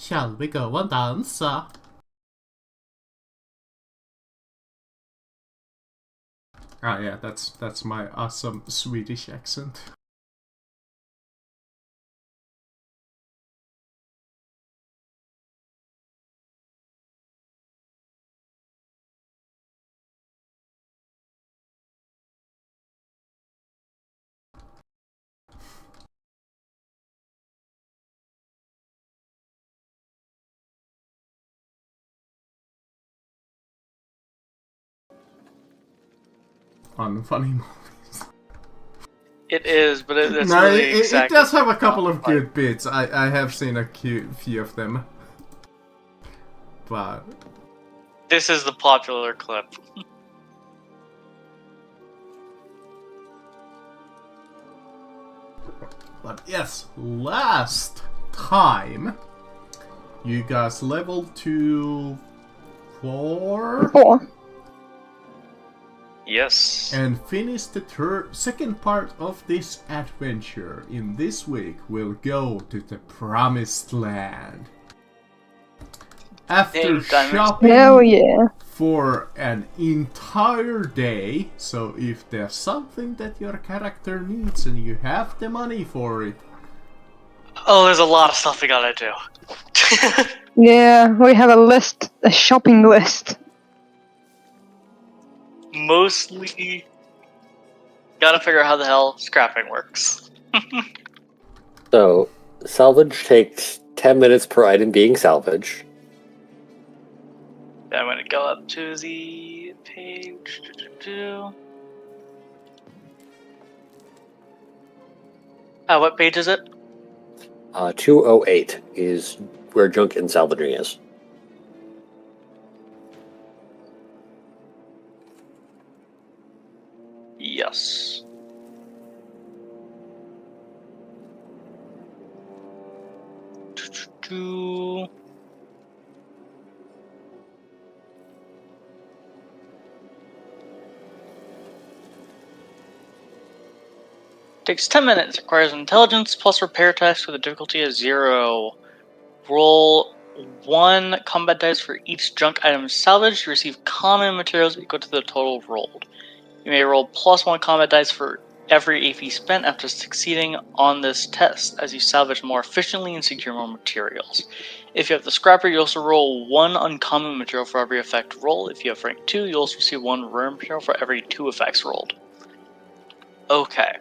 Shall we go and dance? Yeah, that's my awesome Swedish accent. Unfunny movies. It is, but it's No, really it exactly. does have a couple of good bits. I have seen a few of them. But This is the popular clip. But yes, last time you guys leveled to 4? 4. Yes. And finished the second part of this adventure. In this week, we'll go to the Promised Land. After shopping Hell yeah. for an entire day, so if there's something that your character needs and you have the money for it. Oh, there's a lot of stuff we gotta do. Yeah, we have a list, a shopping list. Mostly gotta figure out how the hell scrapping works. So, salvage takes 10 minutes per item being salvaged. I'm gonna go up to the page. What page is it? 208 is where junk and salvaging is. Yes. Takes 10 minutes. Requires intelligence plus repair test with a difficulty of 0. Roll 1 combat dice for each junk item salvaged. You receive common materials equal to the total rolled. You may roll plus 1 combat dice for every AP spent after succeeding on this test, as you salvage more efficiently and secure more materials. If you have the scrapper, you also roll 1 uncommon material for every effect roll. If you have rank 2, you also receive 1 rare material for every 2 effects rolled. Okay.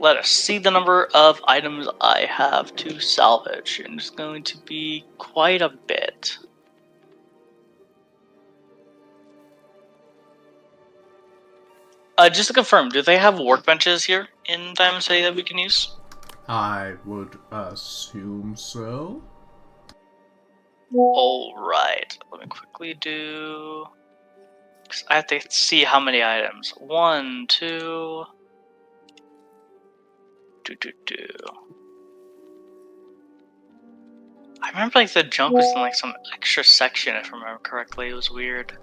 Let us see the number of items I have to salvage, and it's going to be quite a bit. Just to confirm, do they have workbenches here in Diamond City that we can use? I would assume so. Alright, let me quickly do... 'cause I have to see how many items. 1, 2... I remember like the junk was in like some extra section, if I remember correctly. It was weird.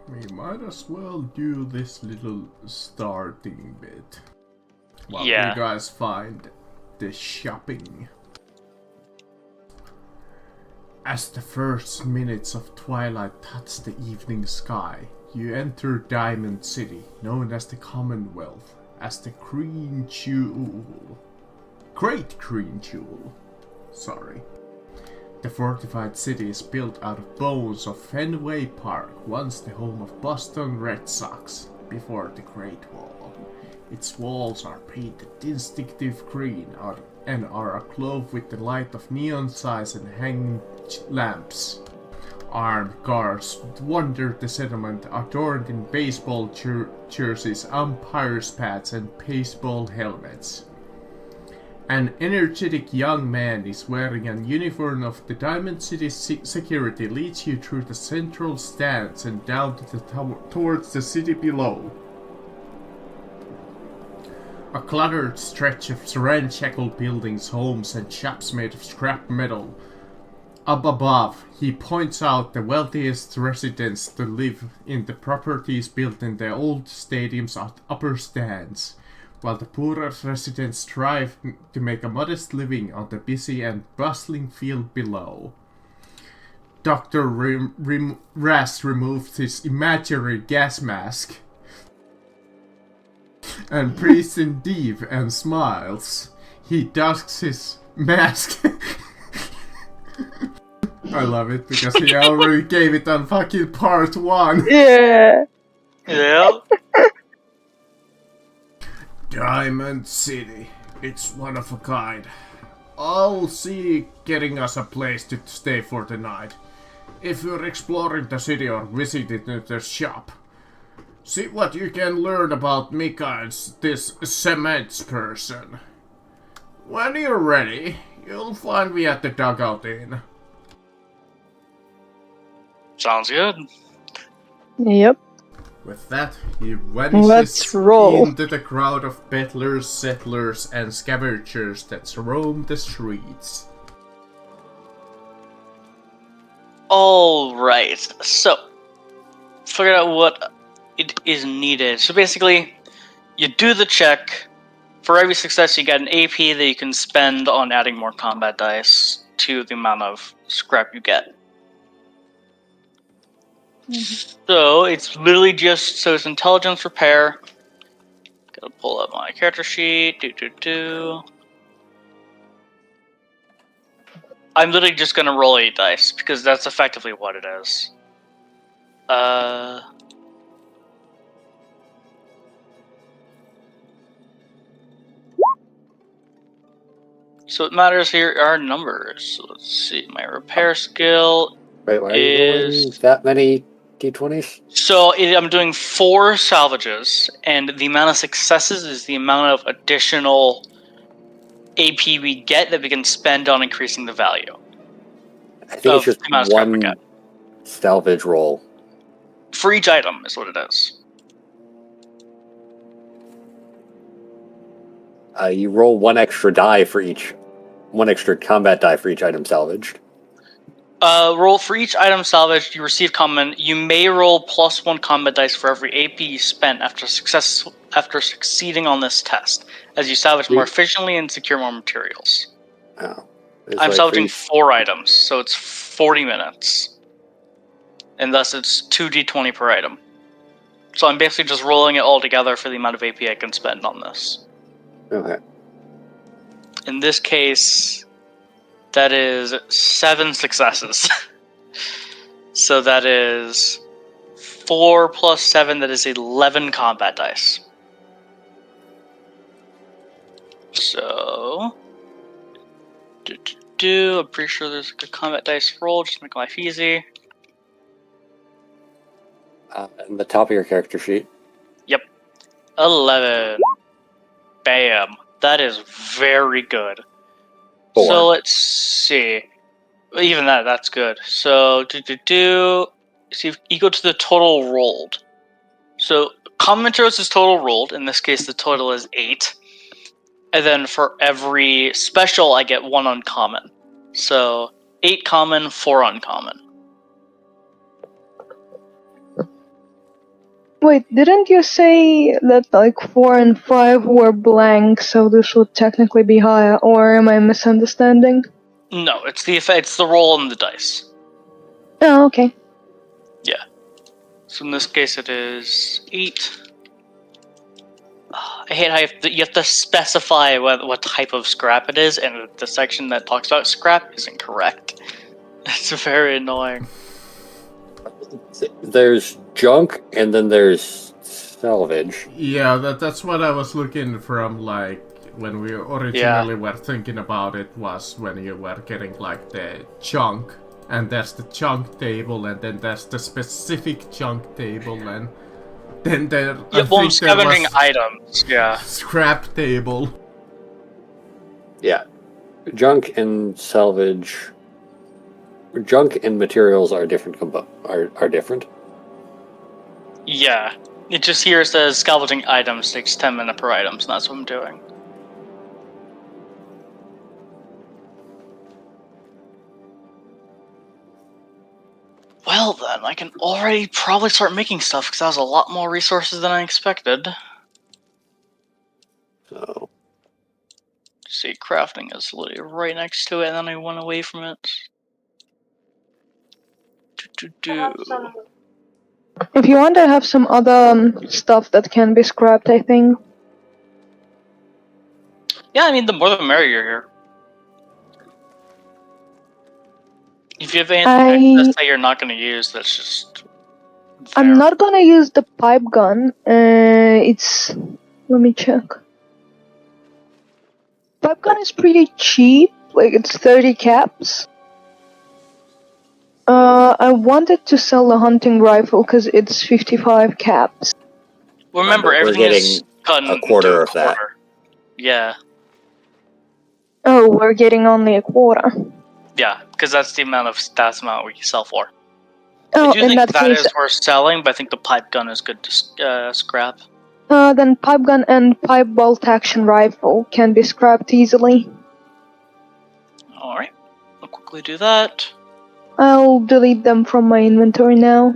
We might as well do this little starting bit while you guys find the shopping. As the first minutes of twilight touch the evening sky, you enter Diamond City, known as the Commonwealth, as the Green Jewel. Great Green Jewel. Sorry. The fortified city is built out of bones of Fenway Park, once the home of Boston Red Sox, before the Great Wall. Its walls are painted distinctive green and are aglow with the light of neon signs and hanging lamps. Armed guards wander the settlement, adorned in baseball jerseys, umpires' pads, and baseball helmets. An energetic young man is wearing a uniform of the Diamond City security, leads you through the central stands and down to towards the city below. A cluttered stretch of ramshackle buildings, homes, and shops made of scrap metal. Up above, he points out the wealthiest residents to live in the properties built in the old stadium's upper stands, while the poorer residents strive to make a modest living on the busy and bustling field below. Dr. Rast removed his imaginary gas mask and breathes in deep and smiles. He dusks his mask. I love it because he already gave it on fucking part 1. Yeah. Yeah. Diamond City. It's one of a kind. I'll see getting us a place to stay for the night. If you're exploring the city or visiting the shop, see what you can learn about Mika and this cements person. When you're ready, you'll find me at the Dugout Inn. Sounds good. Yep. With that, he vanishes Let's roll. into the crowd of peddlers, settlers, and scavengers that roam the streets. Alright, so figure out what it is needed. So basically, you do the check. For every success, you get an AP that you can spend on adding more combat dice to the amount of scrap you get. So it's literally just it's intelligence repair. Gotta pull up my character sheet. I'm literally just gonna roll 8 dice because that's effectively what it is. So what matters here are numbers. So let's see. My repair skill Wait, why are you rolling that many d20s? So I'm doing 4 salvages, and the amount of successes is the amount of additional AP we get that we can spend on increasing the value. I think it's just the amount of scrap we one get. salvage roll. For each item is what it is. You roll one extra combat die for each item salvaged. Roll for each item salvaged, you receive common. You may roll +1 combat dice for every AP you spent after succeeding on this test, as you salvage more efficiently and secure more materials. Oh, I'm salvaging 4 items, so it's 40 minutes. And thus it's 2d20 per item. So I'm basically just rolling it all together for the amount of AP I can spend on this. Okay. In this case, that is 7 successes. So that is 4 plus 7, that is 11 combat dice. So... I'm pretty sure there's a good combat dice roll, just to make life easy. At the top of your character sheet. Yep. 11. Bam. That is very good. 4. So let's see. Even that's good. So see, equal to the total rolled. So common materials is total rolled. In this case, the total is 8. And then for every special, I get 1 uncommon. So 8 common, 4 uncommon. Wait, didn't you say that like 4 and 5 were blank, so this would technically be higher, or am I misunderstanding? No, it's the roll on the dice. Oh, okay. Yeah. So in this case, it is 8. I hate how you have to specify what type of scrap it is, and the section that talks about scrap is incorrect. It's very annoying. There's junk, and then there's salvage. Yeah, that's what I was looking from, like, when we originally were thinking about it, was when you were getting, like, the junk, and there's the junk table, and then there's the specific junk table, and then there... I'm scavenging items, yeah. Scrap table. Yeah. Junk and salvage... Junk and materials are different. Are different. Yeah. It just here says scavenging items takes 10 minutes per item, so that's what I'm doing. Well then, I can already probably start making stuff, because that was a lot more resources than I expected. So... See, crafting is literally right next to it, and then I went away from it. If you want, I have some other stuff that can be scrapped, I think. Yeah, I mean, the more the merrier here. If you have anything excess that you're not going to use, that's just I'm fair. not gonna use the pipe gun. It's... Let me check. Pipe gun is pretty cheap. Like, it's 30 caps. I wanted to sell the hunting rifle because it's 55 caps. Remember, we're everything getting is cut a quarter of that. Yeah. Oh, we're getting only a quarter. Yeah, because that's the amount of stats amount we sell for. Oh, I do in think that case, is worth selling, but I think the pipe gun is good to scrap. then pipe gun and pipe bolt action rifle can be scrapped easily. Alright, I'll quickly do that. I'll delete them from my inventory now.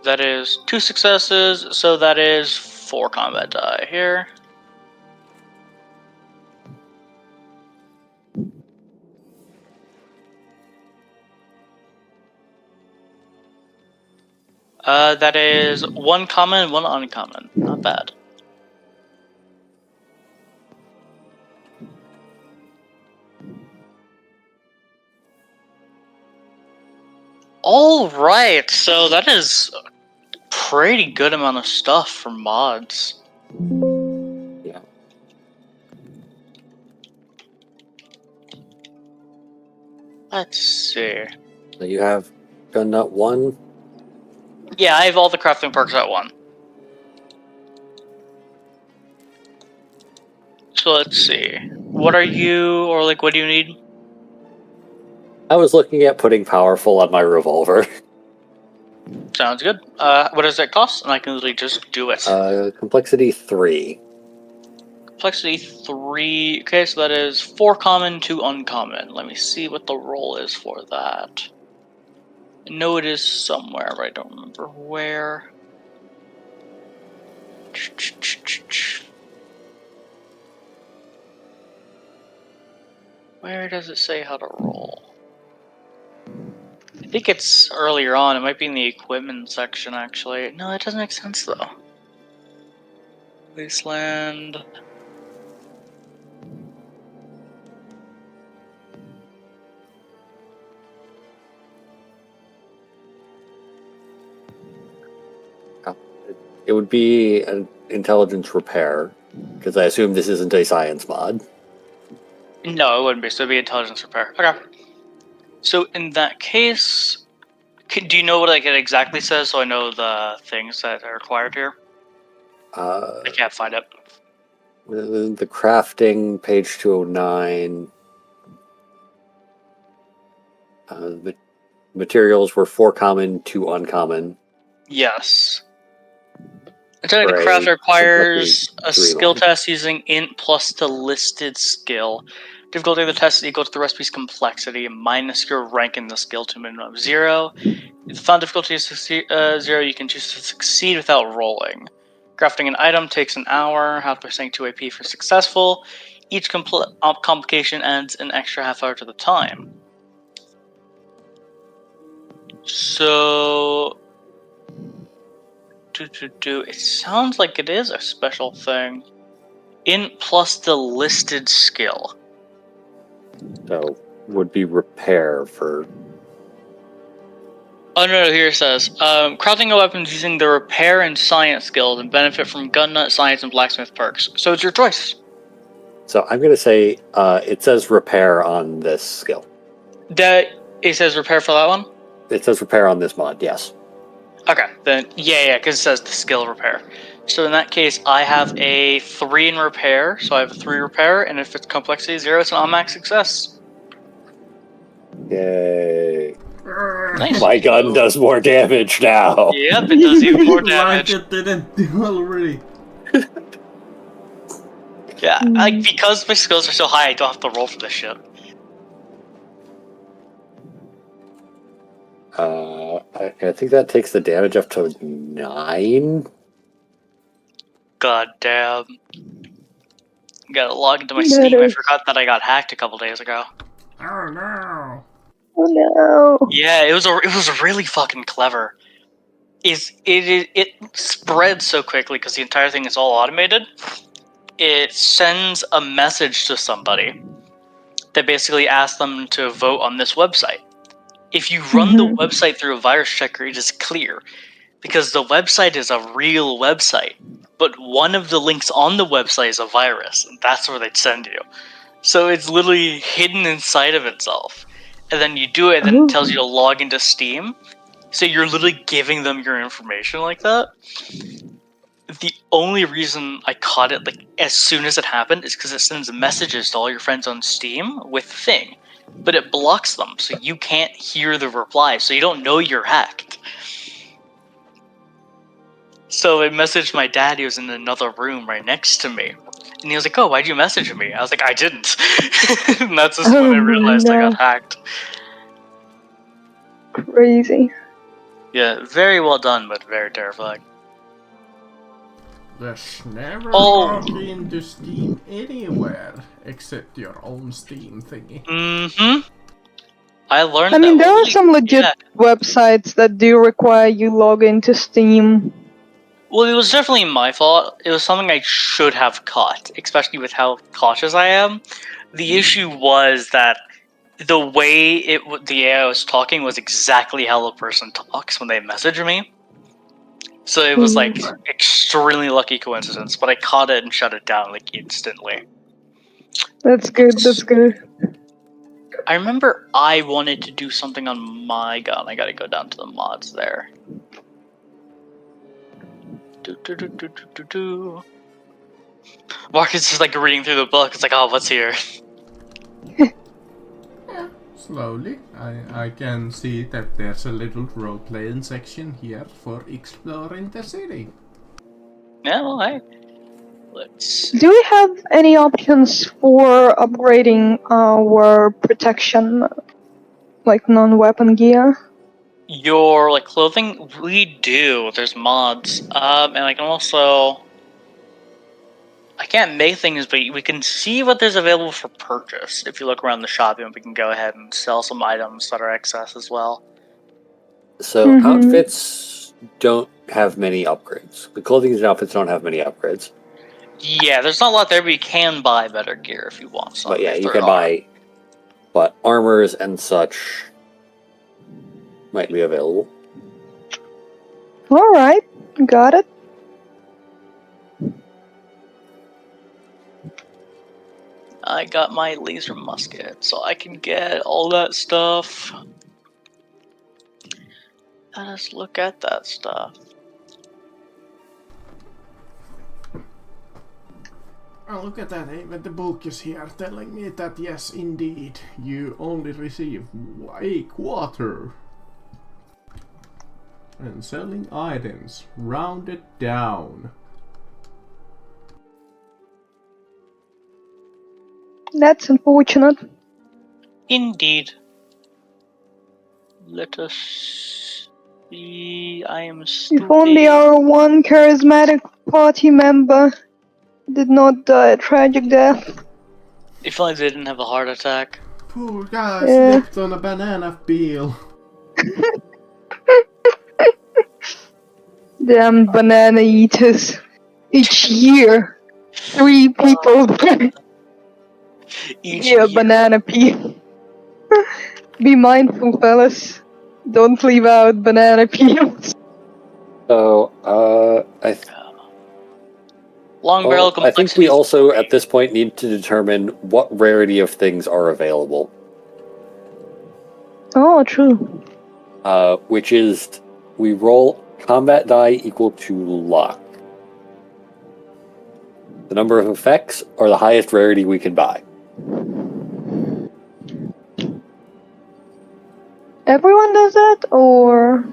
That is 2 successes, so that is 4 combat die here. That is 1 common, 1 uncommon. Not bad. Alright, so that is a pretty good amount of stuff for mods. Yeah. Let's see. So you have gun nut 1. Yeah, I have all the crafting perks at 1. So let's see. What are you, or like, what do you need? I was looking at putting powerful on my revolver. Sounds good. What does that cost? And I can literally just do it. Complexity 3. Complexity 3. Okay, so that is 4 common, 2 uncommon. Let me see what the roll is for that. I know it is somewhere, but I don't remember where. Where does it say how to roll? I think it's earlier on. It might be in the equipment section, actually. No, that doesn't make sense, though. Wasteland. It would be an intelligence repair, because I assume this isn't a science mod. No, it wouldn't be. So it'd be intelligence repair. Okay. So in that case, do you know what it exactly says so I know the things that are required here? I can't find it. The crafting, page 209. The materials were 4 common, 2 uncommon. Yes. Intelligent For craft a requires complexity a 3 skill mod. test using int plus the listed skill. Difficulty of the test is equal to the recipe's complexity minus your rank in the skill to a minimum of 0. If the found difficulty is 0, you can choose to succeed without rolling. Crafting an item takes an hour, half percent 2 AP for successful. Each complication adds an extra half hour to the time. So... It sounds like it is a special thing. Int plus the listed skill. So, would be repair for... Oh no, here it says, crafting a weapons using the repair and science skills and benefit from gun nut, science, and blacksmith perks. So it's your choice. So I'm going to say it says repair on this skill. It says repair for that one? It says repair on this mod, yes. Okay, then yeah, because it says the skill repair. So in that case, I have a 3 in repair, so I have a 3 repair, and if it's complexity 0, it's an on-max success. Yay. Nice. My gun does more damage now. Yep, it does even more damage. Like it didn't do already. Yeah, because my skills are so high, I don't have to roll for this shit. I think that takes the damage up to 9. God damn. Gotta log into my Steam. I forgot that I got hacked a couple days ago. Oh no. Oh no. Yeah, it was really fucking clever. It spreads so quickly because the entire thing is all automated. It sends a message to somebody that basically asks them to vote on this website. If you run the website through a virus checker, it is clear because the website is a real website, but one of the links on the website is a virus, and that's where they'd send you. So it's literally hidden inside of itself. And then you do it, and then it tells you to log into Steam. So you're literally giving them your information like that. The only reason I caught it like as soon as it happened is because it sends messages to all your friends on Steam with Thing, but it blocks them, so you can't hear the reply, so you don't know you're hacked. So I messaged my dad, he was in another room right next to me. And he was like, "Oh, why'd you message me?" I was like, "I didn't." And that's just when I realized I got hacked. Crazy. Yeah, very well done, but very terrifying. There's never log into Steam anywhere except your own Steam thingy. Mm-hmm. I learned I mean, that there are some legit websites that do require you log into Steam. Well, it was definitely my fault. It was something I should have caught, especially with how cautious I am. The issue was that the way the AI was talking was exactly how the person talks when they message me. So it was like extremely lucky coincidence, but I caught it and shut it down like instantly. That's good, that's good. I remember I wanted to do something on my gun. I gotta go down to the mods there. Mark is just like reading through the book. It's like, oh, what's here? Yeah, slowly. I can see that there's a little role-playing section here for exploring the city. Yeah, well, hey. Let's... Do we have any options for upgrading our protection, like non-weapon gear? Your like clothing, we do. There's mods, and I can also. I can't make things, but we can see what there's available for purchase. If you look around the shop, and we can go ahead and sell some items that are excess as well. So outfits don't have many upgrades. The clothing and outfits don't have many upgrades. Yeah, there's not a lot there, but you can buy better gear if you want some. But yeah, you can buy, but armors and such might be available. Alright, got it. I got my laser musket, so I can get all that stuff. Let us look at that stuff. Oh, look at that, even the book is here telling me that yes, indeed, you only receive a quarter. And selling items, rounded down. That's unfortunate. Indeed. Let us see. I am stupid. If only our one charismatic party member did not die a tragic death. If only they didn't have a heart attack. Poor guy slipped on a banana peel. Damn banana eaters. Each year, 3 people die. Each year. Banana peel. Be mindful, fellas. Don't leave out banana peels. So, Long barrel complexity. I think we also, at this point, need to determine what rarity of things are available. Oh, true. Which is, we roll combat die equal to luck. The number of effects are the highest rarity we can buy. Everyone does that, or...?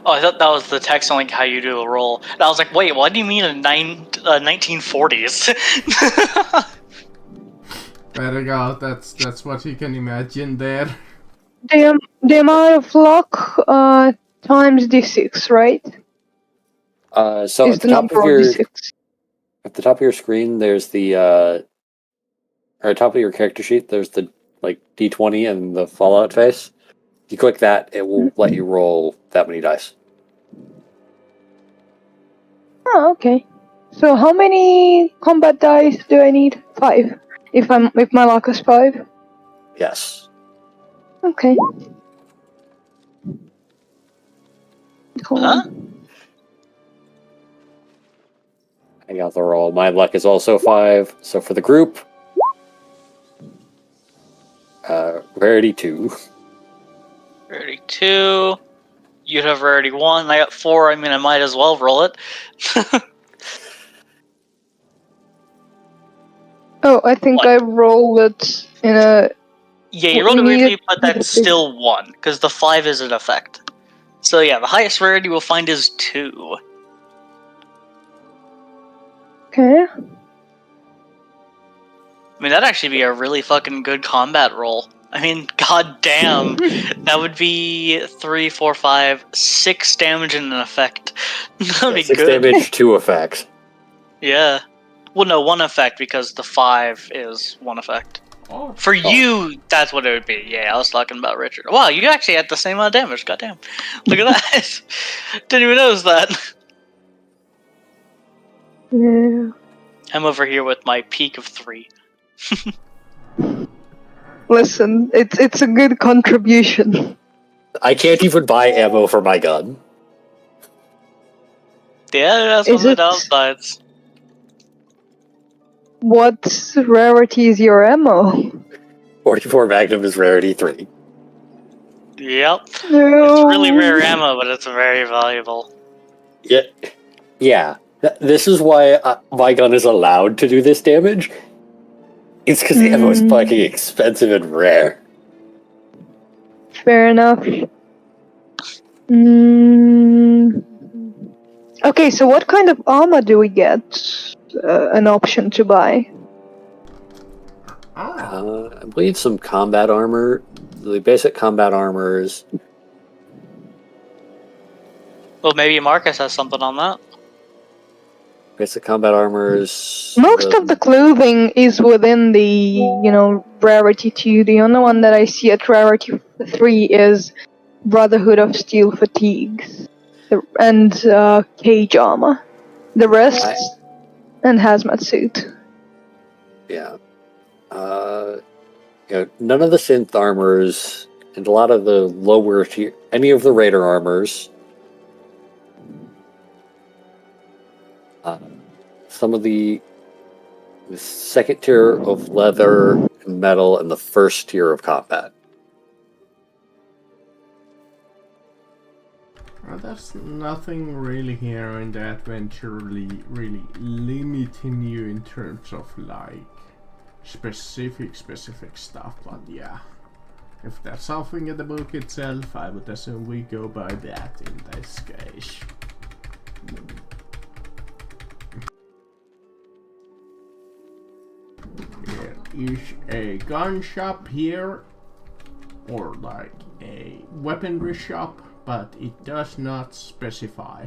Oh, I thought that was the text on like how you do a roll. And I was like, wait, what do you mean in 1940s? There you go, that's what you can imagine there. The amount of luck times d6, right? So Is at the top of your screen, there's the or top of your character sheet, there's the D20 and the Fallout face. If you click that, it will let you roll that many dice. Oh, okay. So how many combat dice do I need? 5. If my luck is 5. Yes. Okay. Hold Huh? on. I got the roll. My luck is also 5. So for the group, rarity 2. Rarity 2. You'd have rarity 1. I got 4. I mean, I might as well roll it. Oh, I think What? I rolled it in a... Yeah, you Well, rolled it you weirdly, needed- but that's still 1, because the 5 is an effect. So yeah, the highest rarity we'll find is 2. Okay. I mean, that'd actually be a really fucking good combat roll. I mean, goddamn. That would be 3, 4, 5, 6 damage and an effect. That'd be 6 good. damage, 2 effects. Yeah. Well, no, 1 effect because the 5 is 1 effect. Oh, For you, that's what it would be. Yeah, I was talking about Richard. Wow, you actually had the same amount of damage. Goddamn. Look at that. Didn't even notice that. Yeah. I'm over here with my peak of 3. Listen, it's a good contribution. I can't even buy ammo for my gun. Yeah, that's Is one of the it- downsides. What rarity is your ammo? 44 Magnum is rarity 3. Yep. No. It's really rare ammo, but it's very valuable. Yeah. This is why my gun is allowed to do this damage. It's because the ammo is fucking expensive and rare. Fair enough. Okay, so what kind of armor do we get an option to buy? I believe some combat armor. The basic combat armors. Well, maybe Marcus has something on that. Basic combat armors. Most of the clothing is within the, rarity 2. The only one that I see at rarity 3 is Brotherhood of Steel fatigues and cage armor. The rest, and hazmat suit. Yeah. None of the synth armors and a lot of the lower tier, any of the raider armors. Some of the second tier of leather and metal and the first tier of combat. There's nothing really here in the adventure really limiting you in terms of specific stuff, but yeah. If there's something in the book itself, I would assume we go by that in this case. There is a gun shop here, or a weaponry shop, but it does not specify.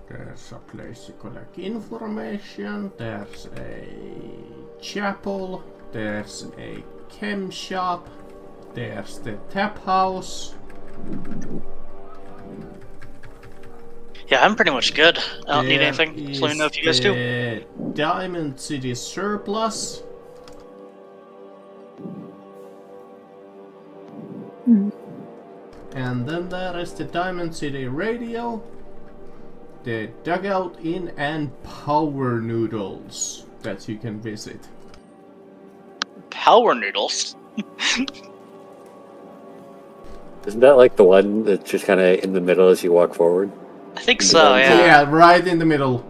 There's a place to collect information, there's a chapel, there's a chem shop, there's the tap house. Yeah, I'm pretty much good. I don't need anything. Just let me know if you guys do. The Diamond City surplus. And then there is the Diamond City radio, the Dugout Inn, and Power Noodles that you can visit. Power noodles. Isn't that like the one that's just kind of in the middle as you walk forward? I think so, yeah. Yeah, right in the middle.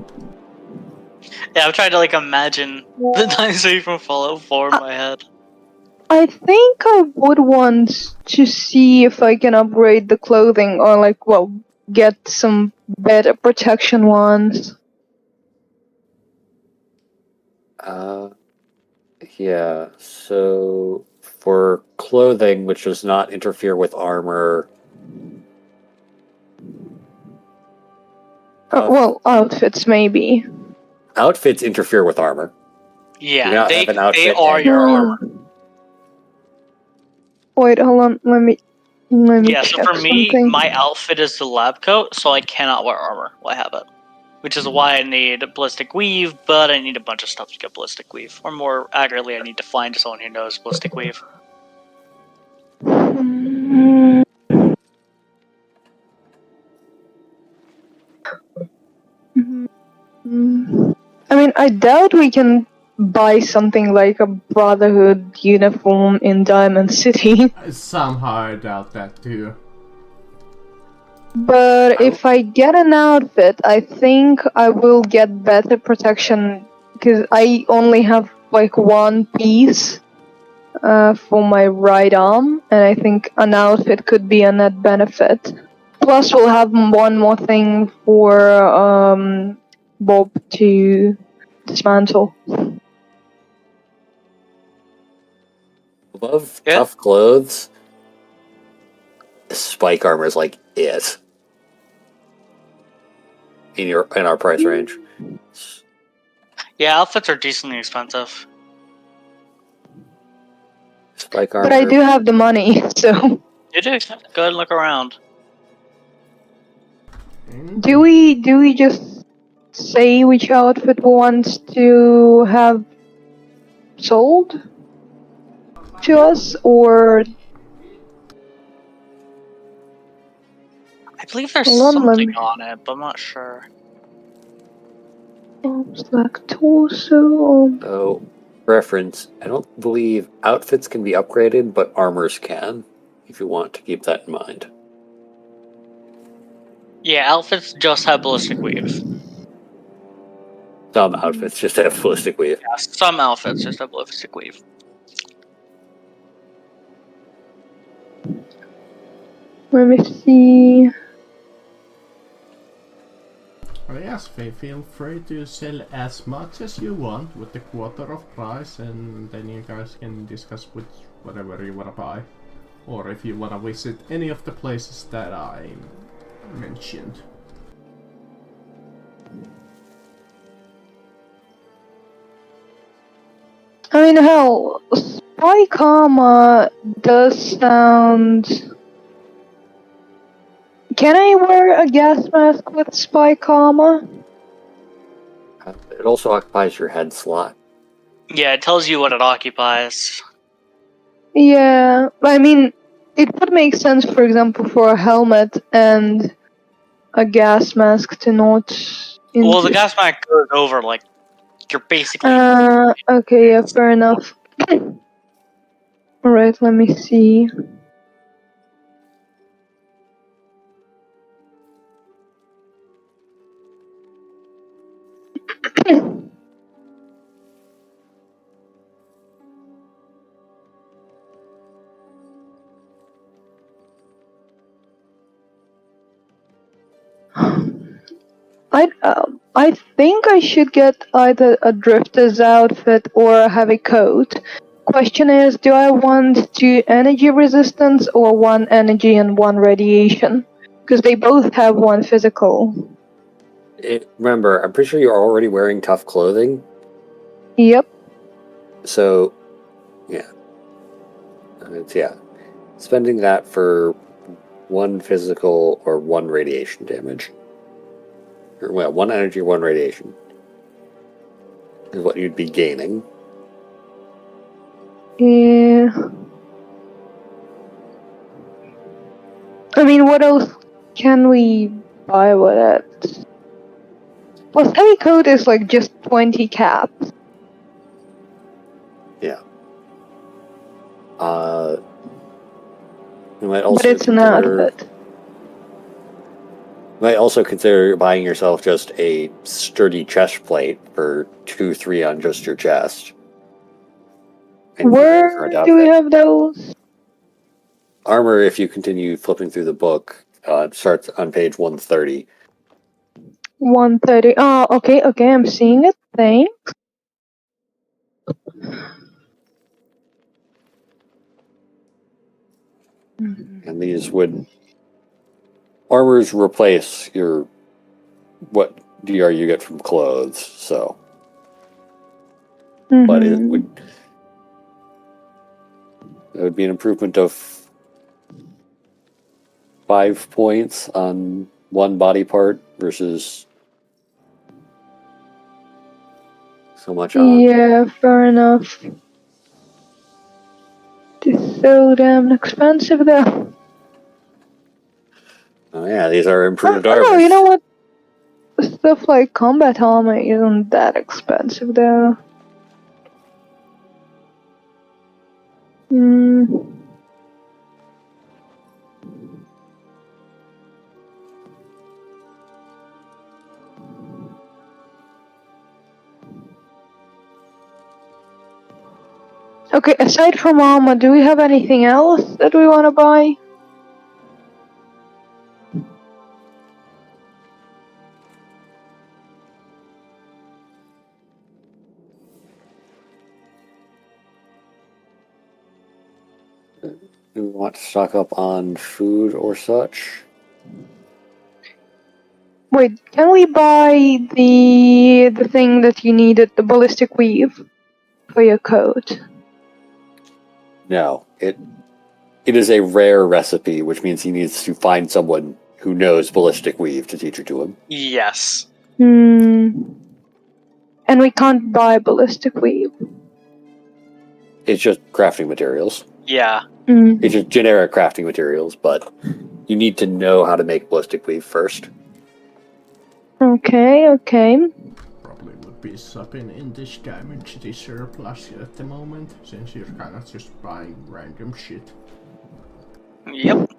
Yeah, I'm trying to imagine the dinosaur from Fallout 4 in my head. I think I would want to see if I can upgrade the clothing or get some better protection ones. Yeah, so for clothing which does not interfere with armor... Outfits maybe. Outfits interfere with armor. You Yeah, cannot they have an outfit are and your your armor. Wait, hold on. Let me Yeah, so check for me, something. my outfit is the lab coat, so I cannot wear armor while I have it. Which is why I need ballistic weave, but I need a bunch of stuff to get ballistic weave. Or more accurately, I need to find someone who knows ballistic weave. Mm, I mean, I doubt we can buy something like a Brotherhood uniform in Diamond City. Somehow I doubt that too. But if I get an outfit, I think I will get better protection because I only have like one piece for my right arm, and I think an outfit could be a net benefit. Plus, we'll have one more thing for Bob to dismantle. Above Yeah. tough clothes, spike armor is like it in our price range. Yeah, outfits are decently expensive. Spike armor. But I do have the money, so. You do. Go ahead and look around. Do we just say which outfit we want to have sold to us, or I believe there's Hold on, let something me- on it, but I'm not sure. like torso? So, reference, I don't believe outfits can be upgraded, but armors can, if you want to keep that in mind. Yeah, outfits just have ballistic weave. Some outfits just have ballistic weave. Yeah, some outfits just have ballistic weave. Let me see. Yes, feel free to sell as much as you want with the quarter of price, and then you guys can discuss whatever you wanna buy. Or if you wanna visit any of the places that I mentioned. I mean, hell, Spike Armor does sound. Can I wear a gas mask with Spike Armor? It also occupies your head slot. Yeah, it tells you what it occupies. Yeah, I mean, it would make sense, for example, for a helmet and a gas mask to not. Well, the gas mask goes over, like, you're basically... Okay, yeah, fair enough. Alright, let me see. I think I should get either a drifter's outfit or a heavy coat. Question is, do I want 2 energy resistance or 1 energy and 1 radiation? Because they both have 1 physical. Remember, I'm pretty sure you're already wearing tough clothing. Yep. So, yeah. Spending that for 1 physical or 1 radiation damage. Or, well, 1 energy, 1 radiation. Is what you'd be gaining. Yeah. I mean, what else can we buy with it? Plus, heavy coat is like just 20 caps. Yeah. You might also But it's an outfit. You might also consider buying yourself just a sturdy chest plate for 2-3 on just your chest. And Where do we have those? Armor, if you continue flipping through the book, starts on page 130. 130. Oh, okay, I'm seeing it. Thanks. And these would... Armors replace your... what DR you get from clothes, so... But it would be an improvement of 5 points on one body part versus so much on... Yeah, fair enough. It's so damn expensive though. Oh yeah, these are improved Oh, armors. you know what? Stuff like combat armor isn't that expensive though. Okay, aside from armor, do we have anything else that we want to buy? Do we want to stock up on food or such? Wait, can we buy the thing that you needed, the ballistic weave, for your coat? No, it is a rare recipe, which means he needs to find someone who knows ballistic weave to teach it to him. Yes. And we can't buy ballistic weave. It's just crafting materials. Yeah. It's just generic crafting materials, but you need to know how to make ballistic weave first. Okay. Probably would be something in this Diamond surplus at the moment, since you're kind of just buying random shit. Yep.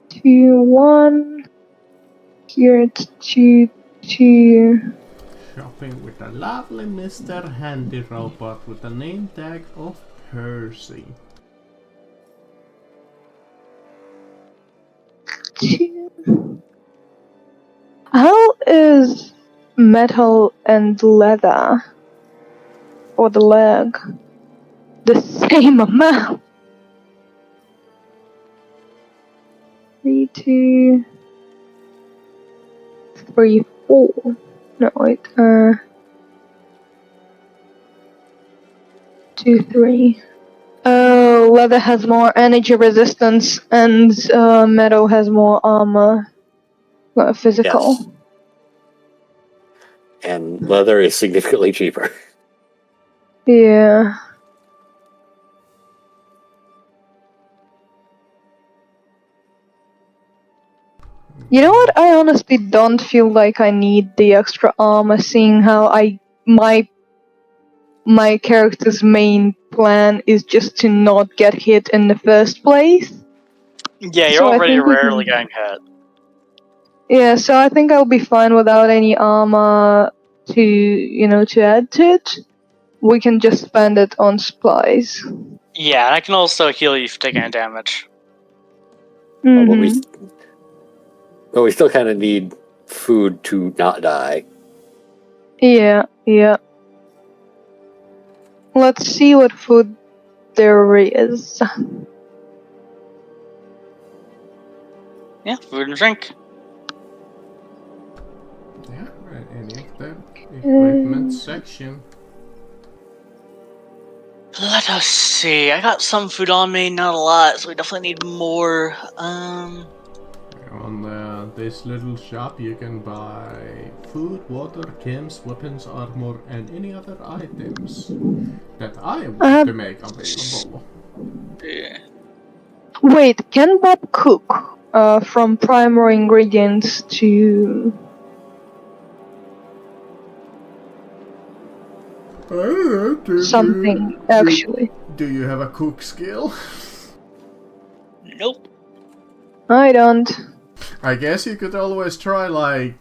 Two, one. Here it's 2, 2. Shopping with a lovely Mr. Handy Robot with a name tag of Percy. 2. How is metal and leather for the leg the same amount? 3, 2, 3, 4. No, wait. 2, 3. Oh, leather has more energy resistance, and metal has more armor. Physical. Yes. And leather is significantly cheaper. Yeah. You know what? I honestly don't feel like I need the extra armor, seeing how my character's main plan is just to not get hit in the first place. Yeah, you're So I already think we rarely can- getting hit. Yeah, so I think I'll be fine without any armor to add to it. We can just spend it on supplies. Yeah, and I can also heal you for taking damage. But we still kind of need food to not die. Yeah. Let's see what food there is. Yeah, food and drink. Yeah, right, any of the equipment section. Let us see. I got some food on me, not a lot, so we definitely need more. On this little shop you can buy food, water, chems, weapons, armor, and any other items that I want to make available. Yeah. Wait, can Bob cook from primary ingredients to... something, actually? Do you have a cook skill? Nope. I don't. I guess you could always try like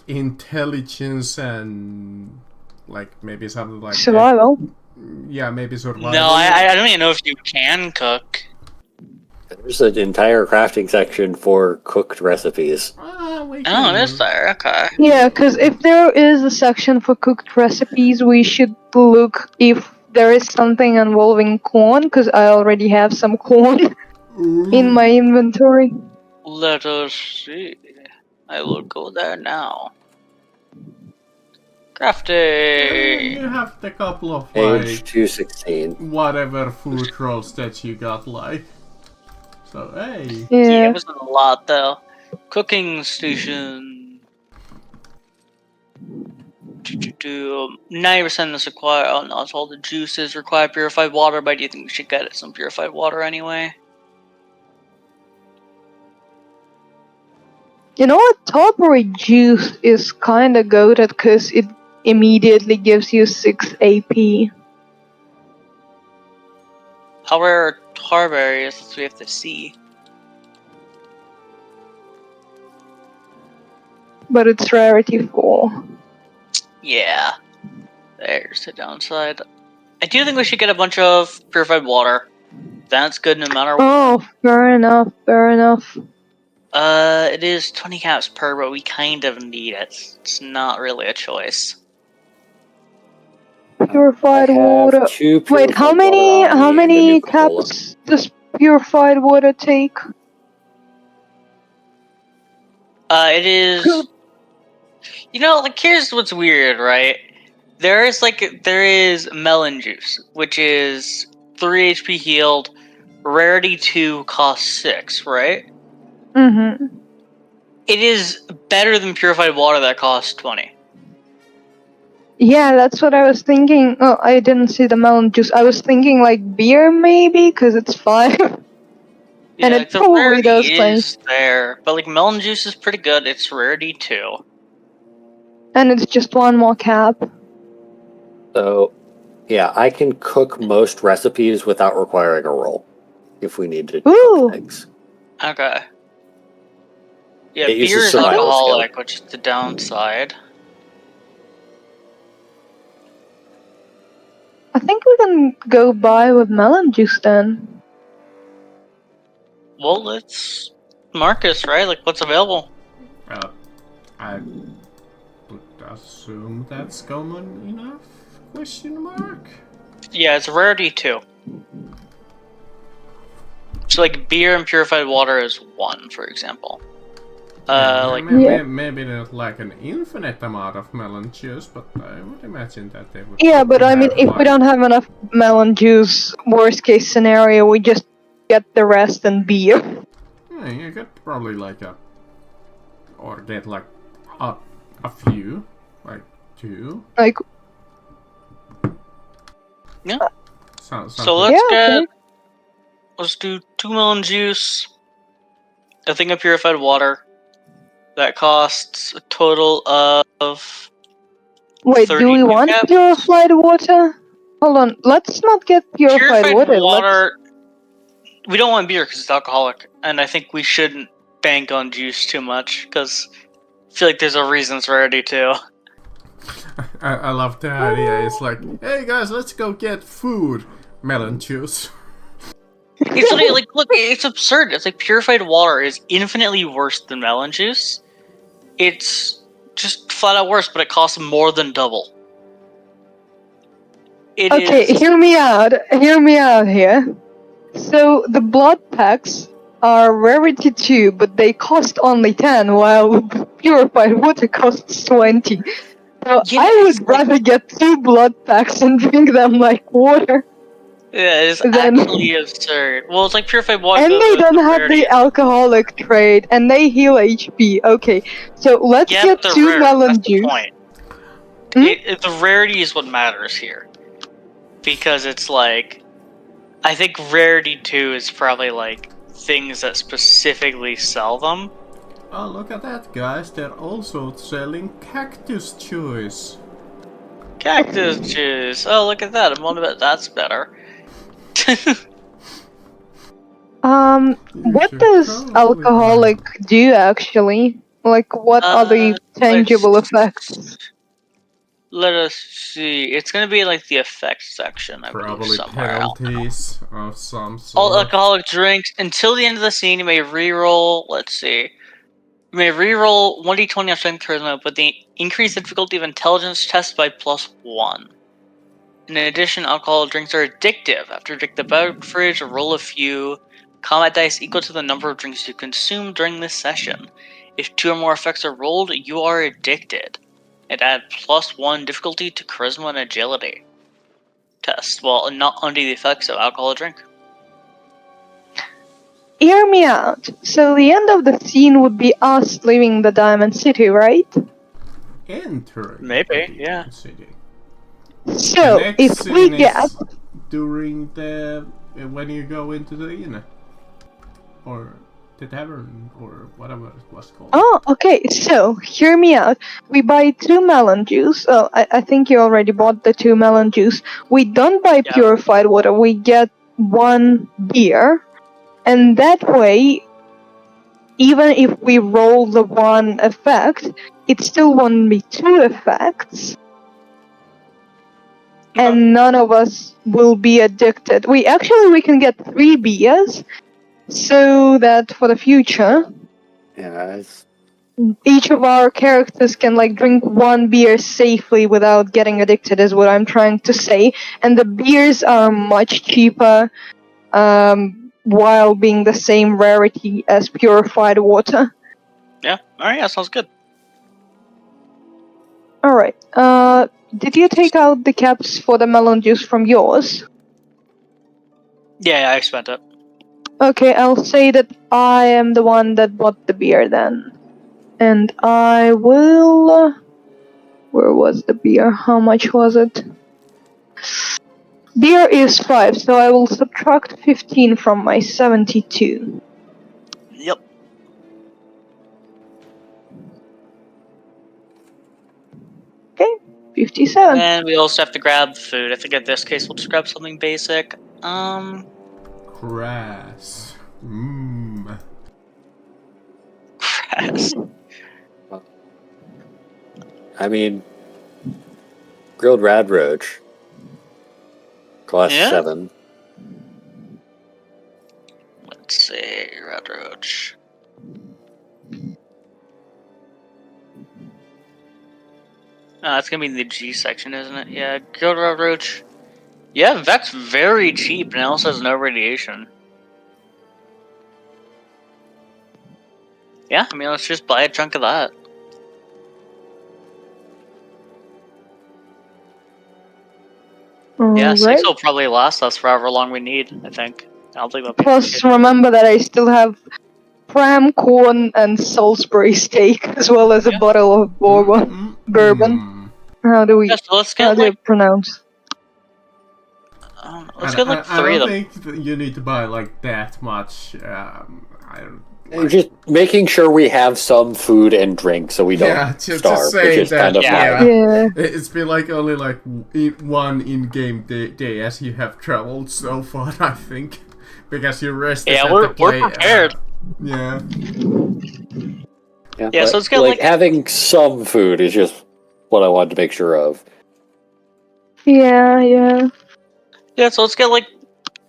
intelligence and like maybe something like Survival. Yeah, maybe survival. No, I don't even know if you can cook. There's an entire crafting section for cooked recipes. Yeah, we Oh, can. it is there. Okay. Yeah, because if there is a section for cooked recipes, we should look if there is something involving corn, because I already have some corn in my inventory. Let us see. I will go there now. Crafting. You have the couple of Page like 216. whatever food rolls that you got, like. So hey. Yeah, Yeah. it wasn't a lot though. Cooking station. 90% is required. Oh no, it's all the juices require purified water. But do you think we should get some purified water anyway? You know what? Topiary juice is kinda goated because it immediately gives you 6 AP. How rare are tar berries? We have to see. But it's rarity 4. Yeah. There's the downside. I do think we should get a bunch of purified water. That's good no matter what. Oh, fair enough, fair enough. It is 20 caps per, but we kind of need it. It's not really a choice. Purified I have water. 2 Wait, how purified many water on me and a Nuka-Cola. caps does purified water take? It is. You know, like here's what's weird, right? There is melon juice, which is 3 HP healed, rarity 2 costs 6, right? Mm-hmm. It is better than purified water that costs 20. Yeah, that's what I was thinking. Oh, I didn't see the melon juice. I was thinking like beer maybe, because it's 5. Yeah, And like it the probably rarity does claim. is there, but like melon juice is pretty good. It's rarity 2. And it's just 1 more cap. So, yeah, I can cook most recipes without requiring a roll if we need to Ooh. cook things. Okay. Yeah, It uses beer is survival alcoholic, which is the downside. I think we can go buy with melon juice then. Well, it's Marcus, right? Like, what's available? I would assume that's common enough? Question mark? Yeah, it's rarity 2. So, like, beer and purified water is 1, for example. Maybe not like an infinite amount of melon juice, but I would imagine that they would. Yeah, but I mean, have, if we don't have enough melon juice, worst case scenario, we just get the rest and beer. Yeah, you could probably or get like a few, like 2. Like, Yeah. Sounds So let's yeah, okay. let's do 2 melon juice, a thing of purified water. That costs a total of. Wait, do we 32 want caps? purified water? Hold on, let's not get purified water. We don't want beer because it's alcoholic, and I think we shouldn't bank on juice too much because I feel like there's a reason it's rarity too. I love the idea. It's like, hey guys, let's go get food. Melon juice. It's like, look, it's absurd. It's like purified water is infinitely worse than melon juice. It's just flat out worse, but it costs more than double. Okay, hear me out here. So the blood packs are rarity 2, but they cost only 10, while purified water costs 20. So Yeah, I would rather get 2 blood packs and drink them like water. Yeah, it's Then- actually absurd. Well, it's like purified water. And goes they with don't the have rarity. the alcoholic trait, and they heal HP. Okay, so let's Yeah, get but they're 2 rare. melon That's the juice. point. Hmm? The rarity is what matters here. Because it's like, I think rarity 2 is probably like things that specifically sell them. Oh, look at that, guys. They're also selling cactus juice. Cactus juice. Oh, look at that. I'm wondering if that's better. What does alcoholic do actually? Like, what are the tangible effects? Let us see. It's gonna be like the effects section, I believe, Probably somewhere. penalties of some sort. All alcoholic drinks until the end of the scene. You may reroll. Let's see. You may reroll 1d20 on Strength Charisma, but the increased difficulty of Intelligence test by +1. In addition, alcohol drinks are addictive. After you drink the beverage, roll a few combat dice equal to the number of drinks you consume during this session. If 2 or more effects are rolled, you are addicted. And add +1 difficulty to Charisma and Agility test while not under the effects of alcohol or drink. Hear me out. So the end of the scene would be us leaving the Diamond City, right? Entering Maybe, the yeah. city. So The next if we scene get is during the when you go into the inn or the tavern or whatever it was called. Oh, okay. So, hear me out. We buy 2 melon juice. Oh, I think you already bought the 2 melon juice. We don't buy Yeah. purified water. We get 1 beer. And that way, even if we roll the 1 effect, it still won't be 2 effects. And none of us will be addicted. We can get 3 beers. So that for the future, Yeah, it's, each of our characters can drink 1 beer safely without getting addicted is what I'm trying to say. And the beers are much cheaper while being the same rarity as purified water. Yeah, alright, that sounds good. Alright, did you take out the caps for the melon juice from yours? Yeah, I spent it. Okay, I'll say that I am the one that bought the beer then. And I will... Where was the beer? How much was it? Beer is 5, so I will subtract 15 from my 72. Yep. Okay, 57. And we also have to grab food. I think in this case we'll just grab something basic. Grass. Grass. I mean, grilled rad roach. Cost Yeah. 7. Let's see, Red Roach. It's gonna be the G section, isn't it? Yeah, grilled Red Roach. Yeah, that's very cheap and it also has no radiation. Yeah, I mean, let's just buy a chunk of that. Yeah, 6 will probably last us for however long we need, I think. I don't think that'll be Plus, remember that I still have pram corn and Salisbury steak, as well as a bottle of bourbon. How do we? Yeah, so let's How get do you like pronounce? let's get like 3 I of don't them. think you need to buy like that much. I don't. And just making sure we have some food and drink so we don't starve, which is kind of Yeah. It's been like only like 1 in-game day as you have traveled so far, I think, because you rested at the play. We're prepared. Yeah. Yeah, so let's get like having some food is just what I wanted to make sure of. Yeah, yeah. Yeah, so let's get like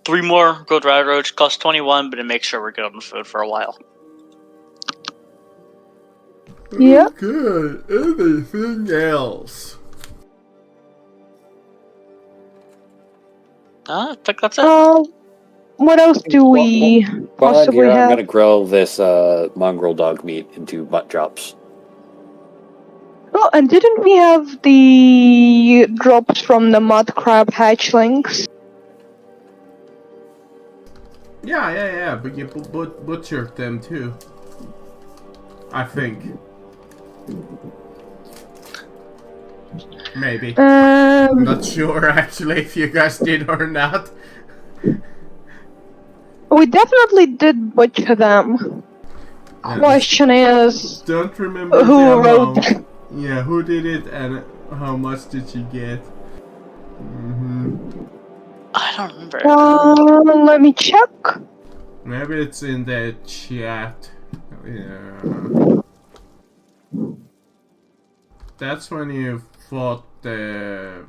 3 more grilled rad roach, cost 21, but it makes sure we're good on the food for a while. Yeah. Good. Anything else? I think that's it. What else do we While I'm possibly here, I'm have? going to grill this mongrel dog meat into butt chops. Oh, and didn't we have the drops from the mud crab hatchlings? Yeah, but you butchered them too. I think. Maybe. I'm not sure actually if you guys did or not. We definitely did butcher them. Question is, don't remember who wrote the them? Yeah, who did it and how much did you get? I don't remember. Let me check. Maybe it's in the chat. Yeah. That's when you fought the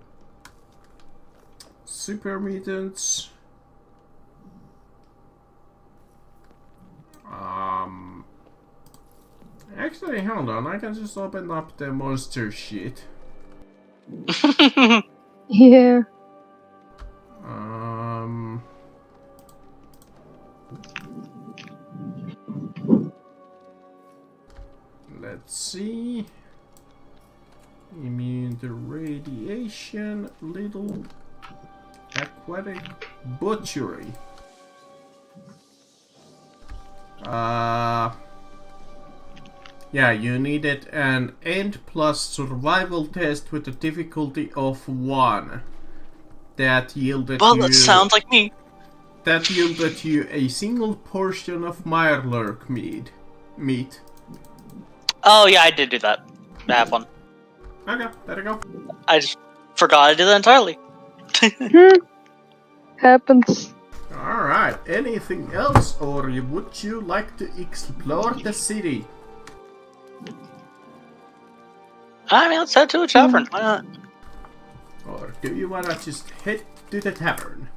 super mutants. Actually, hold on. I can just open up the monster sheet. Yeah. Let's see. Immune to radiation, little aquatic butchery. Yeah, you needed an end plus survival test with a difficulty of 1. That yielded Well, you. that sounds like me. That yielded you a single portion of Mirelurk meat. Oh yeah, I did do that. I have one. Okay, there you go. I just forgot I did that entirely. Happens. Alright, anything else, or would you like to explore the city? I mean, let's head to a tavern. Why not? Or do you wanna just head to the tavern?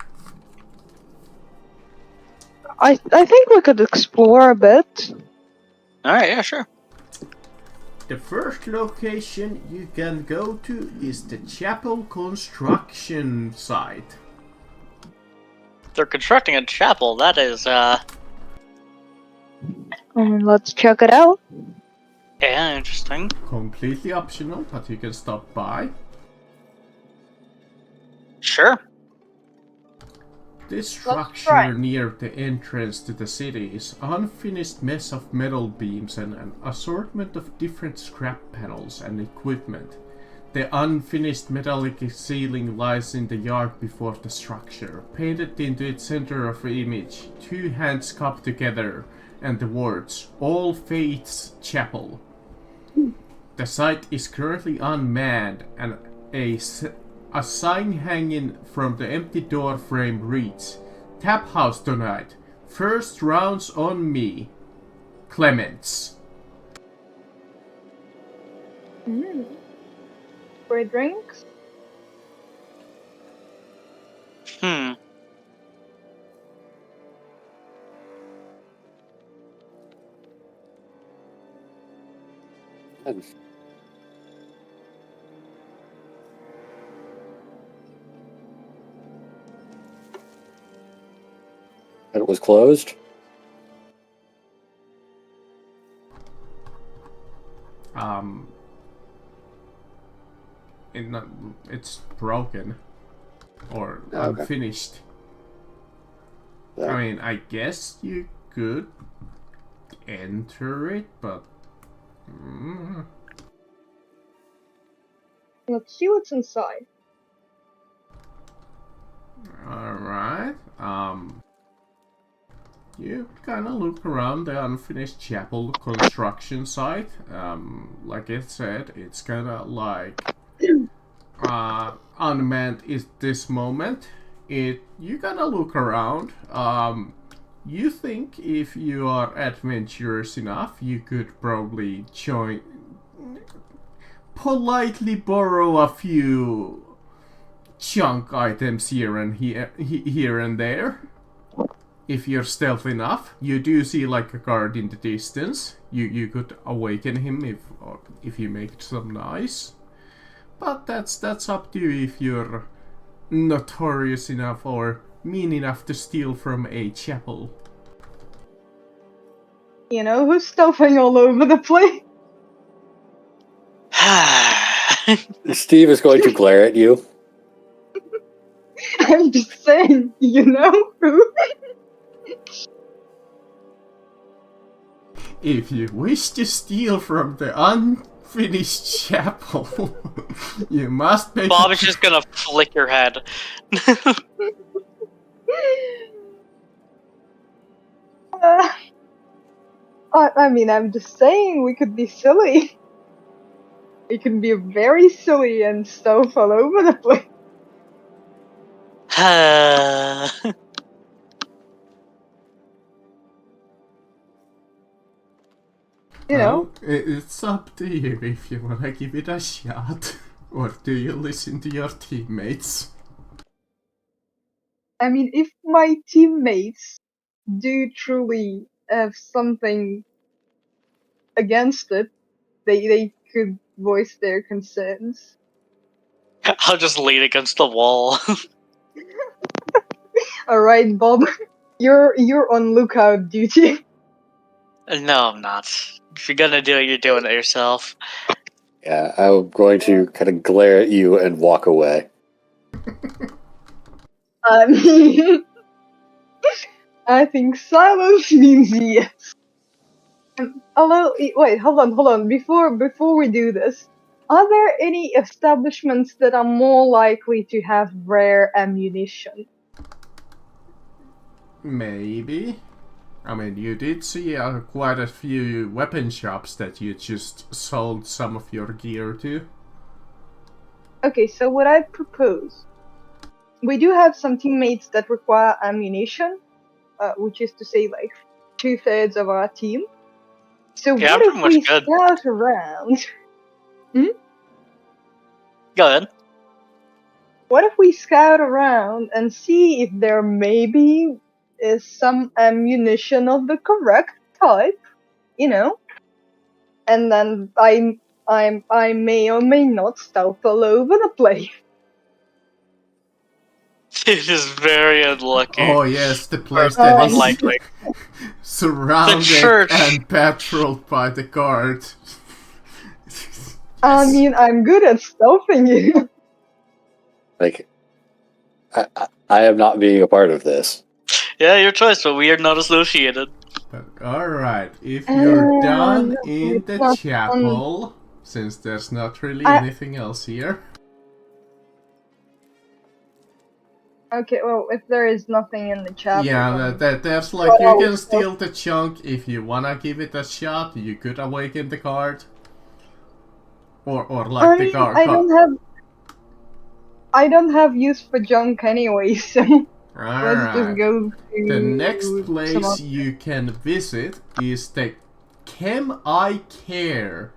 I think we could explore a bit. Alright, yeah, sure. The first location you can go to is the chapel construction site. They're constructing a chapel. That is, Let's check it out. yeah, interesting. Completely optional, but you can stop by. Sure. This try. structure near the entrance to the city is an unfinished mess of metal beams and an assortment of different scrap panels and equipment. The unfinished metallic ceiling lies in the yard before the structure, painted into its center of image, 2 hands cupped together, and the words, All Faiths Chapel. The site is currently unmanned, and a sign hanging from the empty door frame reads, Tap house tonight. First rounds on me. Clements. Free drinks? And it was closed? It's broken. Or Okay. unfinished. Yeah. I mean, I guess you could enter it, but... Let's see what's inside. Alright, you kind of look around the unfinished chapel construction site. Like I said, it's kind of like unmanned at this moment. You gotta look around. You think if you are adventurous enough, you could probably politely borrow a few junk items here and there. If you're stealthy enough, you do see like a guard in the distance. You could awaken him if you make some noise. But that's up to you if you're notorious enough or mean enough to steal from a chapel. You know who's stuffing all over the place? Steve is going to glare at you. I'm just saying, you know who? If you wish to steal from the unfinished chapel, you must make. Bob is just gonna flick your head. I mean, I'm just saying we could be silly. We can be very silly and stuff all over the place. You know? Well, it's up to you if you wanna give it a shot. Or do you listen to your teammates? I mean, if my teammates do truly have something against it, they could voice their concerns. I'll just lean against the wall. All right, Bob, you're on lookout duty. No, I'm not. If you're gonna do it, you're doing it yourself. Yeah, I'm going to kind of glare at you and walk away. I mean, I think silence means yes. Although, wait, hold on. Before we do this, are there any establishments that are more likely to have rare ammunition? Maybe. I mean, you did see quite a few weapon shops that you just sold some of your gear to. Okay, so what I propose, we do have some teammates that require ammunition, which is to say, like 2/3 of our team. So Yeah, what I'm if pretty we much good. scout around? Go ahead. What if we scout around and see if there maybe is some ammunition of the correct type, you know? And then I may or may not stealth all over the place. It is very unlucky. Oh yes, the place Or that is unlikely. surrounded The church. and patrolled by the guard. I mean, I'm good at stealthing you. Like, I am not being a part of this. Yeah, your choice, but we are not associated. But alright, if you're done in it's the not chapel, since there's not really anything else here. Okay, well, if there is nothing in the chapel. Yeah, then- there's like, you can steal the chunk if you wanna give it a shot, you could awaken the guard. Or like I the mean, guard. I don't have use for junk anyway, so let's just Alright. go to The next some place other- you can visit is the Chem I Care.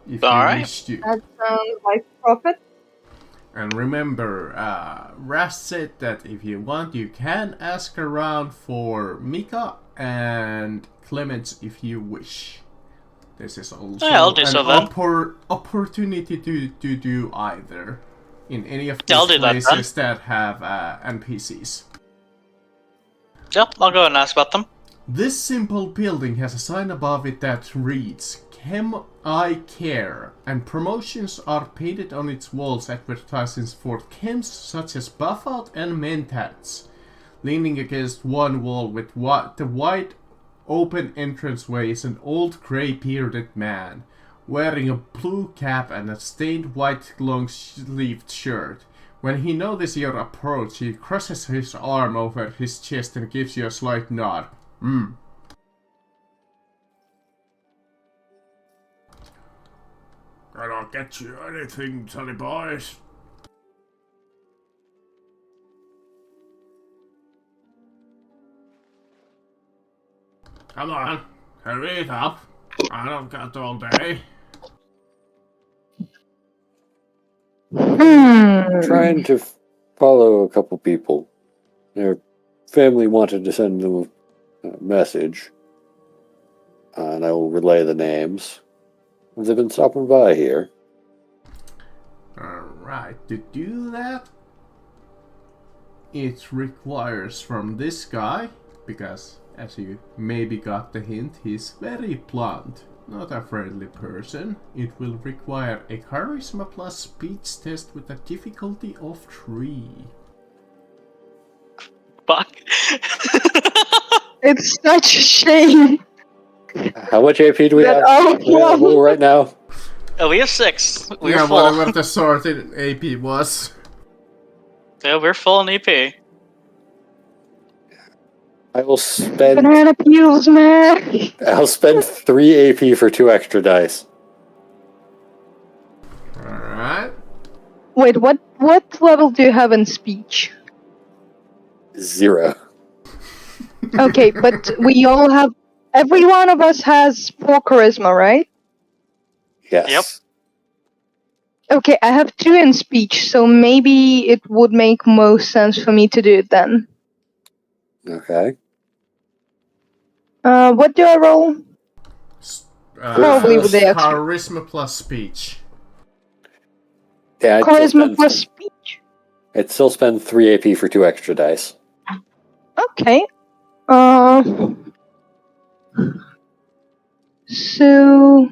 If you Alright. wish to. That sounds like profit. And remember, Rast said that if you want, you can ask around for Mika and Clements if you wish. This is also Yeah, I'll do an so then. opportunity to do either in any of Yeah, I'll these do that then. places that have NPCs. Yep, I'll go and ask about them. This simple building has a sign above it that reads Chem I Care, and promotions are painted on its walls advertising for chems such as Buffout and Mentats. Leaning against one wall with the wide open entranceway is an old grey-bearded man, wearing a blue cap and a stained white long-sleeved shirt. When he notices your approach, he crosses his arm over his chest and gives you a slight nod. Can I get you anything, Tally boys? Come on, hurry it up. I don't got all day. Trying to follow a couple people. Their family wanted to send them a message, and I will relay the names. They've been stopping by here. Alright, to do that, it requires from this guy, because as you maybe got the hint, he's very blunt, not a friendly person. It will require a charisma plus speech test with a difficulty of 3. Fuck. It's such a shame. How much AP do we have available right now? Oh, we have 6. We're Yeah, full. whatever the sorted AP was. Yeah, we're full in EP. I will spend. Banana peels, man. I'll spend 3 AP for 2 extra dice. Alright. Wait, what level do you have in speech? 0. Okay, but we all have. Every one of us has 4 charisma, right? Yes. Yep. Okay, I have 2 in speech, so maybe it would make most sense for me to do it then. Okay. What do I roll? Probably with the extra. Charisma plus speech. Yeah, Charisma plus speech. I'd still spend 3 AP for 2 extra dice. Okay. So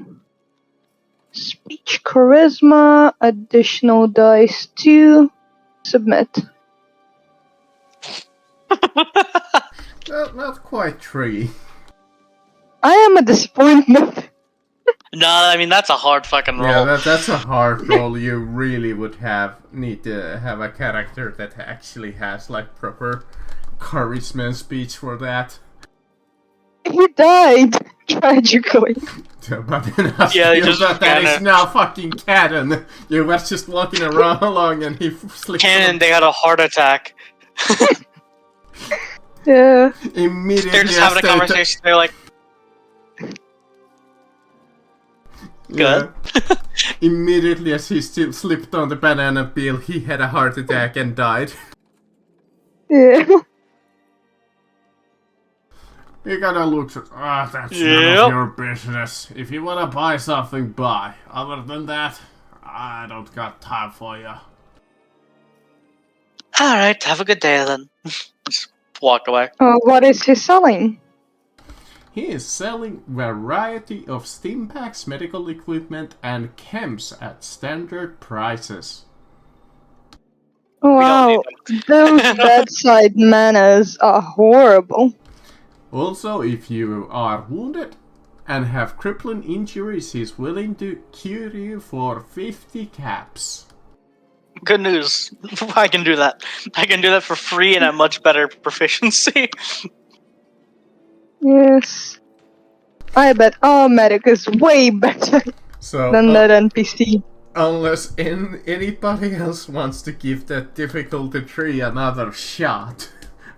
speech charisma, additional dice 2, submit. Not quite 3. I am a disappointment. No, I mean that's a hard fucking roll. Yeah, that's a hard roll. You really would need to have a character that actually has like proper charisma and speech for that. He died tragically. But then I Yeah, he feel just that is kinda- now fucking canon. You was just walking around along and he slipped. Canon, they had a heart attack. Yeah. Immediately. They're just having a conversation. They're like, good. Yeah. Immediately as he still slipped on the banana peel, he had a heart attack and died. Yeah. He kinda looks at, that's none Yep. of your business. If you wanna buy something, buy. Other than that, I don't got time for you. Alright, have a good day then. Just walk away. What is he selling? He is selling variety of Stimpaks, medical equipment, and chems at standard prices. Wow, those bedside manners are horrible. Also, if you are wounded and have crippling injuries, he's willing to cure you for 50 caps. Good news. I can do that. I can do that for free and at much better proficiency. Yes. I bet our medic is way better So, than that NPC. unless anybody else wants to give that difficulty tree another shot,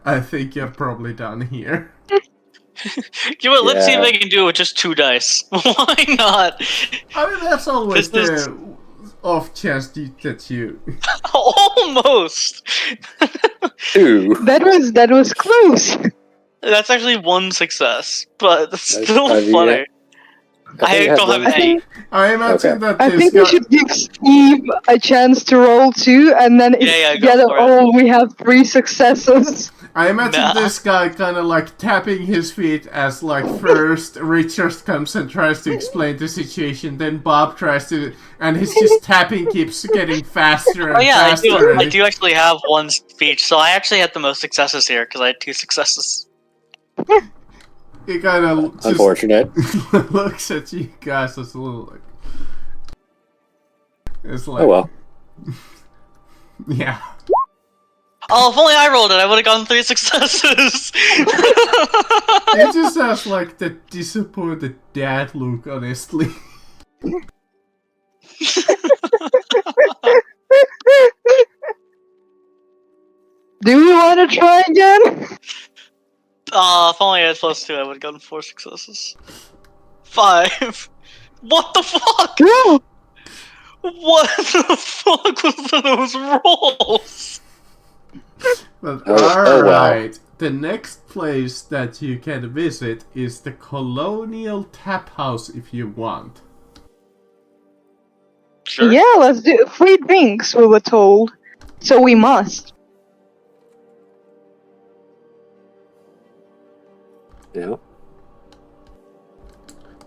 I think you're probably done here. Let's see if Yeah. I can do it with just 2 dice. Why not? I mean, that's always This is- the off chance that you... Almost. 2. That was close. That's actually 1 success, but it's That's still funny, funny. I had don't have one- any. I imagine Okay. that I this think we guy... should give Steve a chance to roll 2, and then if Yeah, go together for it. all we have 3 successes. I imagine Nah. this guy kind of like tapping his feet as like first Richard comes and tries to explain the situation, then Bob tries to, and he's just tapping keeps getting faster and Oh yeah, faster. I do actually have 1 speech, so I actually had the most successes here because I had 2 successes. He kind of just Unfortunate. looks at you guys as a little like, it's like, Oh well. yeah. Oh, if only I rolled it, I would have gotten 3 successes. He just has like the disappointed dad look, honestly. Do we want to try again? If only I had +2, I would have gotten 4 successes. 5. What the fuck? No. What the fuck was those rolls? But Oh, well. alright, the next place that you can visit is the Colonial Tap House if you want. Sure. Yeah, let's do free drinks, we were told. So we must. Yeah.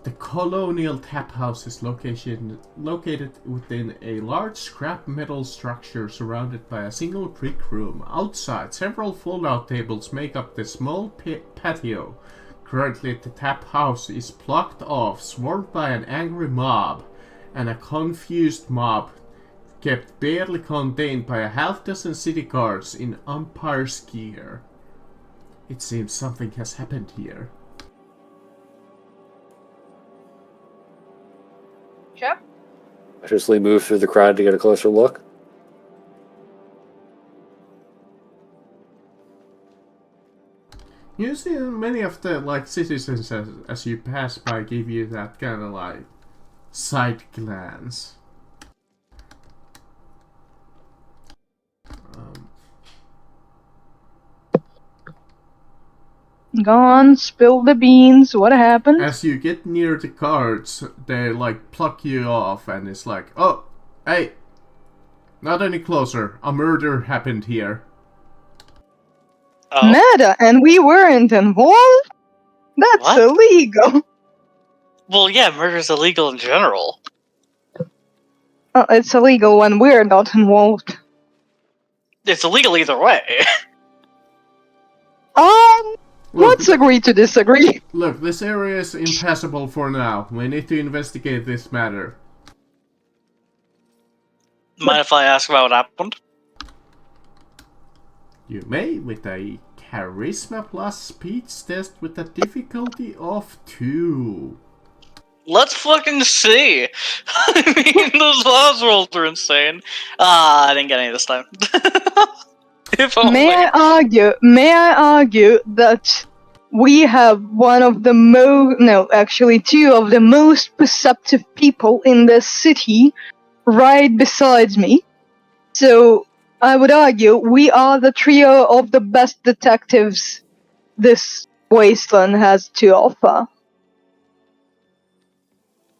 The Colonial Tap House is located within a large scrap metal structure surrounded by a single brick room. Outside, several fold-out tables make up the small patio. Currently, the tap house is blocked off, swarmed by an angry mob, and a confused mob kept barely contained by a half-dozen city guards in umpire's gear. It seems something has happened here. Yep. Cautiously move through the crowd to get a closer look. You see many of the like citizens as you pass by give you that kind of like side glance. Go on, spill the beans. What happened? As you get near the guards, they like pluck you off, and it's like, oh, hey, not any closer. A murder happened here. Oh, Murder, and we weren't involved? That's What? illegal. well, yeah, murder's illegal in general. It's illegal when we're not involved. It's illegal either way. Look, Let's agree to disagree. look, this area is impassable for now. We need to investigate this matter. Mind if I ask about what happened? You may with a charisma plus speech test with a difficulty of 2. Let's fucking see. I mean, those last rolls are insane. I didn't get any this time. If only. May I argue that we have one of the two of the most perceptive people in this city right besides me. So I would argue we are the trio of the best detectives this wasteland has to offer.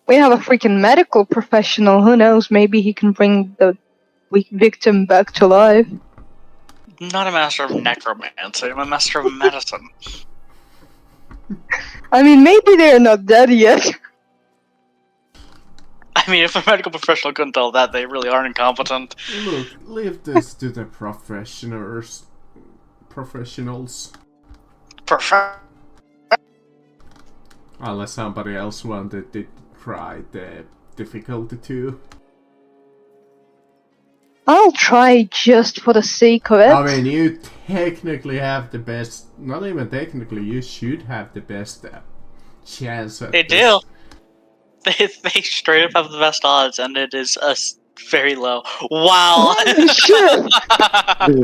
We have a freaking medical professional. Who knows? Maybe he can bring the weak victim back to life. I'm not a master of necromancy. I'm a master of medicine. I mean, maybe they're not dead yet. I mean, if a medical professional couldn't tell that, they really are incompetent. Look, leave this to the professionals. Perfect. Unless somebody else wanted to try the difficulty 2. I'll try just for the sake of it. I mean, you technically have the best. Not even technically, you should have the best chance at They this. do. They straight up have the best odds, and it is very low. Wow. Sure.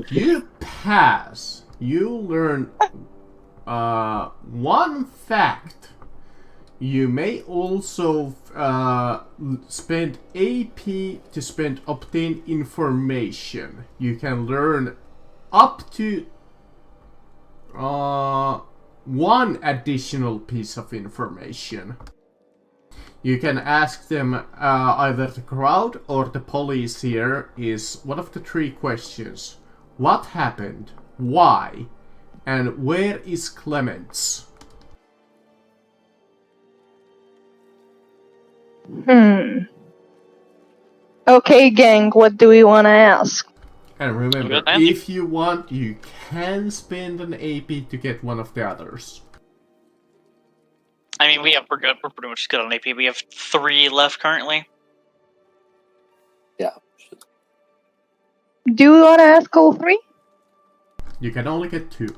You pass. You learn one fact. You may also spend AP to obtain information. You can learn up to one additional piece of information. You can ask them either the crowd or the police here is one of the 3 questions. What happened? Why? And where is Clements? Okay, gang, what do we want to ask? And remember, Good answer. if you want, you can spend an AP to get one of the others. I mean, we're good. We're pretty much good on AP. We have 3 left currently. Yeah. Do we want to ask all 3? You can only get 2.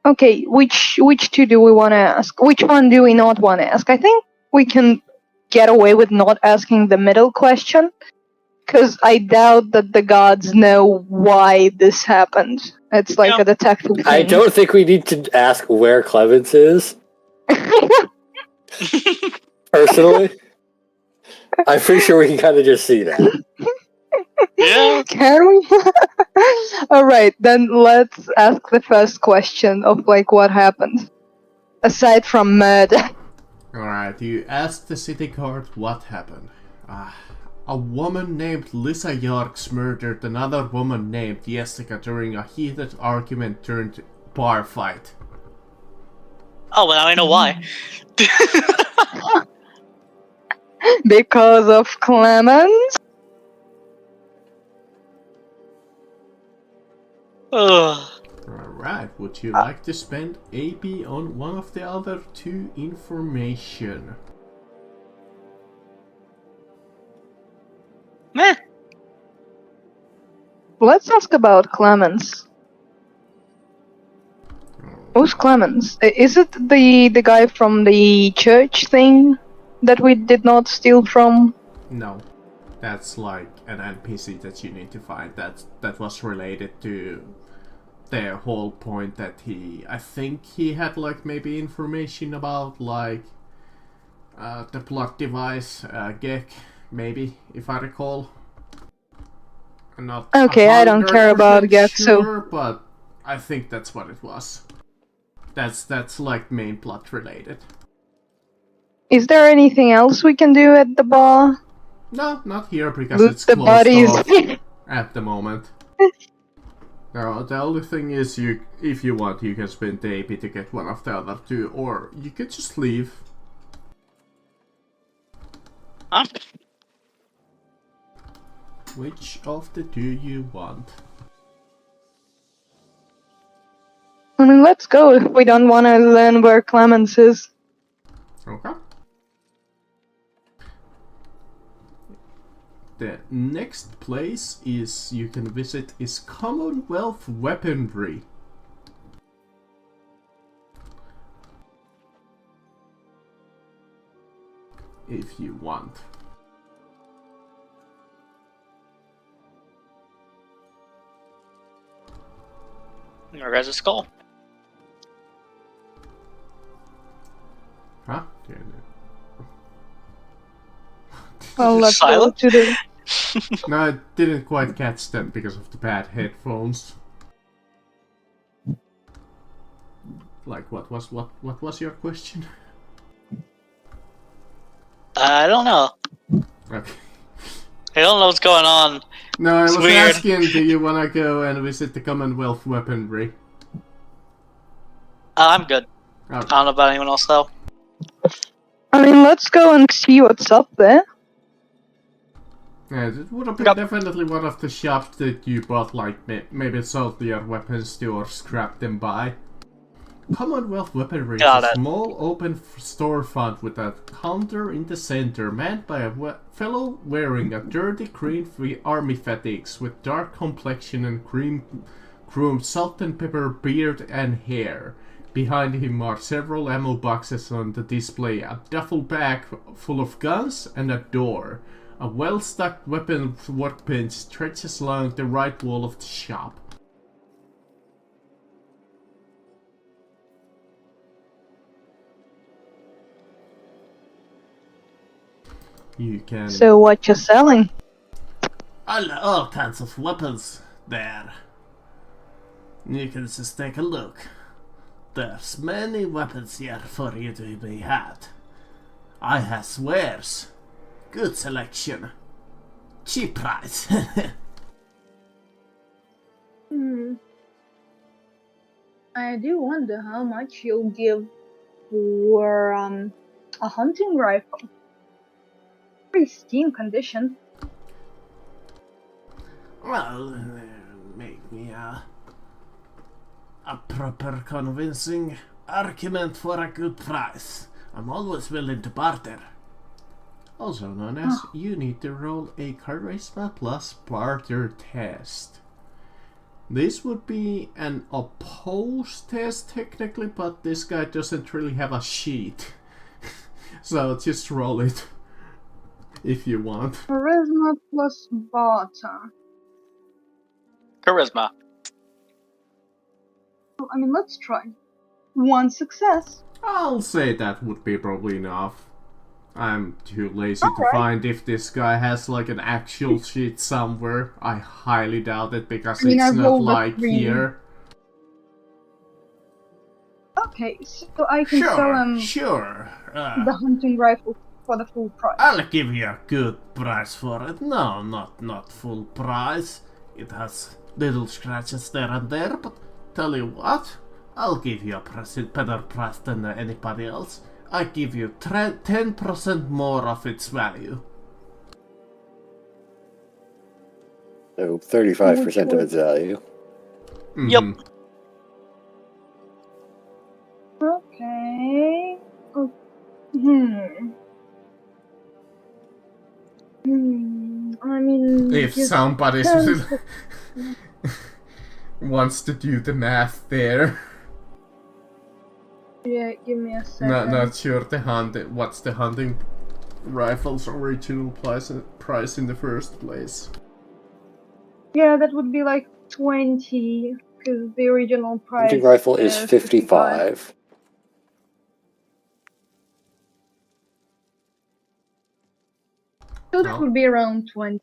Okay, which 2 do we want to ask? Which one do we not want to ask? I think we can get away with not asking the middle question, because I doubt that the gods know why this happened. It's like a detective thing. I don't think we need to ask where Clemens is. Personally, I'm pretty sure we can kind of just see that. Yeah. Can we? Alright, then let's ask the first question of like what happened. Aside from murder. Alright, you ask the city guard what happened. A woman named Lisa Yorks murdered another woman named Jessica during a heated argument turned bar fight. Oh, well, now I know why. Because of Clemens? Ugh. Alright, would you like to spend AP on one of the other 2 information? Meh. Let's ask about Clemens. Who's Clemens? Is it the guy from the church thing that we did not steal from? No. That's like an NPC that you need to find that was related to the whole point that I think he had like maybe information about like the plot device, Gek, maybe, if I recall. I'm not Okay, I don't care about 100% Gek, so... sure, but I think that's what it was. That's like main plot related. Is there anything else we can do at the bar? No, not here because Loot it's the closed bodies. off at the moment. No, the only thing is if you want, you can spend the AP to get one of the other two, or you could just leave. Huh? Which of the two you want? I mean, let's go if we don't want to learn where Clemens is. Okay. The next place you can visit is Commonwealth Weaponry. If you want. Your guys' skull. Huh? Well, let's go Silent? to the... No, I didn't quite catch that because of the bad headphones. Like, what was your question? I don't know. Okay. I don't know what's going on. No, I It's was weird. asking, do you wanna go and visit the Commonwealth Weaponry? I'm good. Okay. I don't know about anyone else though. I mean, let's go and see what's up there. Yeah, it would have been Yep. definitely one of the shops that you bought, like, maybe sold your weapons to or scrapped them by. Commonwealth Weaponry Got is a it. small open storefront with a counter in the center, manned by a fellow wearing a dirty green army fatigues with dark complexion and groomed salt and pepper beard and hair. Behind him are several ammo boxes on the display, a duffel bag full of guns, and a door. A well-stocked weapon workbench stretches along the right wall of the shop. You can... So what you're selling? all kinds of weapons there. You can just take a look. There's many weapons here for you to be had. I have wares. Good selection. Cheap price. I do wonder how much you'll give for a hunting rifle. Pristine condition. Well, make me a proper convincing argument for a good price. I'm always willing to barter. Also known as, you need to roll a Charisma plus barter test. This would be an opposed test technically, but this guy doesn't really have a sheet. So just roll it if you want. Charisma plus barter. Charisma. Well, I mean, let's try. One success. I'll say that would be probably enough. I'm too lazy to Alright. find if this guy has like an actual sheet somewhere. I highly doubt it because I mean, it's I not rolled a like 3. here. Okay, so I can sell him Sure. the hunting rifle for the full price. I'll give you a good price for it. No, not full price. It has little scratches there and there, but tell you what, I'll give you a better price than anybody else. I give you 10% more of its value. So 35% of its value. Yep. Okay. I mean, If just somebody 10%. wants to do the math there. Yeah, give me a second. Not sure what's the hunting rifle's original price in the first place. Yeah, that would be like 20, because the original price. Hunting rifle is 55. So that would be around 20.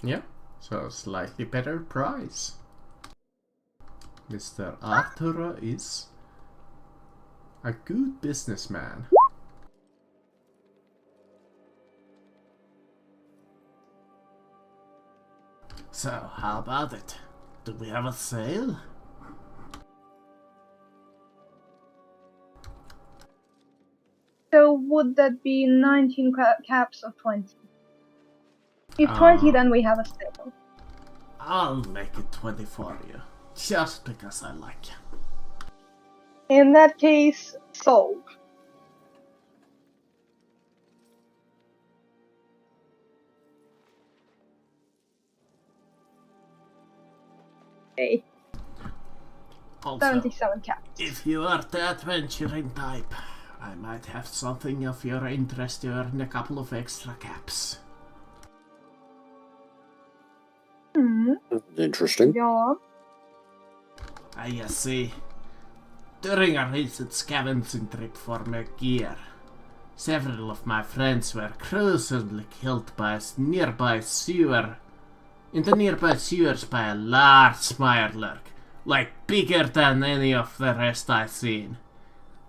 Yeah, so slightly better price. Mr. Arthur is a good businessman. So, how about it? Do we have a sale? So would that be 19 caps of 20? If 20, then we have a sale. I'll make it 20 for you. Just because I like you. In that case, sold. Okay, Also, 77 caps. if you are the adventuring type, I might have something of your interest to earn a couple of extra caps. Interesting. Yeah. I see. During a recent scavenging trip for my gear, several of my friends were gruesomely killed by a nearby sewer. In the nearby sewers by a large mirelurk, like bigger than any of the rest I've seen.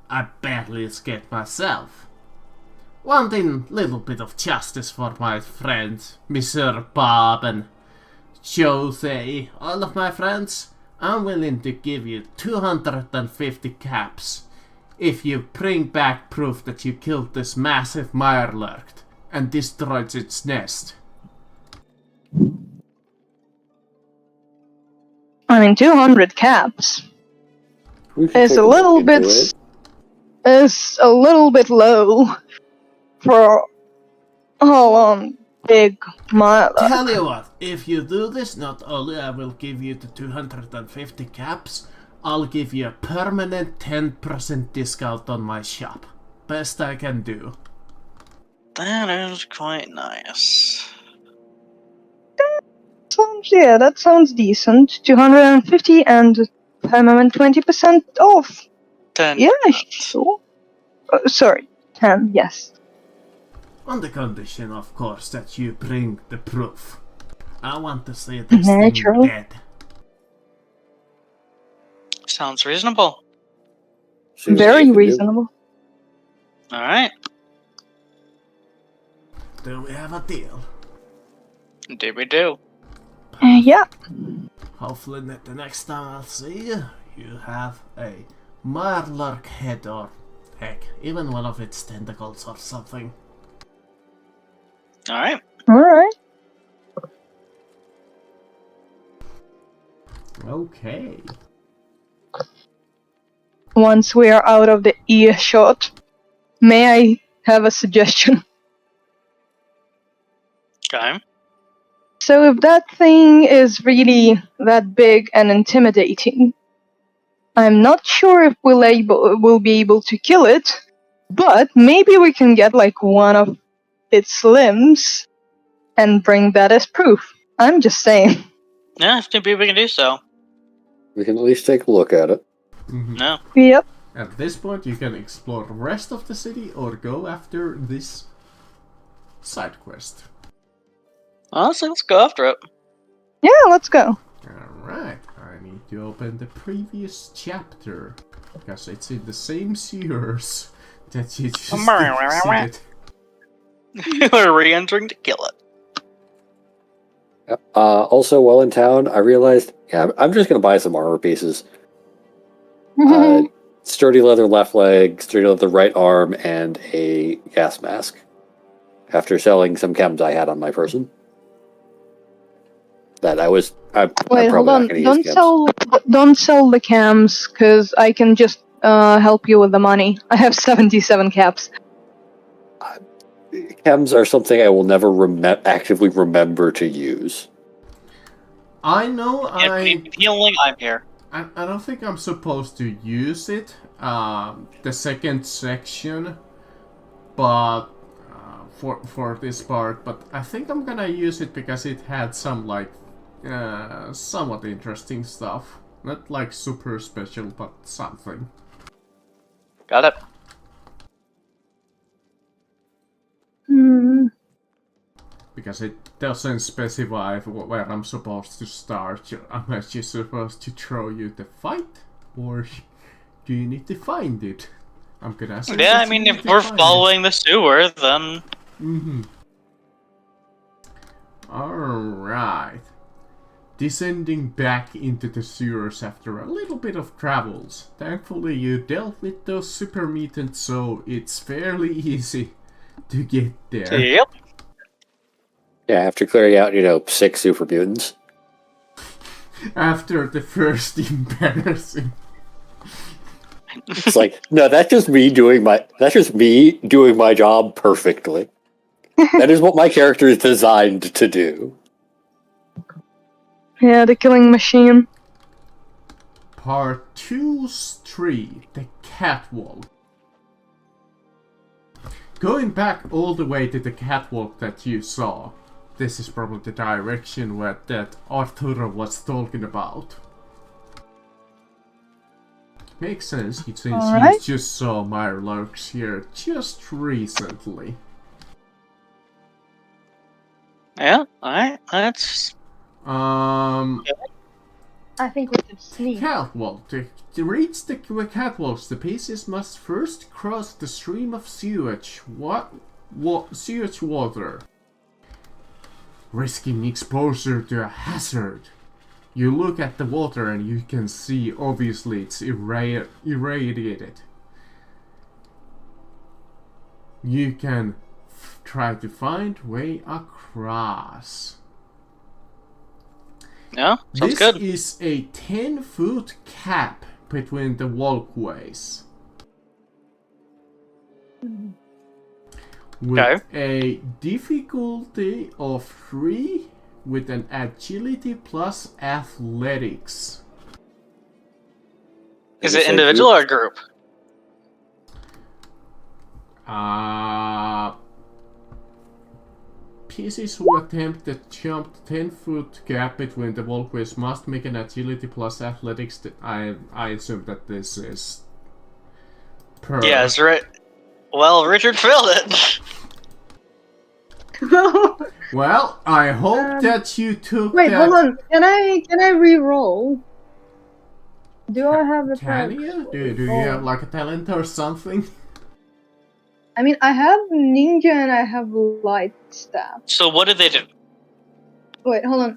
I barely escaped myself. Wanting little bit of justice for my friends, Mr. Bob and Jose, all of my friends, I'm willing to give you 250 caps if you bring back proof that you killed this massive mirelurk and destroyed its nest. I mean, 200 caps We should is take a look little into bit it. is a little bit low for big mile. Tell you what, if you do this, not only I will give you the 250 caps, I'll give you a permanent 10% discount on my shop. Best I can do. That is quite nice. Yeah, that sounds decent. 250 and permanent 20% off. 10. Yeah, sure. Sorry, 10. Yes. On the condition, of course, that you bring the proof. I want to see this thing Naturally. dead. Sounds reasonable. See what Very you can do. reasonable. Alright. Do we have a deal? Indeed we do. Yeah. Hopefully the next time I'll see you, you have a mirelurk head or, heck, even one of its tentacles or something. Alright. Alright. Okay. Once we are out of the earshot, may I have a suggestion? Okay. So if that thing is really that big and intimidating, I'm not sure if we'll be able to kill it, but maybe we can get like one of its limbs and bring that as proof. I'm just saying. Yeah, if maybe we can do so. We can at least take a look at it. No. Yep. At this point, you can explore the rest of the city or go after this side quest. Honestly, let's go after it. Yeah, let's go. Alright, I need to open the previous chapter, because it's in the same sewers that you just exited. We're re-entering to kill it. Also, while in town, I realized, I'm just going to buy some armor pieces. Sturdy leather left leg, sturdy leather right arm, and a gas mask. After selling some chems I had on my person. That I'm Wait, probably hold not on. going to use chems. Don't sell the cams, because I can just help you with the money. I have 77 caps. Chems are something I will never actively remember to use. I know If you need healing, I'm here. I don't think I'm supposed to use it, the second section, but for this part, but I think I'm gonna use it because it had some like somewhat interesting stuff. Not like super special, but something. Got it. Because it doesn't specify where I'm supposed to start. Am I just supposed to throw you the fight? Or do you need to find it? I'm gonna assume Yeah, that I you mean, need if to we're find following the sewer, then... it. Alright. Descending back into the sewers after a little bit of travels. Thankfully you dealt with those super mutants, so it's fairly easy to get there. Yep. Yeah, after clearing out, 6 super mutants. After the first embarrassing. It's like, no, that's just me doing my job perfectly. That is what my character is designed to do. Yeah, the killing machine. Part 2-3, the catwalk. Going back all the way to the catwalk that you saw, this is probably the direction that Arturo was talking about. Makes sense, since you just saw Mirelurks here just recently. Yeah, alright, that's... I think we should sneak. Catwalk. To reach the catwalks, the pieces must first cross the stream of sewage water, risking exposure to a hazard. You look at the water and you can see, obviously, it's irradiated. You can try to find way across. Yeah, sounds good. This is a 10-foot cap between the walkways. With a difficulty of 3 with an agility plus athletics. Is it individual or group? Pieces who attempt the jump 10-foot gap between the walkways must make an agility plus athletics. I assume that this is per. Yes, right. Well, Richard failed it. Well, I hope that you took Wait, that. hold on. Can I re-roll? Do I have a Can you? Do you have like a talent or something? I mean, I have ninja and I have light staff. So what did they do? Wait, hold on.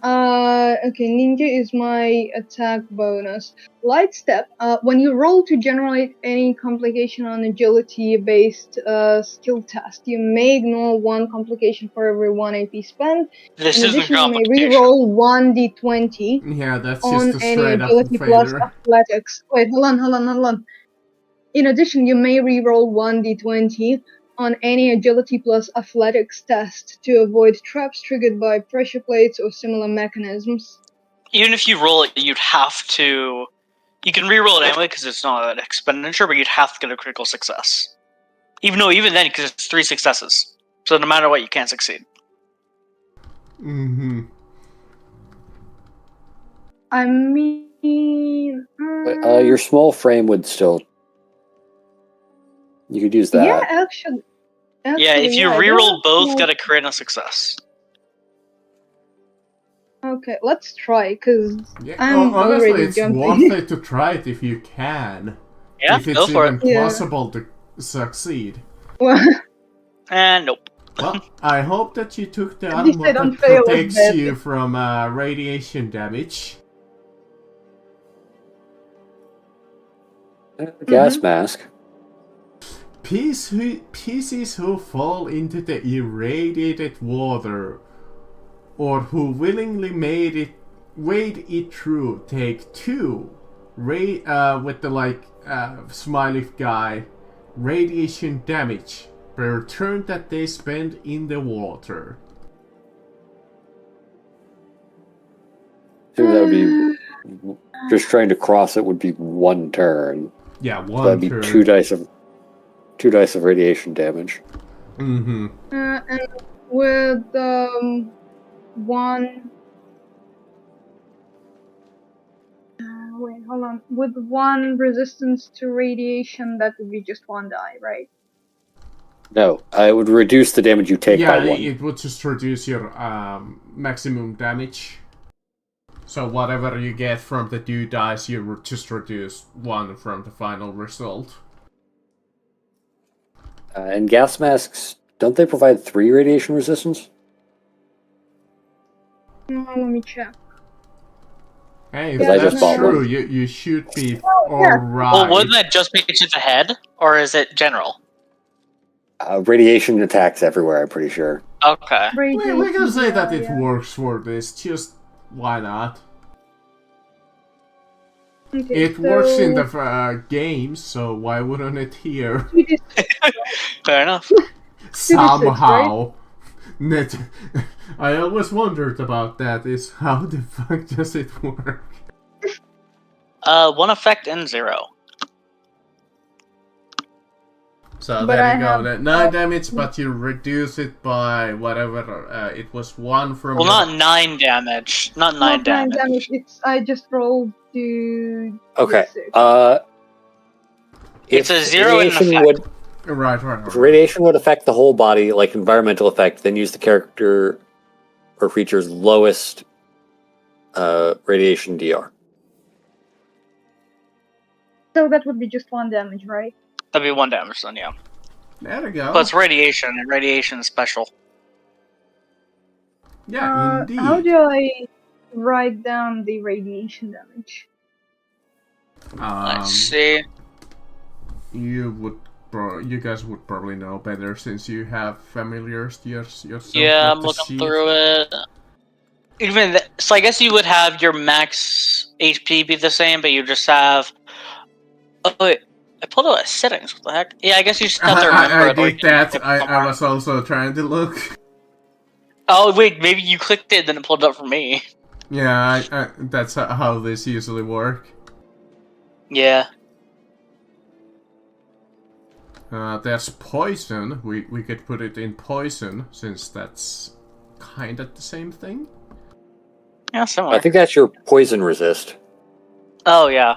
Okay, ninja is my attack bonus. Light step. When you roll to generate any complication on agility-based skill test, you may ignore 1 complication for every 1 AP spent. This In isn't addition, you may complication. re-roll 1d20 Yeah, that's on just a any straight up agility plus failure. athletics. Wait, hold on. In addition, you may re-roll 1d20 on any agility plus athletics test to avoid traps triggered by pressure plates or similar mechanisms. Even if you roll it, you'd have to... You can re-roll it anyway because it's not an expenditure, but you'd have to get a critical success. Even then, because it's 3 successes. So no matter what, you can't succeed. Mm-hmm. I mean... Your small frame would still... You could use that. Yeah, actually Yeah, if you yeah, re-roll both, small... get a crit and a success. Okay, let's try, because Yeah, I'm honestly, already it's jumping. worth it to try it if you can. Yeah, if it's go for even it. possible to succeed. And nope. Well, I hope that you took the At least I armor don't that fail as protects badly. you from radiation damage. Gas mask. Pieces who fall into the irradiated water or who willingly wade it through take 2 with the smiley guy radiation damage per turn that they spend in the water. I think that would be just trying to cross it would be 1 turn. Yeah, 1 So that'd be turn. 2 dice of radiation damage. Mm-hmm. And with 1... wait, hold on. With 1 resistance to radiation, that would be just 1 die, right? No, I would reduce the damage you take by Yeah, one. it would just reduce your maximum damage. So whatever you get from the 2 dice, you would just reduce 1 from the final result. And gas masks, don't they provide 3 radiation resistance? Let me check. Hey, if Yeah, I that's just bought true, one. you should be yeah. alright. Well, wouldn't that just be to the head, or is it general? Radiation attacks everywhere, I'm pretty sure. Okay. We can say that it yeah. works for this, just why not? Okay, It works in the games, so why wouldn't it here? Fair enough. Somehow. Net. I always wondered about that, is how the fuck does it work? 1 effect and 0. So But there I you go, have- that 9 damage, but you reduce it by whatever, it was 1 from Well, your- not 9 damage. Not 9 Not 9 damage. damage. It's I just rolled to Okay. D6. It's a 0 in radiation effect. would Right. If radiation would affect the whole body, like environmental effect, then use the character or creature's lowest radiation DR. So that would be just 1 damage, right? That'd be 1 damage then, yeah. There we go. But it's radiation, and radiation is special. Yeah, indeed. How do I write down the radiation damage? Let's see. You guys would probably know better since you have familiars yourself. Yeah, with I'm the looking sheet. through it. So I guess you would have your max HP be the same, but you just have. Oh wait, I pulled out settings. What the heck? Yeah, I guess you just have to remember I it. or did you can that. click I somewhere. was also trying to look. Oh wait, maybe you clicked it, then it pulled it up for me. Yeah, that's how this usually work. Yeah. There's poison. We could put it in poison since that's kind of the same thing. Yeah, similar. I think that's your poison resist, Oh yeah.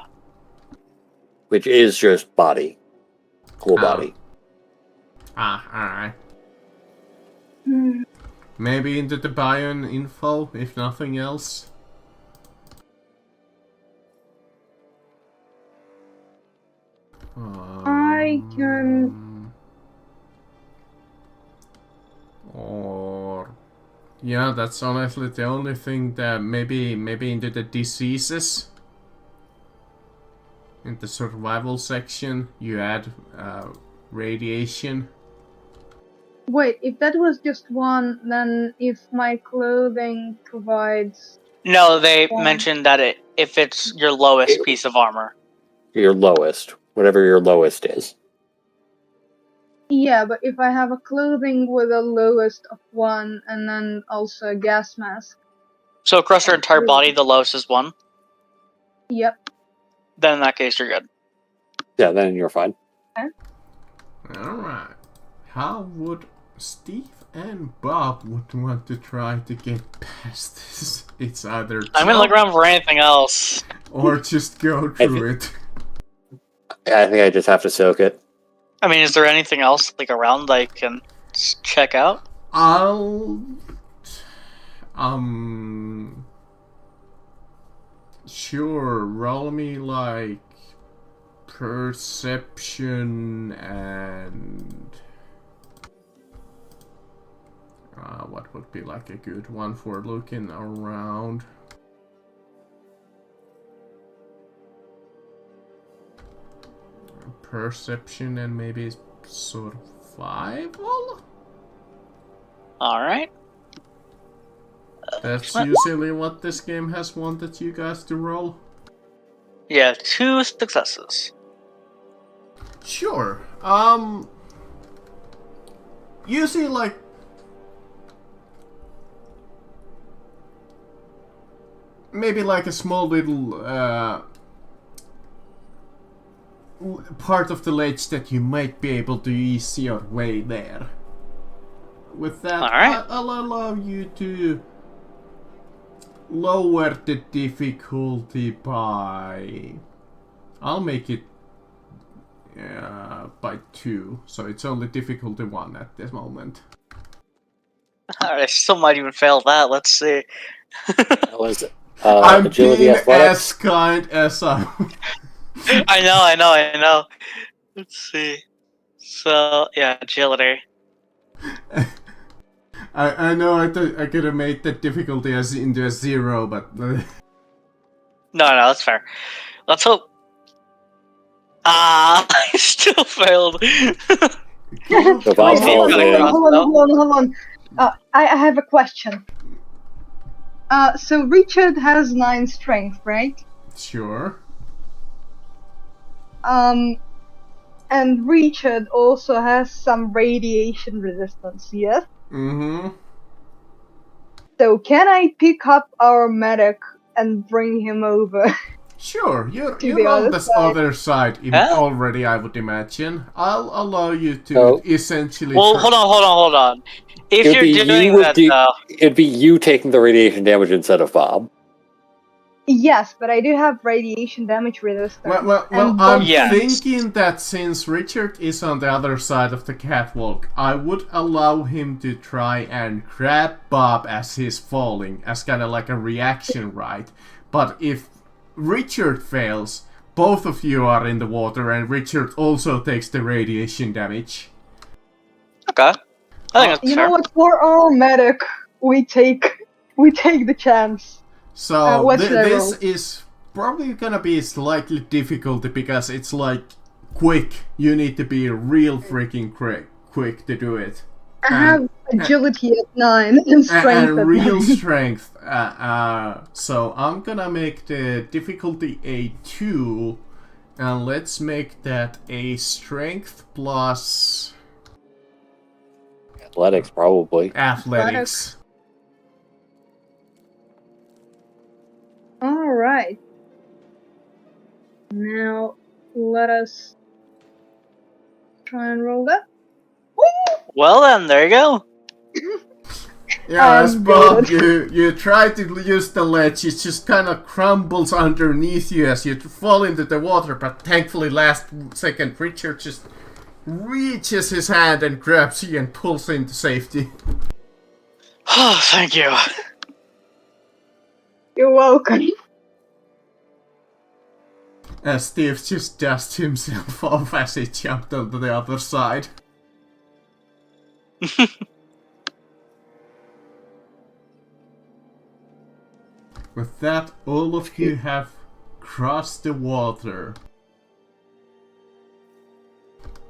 which is just body. Whole body. Alright. Hmm. Maybe into the Bion info, if nothing else. I can. Or yeah, that's honestly the only thing that maybe into the diseases. In the survival section, you add radiation. Wait, if that was just 1, then if my clothing provides. No, they Yeah. mentioned that if it's your lowest piece of armor. Your lowest. Whatever your lowest is. Yeah, but if I have a clothing with a lowest of 1 and then also a gas mask. So across your entire body, the lowest is 1. Yep. Then in that case, you're good. Yeah, then you're fine. Alright. How would Steve and Bob would want to try to get past this? It's either I'm gonna look jump around for anything else. or just go through it. I think I just have to soak it. I mean, is there anything else like around that I can check out? I'll sure, roll me like perception and what would be like a good one for looking around. Perception and maybe survival? Alright. That's usually what this game has wanted you guys to roll. Yeah, 2 successes. Sure. You see, like, maybe like a small little part of the ledge that you might be able to ease your way there. With that, Alright. I'll allow you to lower the difficulty by... I'll make it by 2, so it's only difficulty 1 at this moment. I still might even fail that. Let's see. That was I'm agility, being athletics. as kind as I. I know. Let's see. So, yeah, agility. I know I could have made that difficulty as into a 0, but No, that's fair. Let's hope. Ah, I still failed. So Bob falls in. Hold on. I have a question. So Richard has 9 strength, right? Sure. And Richard also has some radiation resistance, yes? Mm-hmm. So can I pick up our medic and bring him over? Sure, you're To the on other this side. other side Huh? already, I would imagine. I'll allow you to So- essentially... Well, hold on. If It'd be you're doing you would that, do- It'd be you taking the radiation damage instead of Bob. Yes, but I do have radiation damage resistance. Well, and I'm Yes. thinking that since Richard is on the other side of the catwalk, I would allow him to try and grab Bob as he's falling, as kind of like a reaction, right? But if Richard fails, both of you are in the water, and Richard also takes the radiation damage. okay. I think that's you fair. know what? For our medic, we take the chance. So what's the this roll? is probably gonna be slightly difficult because it's like quick. You need to be real freaking quick to do it. I have agility at 9 and strength And at real 9. strength. So I'm gonna make the difficulty a 2, and let's make that a strength plus Athletics, probably. athletics. Alright. Now, let us try and roll that. Well then, there you go. Yeah, as Bob, good. you try to use the ledge, it just kind of crumbles underneath you as you fall into the water, but thankfully last second Richard just reaches his hand and grabs you and pulls you into safety. Oh, thank you. You're welcome. As Steve just dusts himself off as he jumped onto the other side. With that, all of you have crossed the water.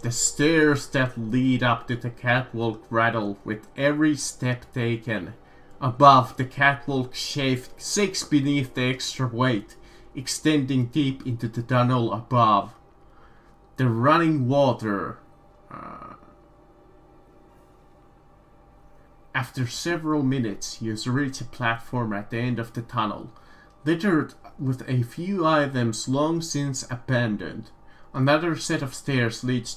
The stairs that lead up to the catwalk rattle with every step taken. Above, the catwalk shakes beneath the extra weight, extending deep into the tunnel above. The running water... After several minutes, you reach a platform at the end of the tunnel, littered with a few items long since abandoned. Another set of stairs leads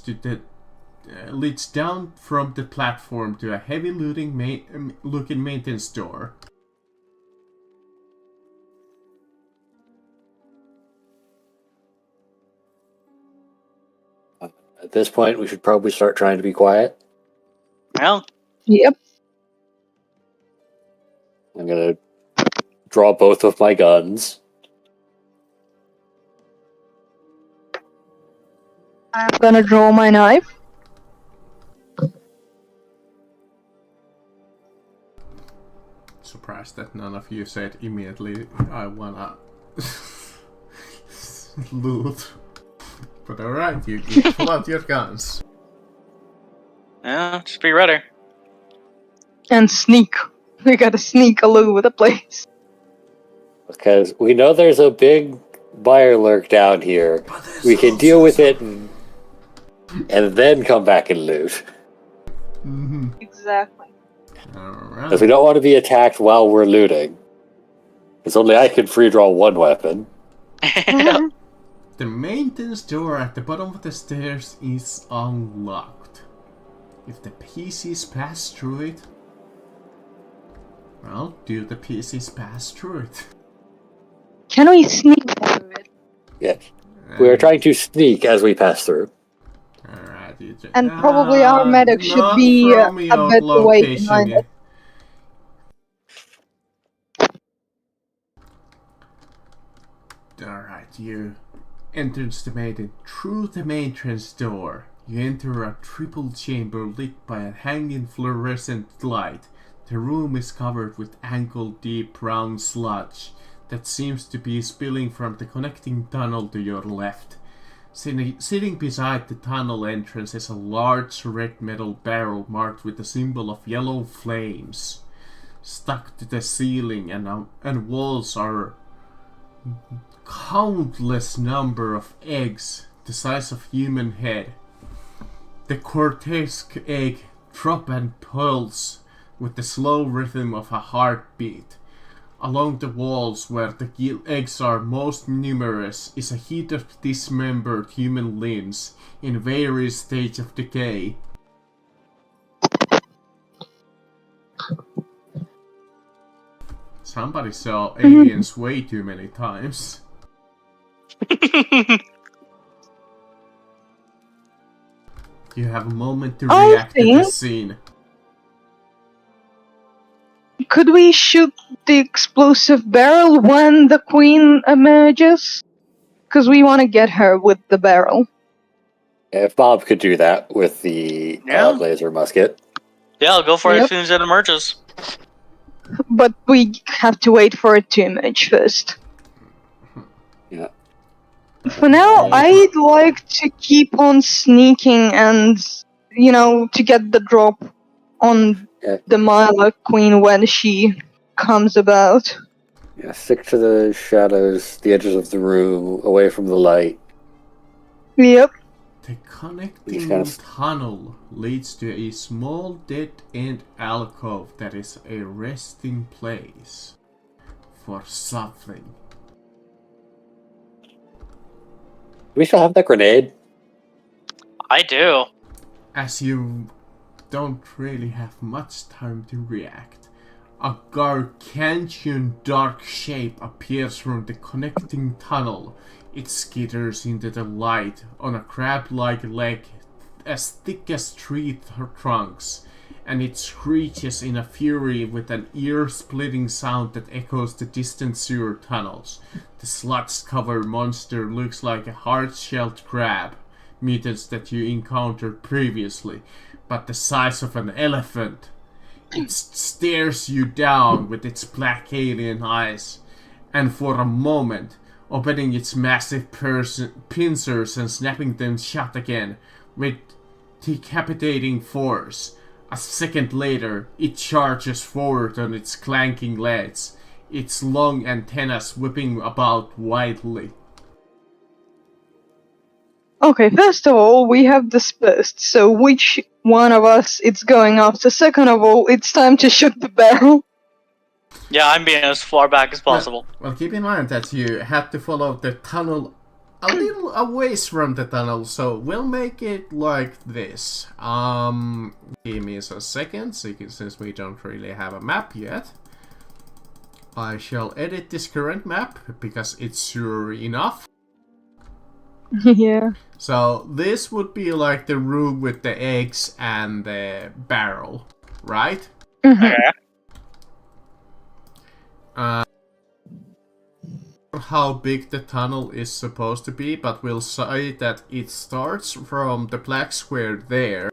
down from the platform to a heavy-looking maintenance door. At this point, we should probably start trying to be quiet. Well, Yep. I'm gonna draw both of my guns. I'm gonna draw my knife. Surprised that none of you said immediately, I wanna loot. But alright, you pull out your guns. yeah, just be ready. And sneak. We gotta sneak all over the place. Because we know there's a big buyer lurk down here. We can deal with it and then come back and loot. Mm-hmm. Exactly. Alright. Because we don't want to be attacked while we're looting. Because only I can free draw one weapon. The maintenance door at the bottom of the stairs is unlocked. If the PCs pass through it... Well, do the PCs pass through it? Can we sneak through it? Yes. We are trying to sneak as we pass through. you to... And probably our medic should not be from a your bit away behind location. it. Alright, you enters the maiden through the entrance door. You enter a triple chamber lit by a hanging fluorescent light. The room is covered with ankle-deep brown sludge that seems to be spilling from the connecting tunnel to your left. Sitting beside the tunnel entrance is a large red metal barrel marked with a symbol of yellow flames. Stuck to the ceiling and walls are countless number of eggs the size of human head. The grotesque egg drop and pulse with the slow rhythm of a heartbeat. Along the walls where the eggs are most numerous is a heap of dismembered human limbs in various stages of decay. Somebody saw aliens way too many times. You have a moment to react to this scene. Could we shoot the explosive barrel when the queen emerges? Because we want to get her with the barrel. If Bob could do that with the laser musket. Yeah, I'll go for it as soon as it emerges. But we have to wait for it to emerge first. Yeah. For now, I'd like to keep on sneaking and, to get the drop on the Mila Queen when she comes about. Yeah, stick to the shadows, the edges of the room, away from the light. Yep. The connecting tunnel leads to a small dead-end alcove that is a resting place for something. Do we still have that grenade? I do. As you don't really have much time to react, a gargantuan dark shape appears from the connecting tunnel. It skitters into the light on a crab-like leg as thick as tree trunks, and it screeches in a fury with an ear-splitting sound that echoes the distant sewer tunnels. The sludge-covered monster looks like a hard-shelled crab, mutants that you encountered previously, but the size of an elephant. It stares you down with its black alien eyes, and for a moment, opening its massive pincers and snapping them shut again with decapitating force. A second later, it charges forward on its clanking legs, its long antennas whipping about wildly. Okay, first of all, we have dispersed, so which one of us it's going after? Second of all, it's time to shoot the barrel. Yeah, I'm being as far back as possible. Well, keep in mind that you had to follow the tunnel a little away from the tunnel, so we'll make it like this. Give me a second, since we don't really have a map yet. I shall edit this current map, because it's sure enough. Yeah. So, this would be like the room with the eggs and the barrel, right? Okay. How big the tunnel is supposed to be, but we'll say that it starts from the black square there.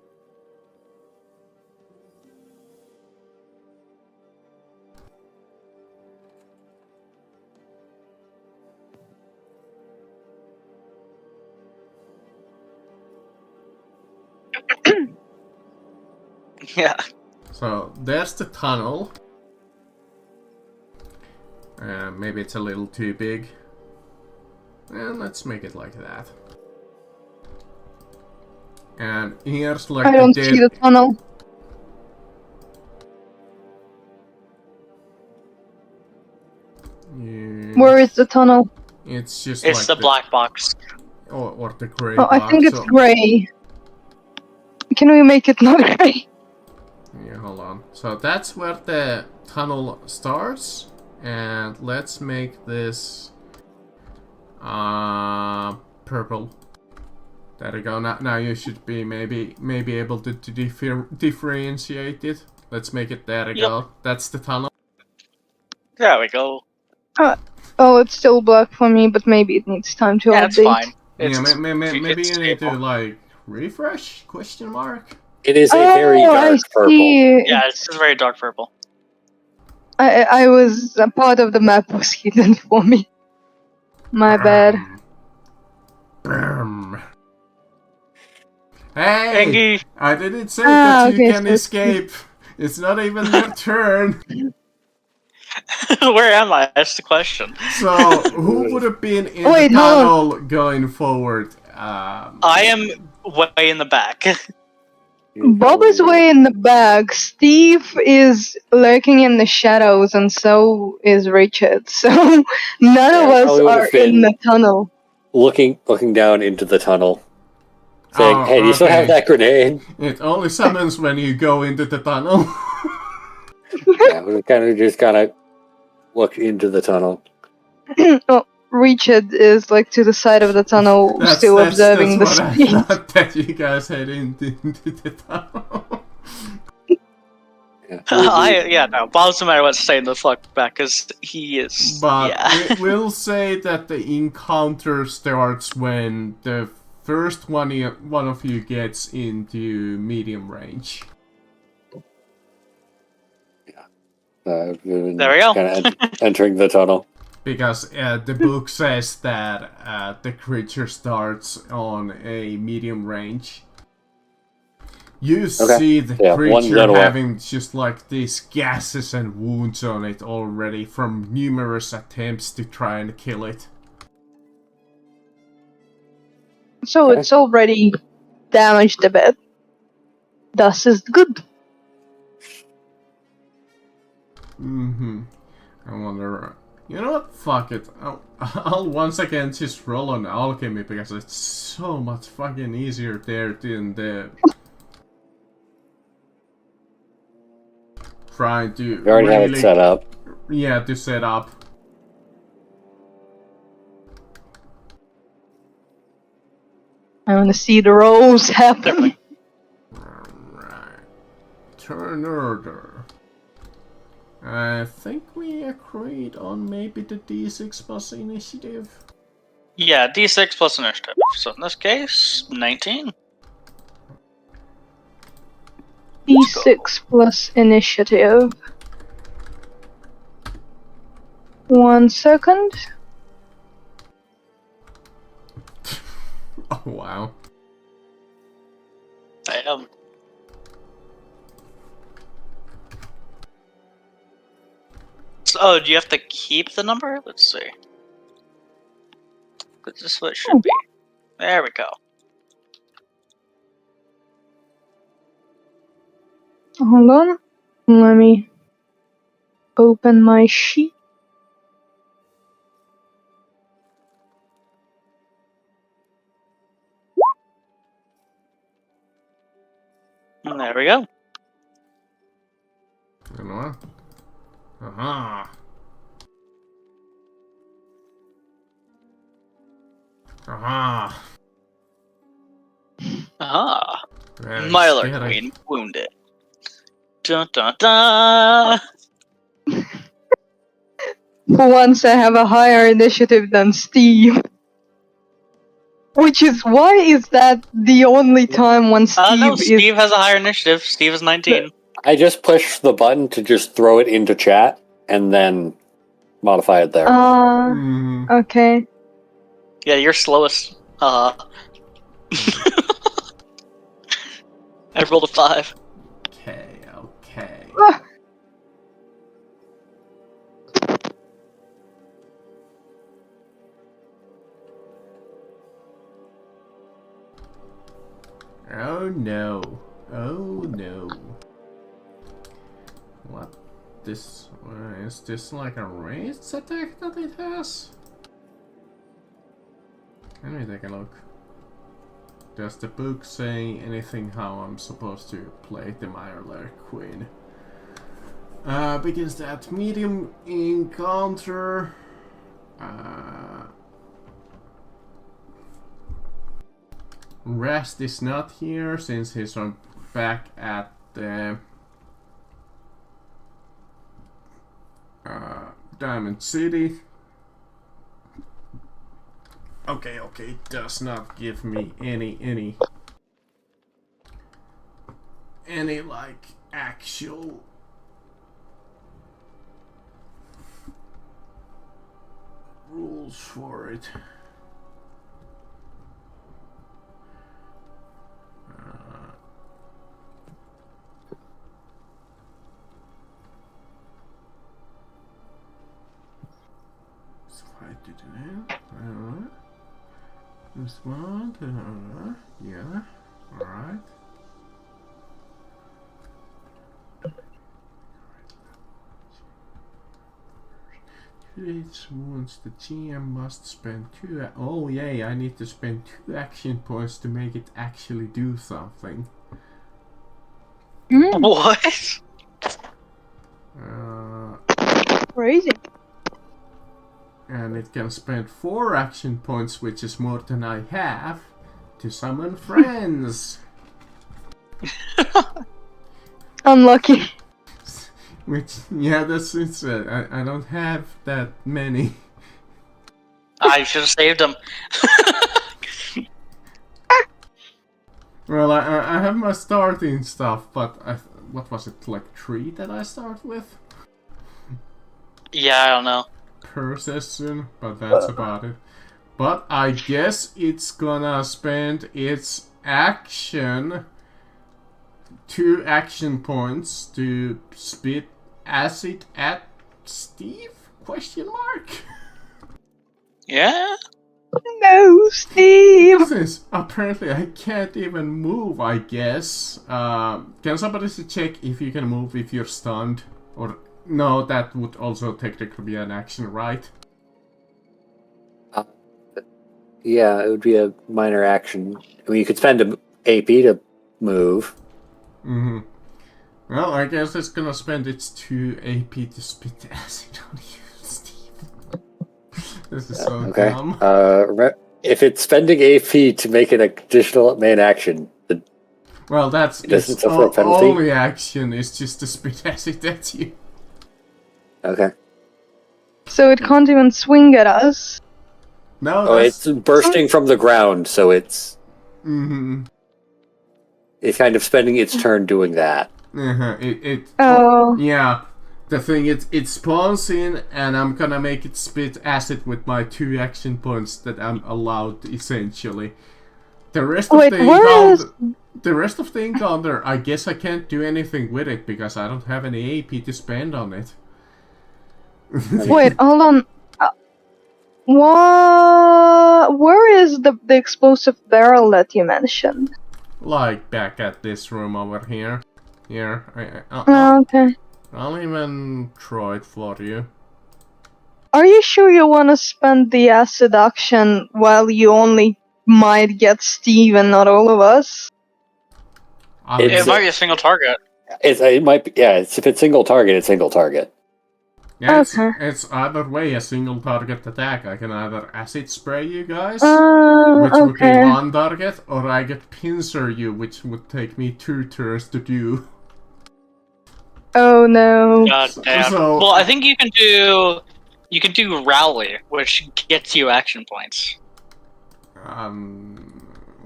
Yeah. So there's the tunnel. Maybe it's a little too big. And let's make it like that. And here's like I don't see the tunnel. Yeah. Where is the tunnel? It's just it's like the black box. Or the gray Oh, box. I think it's gray. Can we make it not gray? Yeah, hold on. So that's where the tunnel starts. And let's make this purple. There you go. Now you should be maybe able to differentiate it. Let's make it. There you go. That's the tunnel. There we go. Oh, it's still black for me, but maybe it needs time to Yeah, update. it's fine. It's, Maybe it's you need to stable. like refresh? Question mark. It is a very dark purple. Yeah, it's very dark purple. I was a part of the map was hidden for me. My bad. Bam. Hey! Angie! I didn't say that you okay, can so- escape. It's not even your turn. Where am I? That's the question. So, who would have been in Wait, the hold tunnel going forward? I am way in the back. Bob is way in the back. Steve is lurking in the shadows, and so is Richard. So none of us probably would've are in been- the tunnel. Looking down into the tunnel. Saying, hey, do you still have okay. that grenade? It only summons when you go into the tunnel. Yeah, we kind of look into the tunnel. Oh, Richard is like to the side of the tunnel, still observing the that's what speed. I thought that you guys head into the tunnel. Yeah. No, Bob's no matter what, staying the fuck back, because he is. But yeah. we'll say that the encounter starts when the first one of you gets into medium range. There we go. Kind of entering the tunnel. Because the book says that the creature starts on a medium range. You see the one's creature that way. having just like these gases and wounds on it already from numerous attempts to try and kill it. So it's already damaged a bit. Thus is good. Mm-hmm. I wonder... You know what? Fuck it. I'll once again just roll on alchemy because it's so much fucking easier there than the... Trying to We already have it set up. Yeah, to set up. I want to see the rolls happen. Alright. Turn order. I think we agreed on maybe the D6 plus initiative. Yeah, D6 plus initiative. So in this case, 19. D6 plus initiative. 1 second. Oh, wow. Damn. So, oh, do you have to keep the number? Let's see. This is what it should be. There we go. Hold on. Let me open my sheet. And there we go. You know what? Aha. Aha. Aha. Very Mylar scary. Queen wounded. Dun dun dun! For once, I have a higher initiative than Steve. Which is, why is that the only time when Steve No, is... Steve has a higher initiative. Steve is 19. I just pushed the button to just throw it into chat and then modify it there. Mhm. Okay. Yeah, you're slowest. I rolled a 5. Okay. Ah. Oh no. Oh no. What? This... is this like a ranged attack that it has? Let me take a look. Does the book say anything how I'm supposed to play the Mylar Queen? Because that medium encounter... Rest is not here since he's back at the Diamond City. Okay, it does not give me any like actual rules for it. So I did it. Alright. This one. Yeah. Alright. Each once the GM must spend 2. Oh yay! I need to spend 2 action points to make it actually do something. What? Crazy. And it can spend 4 action points, which is more than I have, to summon friends. Unlucky. Which, yeah, that's it. I don't have that many. I should have saved him. Well, I have my starting stuff, but what was it, like 3 that I start with? Yeah, I don't know. Per session, but that's about it. But I guess it's gonna spend its action 2 action points to spit acid at Steve? Question mark? Yeah? No, Steve. Since apparently I can't even move, I guess. Can somebody check if you can move if you're stunned? Or no, that would also technically be an action, right? Yeah, it would be a minor action. I mean, you could spend an AP to move. Mm-hmm. Well, I guess it's gonna spend its 2 AP to spit acid on you, Steve. This is so Okay. dumb. If it's spending AP to make an additional main action, Well, that's does it its suffer a penalty? only action is just to spit acid at you. Okay. So it can't even swing at us. No, Oh, that's... it's bursting from the ground, so it's Mm-hmm. it's kind of spending its turn doing that. Uh-huh. Oh. Yeah. The thing is, it spawns in, and I'm gonna make it spit acid with my 2 action points that I'm allowed, essentially. The rest of the rest of the encounter, I guess I can't do anything with it because I don't have any AP to spend on it. Wait, hold on. What? Where is the explosive barrel that you mentioned? Like back at this room over here. Here, Oh, okay. I'll even throw it for you. Are you sure you want to spend the acid action while you only might get Steve and not all of us? It might be a single target. It might be, yeah. If it's single target, it's single target. Yeah, Okay. it's either way a single target attack. I can either acid spray you guys, which would be Okay. 1 target, or I get pincer you, which would take me 2 turns to do. Oh no. God damn. So- Well, I think you can do rally, which gets you action points.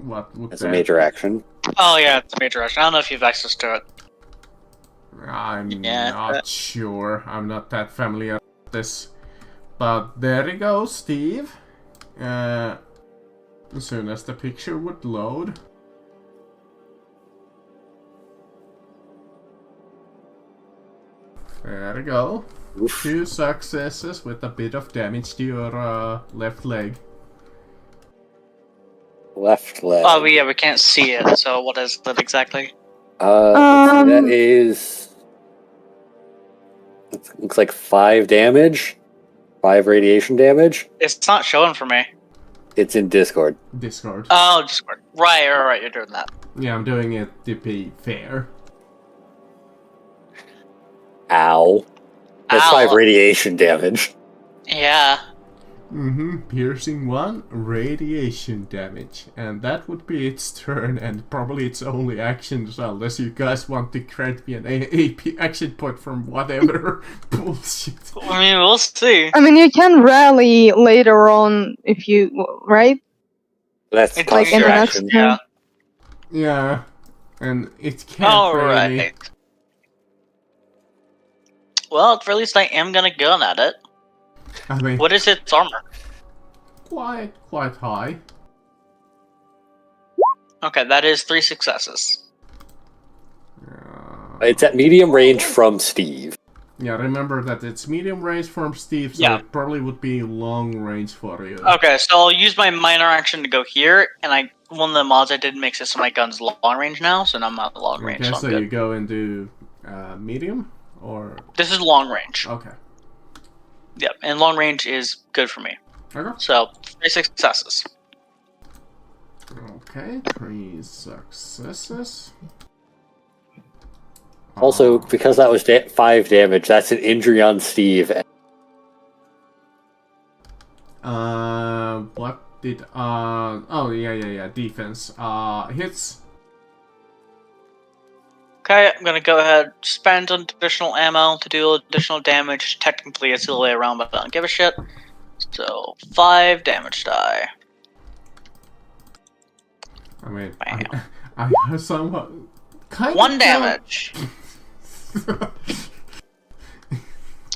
What would It's that... a major action. Oh yeah, it's a major action. I don't know if you have access to it. I'm Yeah, not sure. I'm not that familiar with this. But there you go, Steve. As soon as the picture would load. There you go. Oof. 2 successes with a bit of damage to your left leg. Left leg. Oh yeah, we can't see it. So what is that exactly? Let's see, that is. It looks like 5 damage. 5 radiation damage. It's not showing for me. It's in Discord. Discord. Oh, Discord. Right, you're doing that. Yeah, I'm doing it to be fair. Ow. That's Ow. 5 radiation damage. Yeah. Piercing 1, radiation damage. And that would be its turn and probably its only action, so unless you guys want to grant me an AP action point from whatever bullshit. I mean, we'll see. I mean, you can rally later on if you, right? That's It's Like in the your next action, turn. Yeah, and it can't really... Alright. Well, at least I am gonna gun at it. I mean, What is its armor? quite high. Okay, that is 3 successes. It's at medium range from Steve. Yeah, remember that it's medium range from Steve, so Yeah. it probably would be long range for you. Okay, so I'll use my minor action to go here, and one of the mods I did makes it so my gun's long range now, so now I'm at long range, Okay, so I'm so good. you go into medium, or... This is long range. Okay. Yep, and long range is good for me. Okay. So, 3 successes. Okay, 3 successes. Also, because that was 5 damage, that's an injury on Steve. What did, oh, yeah, defense. Hits. Okay, I'm gonna go ahead, spend additional ammo to do additional damage. Technically, it's the other way around, but I don't give a shit. So, 5 damage die. I mean, Bam. I somewhat... Kind 1 of damage.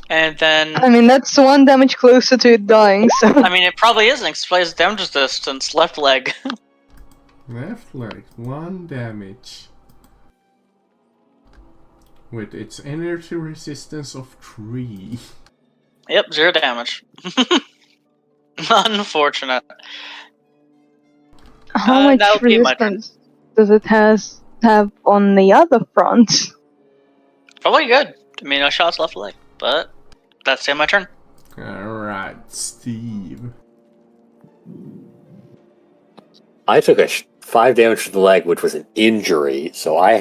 And then, I mean, that's 1 damage closer to it dying, so. I mean, it probably isn't, because it plays damage resistance, left leg. Left leg, 1 damage. With its energy resistance of 3. Yep, 0 damage. Unfortunate. How that much would be my turn. resistance does it have on the other front? Probably good. I mean, no shots left leg, but that's my turn. Alright, Steve. I took a 5 damage to the leg, which was an injury, so I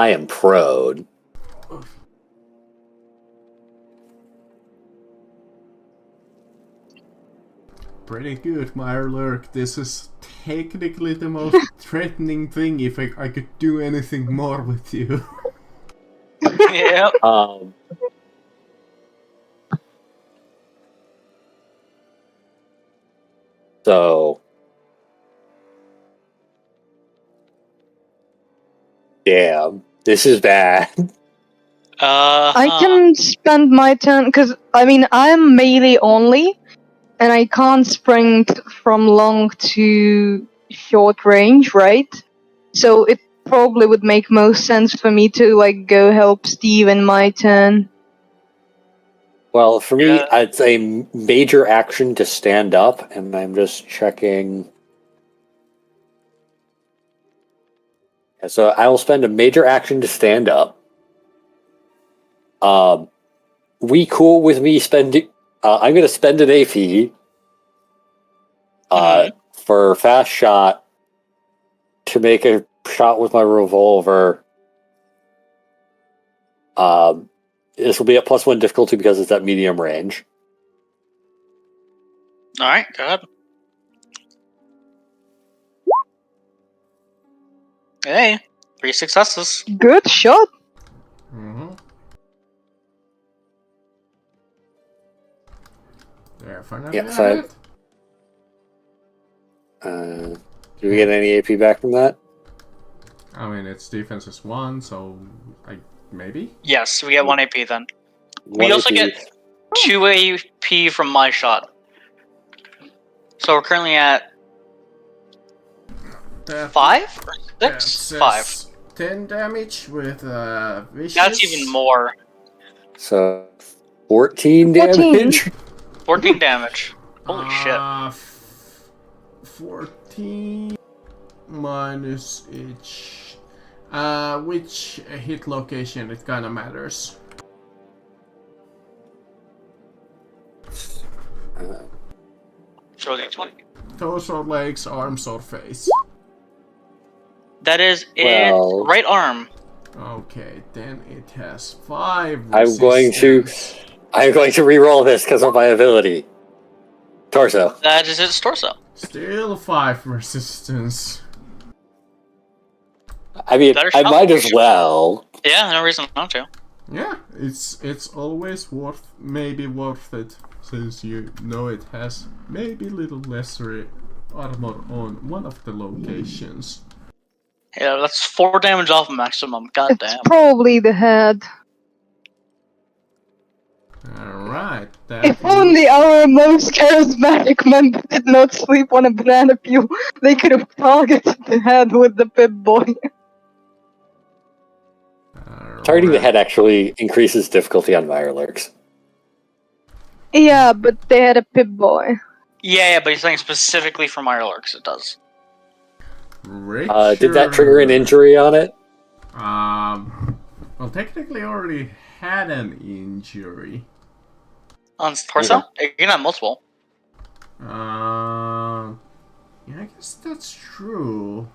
am prone. Pretty good, Mirelurk. This is technically the most threatening thing if I could do anything more with you. Yep. So, damn, this is bad. I can spend my turn, because, I mean, I'm melee only, and I can't sprint from long to short range, right? So it probably would make most sense for me to, like, go help Steve in my turn. Well, for me, Yeah. it's a major action to stand up, and I'm just checking. Yeah, so I will spend a major action to stand up. We cool with me spending? I'm going to spend an AP for fast shot to make a shot with my revolver. This will be at +1 difficulty because it's at medium range. Alright, go ahead. Hey, 3 successes. Good shot! Mm-hmm. Definitely. Yeah, so do we get any AP back from that? I mean, its defense is 1, so maybe? Yes, we get 1 AP then. We 1 also AP. get 2 AP from my shot. So we're currently at 5 or 6? 5. 10 damage with vicious. That's even more. So 14 14. damage. 14 damage. Holy shit. 14 minus each. Which hit location? It kind of matters. So it's 20. Torso, legs, arms, or face. That is Well- it. Right arm. Okay, then it has 5 I'm going to resistance. reroll this because of my ability. Torso. That is its torso. Still 5 resistance. I mean, Better I shot. might as well. Yeah, no reason not to. Yeah, it's always maybe worth it, since you know it has maybe little lesser armor on one of the locations. Yeah, that's 4 damage off maximum. It's Goddamn. probably the head. Alright, that If only our most charismatic member did not sleep on a banana peel, they could have targeted the head with the Pip-Boy. Targeting the Alright. head actually increases difficulty on Mirelurks. Yeah, but they had a Pip-Boy. Yeah, but you're saying specifically for Mirelurks, it does. Did that trigger an injury on it? Well, technically already had an injury. On its torso? You can have multiple. Yeah, I guess that's true.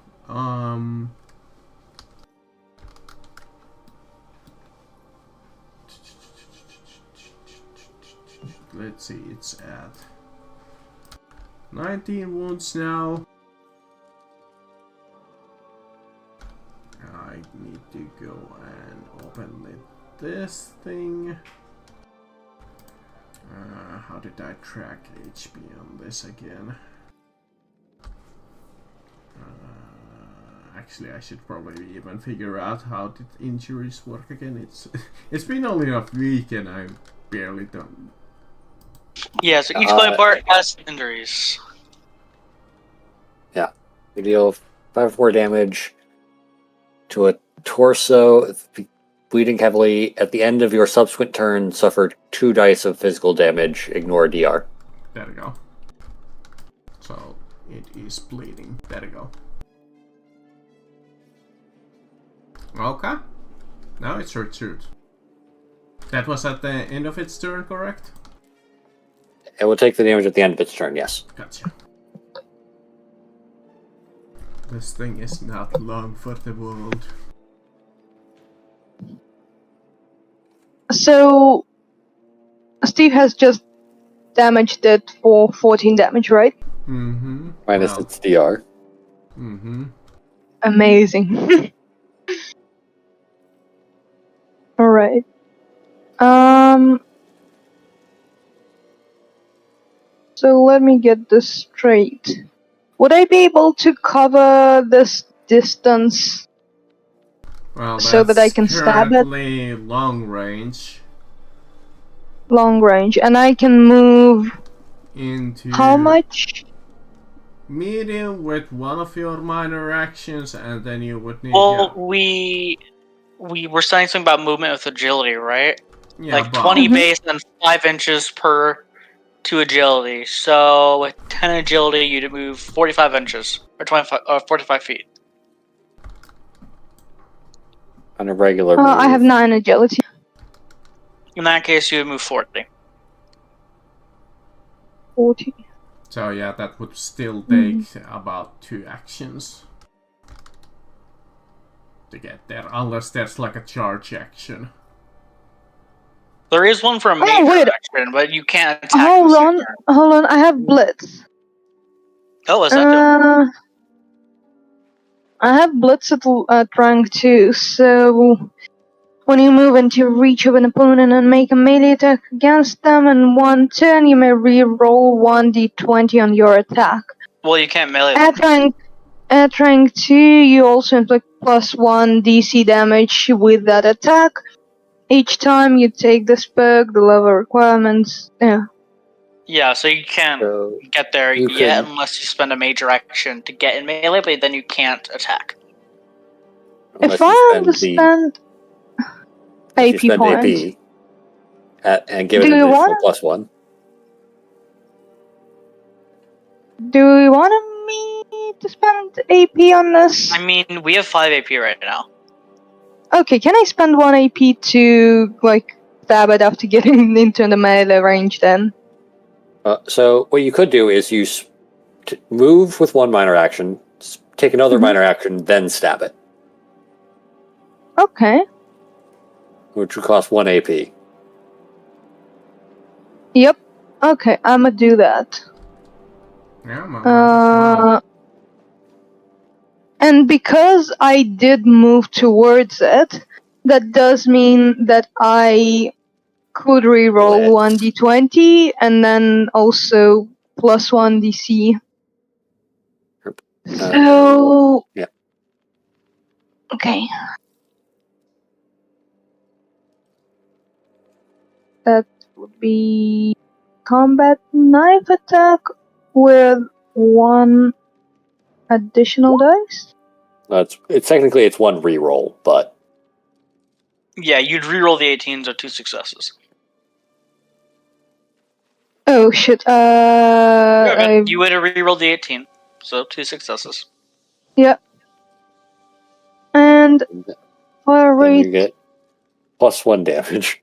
Let's see, it's at 19 wounds now. I need to go and open this thing. How did I track HP on this again? Actually, I should probably even figure out how did injuries work again. It's been only a week and I barely done. Yeah, so each body part has injuries. Yeah. You deal 5-4 damage to a torso, bleeding heavily. At the end of your subsequent turn, suffer 2 dice of physical damage. Ignore DR. There we go. So it is bleeding. There we go. Okay. Now it's your turn. That was at the end of its turn, correct? It will take the damage at the end of its turn, yes. Gotcha. This thing is not long for the world. So, Steve has just damaged it for 14 damage, right? Mm-hmm. Minus Well, its DR. mm-hmm. Amazing. Alright. So let me get this straight. Would I be able to cover this distance Well, so that I that's can stab it? currently long range Long range, and I can move into how much? medium with one of your minor actions, and then you would need Well, we were saying something about movement with agility, right? yeah, Like but 20 base and 5 inches per 2 agility. So with 10 agility, you'd move 45 inches or 45 feet. On a regular move. I have 9 agility. In that case, you would move 40. 40. So yeah, that would still take about 2 actions to get there, unless there's like a charge action. There is one for a major wait. action, but you can't attack. Hold the same on, turn. hold on. I have Blitz. Oh, what's that do? I have Blitz at rank 2, so when you move into reach of an opponent and make a melee attack against them in one turn, you may re-roll 1d20 on your attack. Well, you can't melee. At rank 2, you also inflict +1 DC damage with that attack. Each time you take this perk, the level requirements. Yeah, so you can't So get there you yet can- unless you spend a major action to get in melee, but then you can't attack. If unless you I spend understand if you AP spend points. AP and give it Do an you additional wanna- +1. Do you want me to spend AP on this? I mean, we have 5 AP right now. Okay, can I spend 1 AP to, stab it after getting into the melee range then? So what you could do is move with 1 minor action, take another minor action, then stab it, Okay. which would cost 1 AP. Yep. Okay, I'ma do that. Yeah, my mind And because I did move towards it, that does mean that I could reroll Lit. 1d20 and then also plus 1 DC. So. yeah. Okay. That would be combat knife attack with 1 additional dice. It's technically it's one reroll, but Yeah, you'd reroll the 18, so 2 successes. Oh shit, You would have rerolled the 18, so 2 successes. Yeah. And fire then you rate. get +1 damage.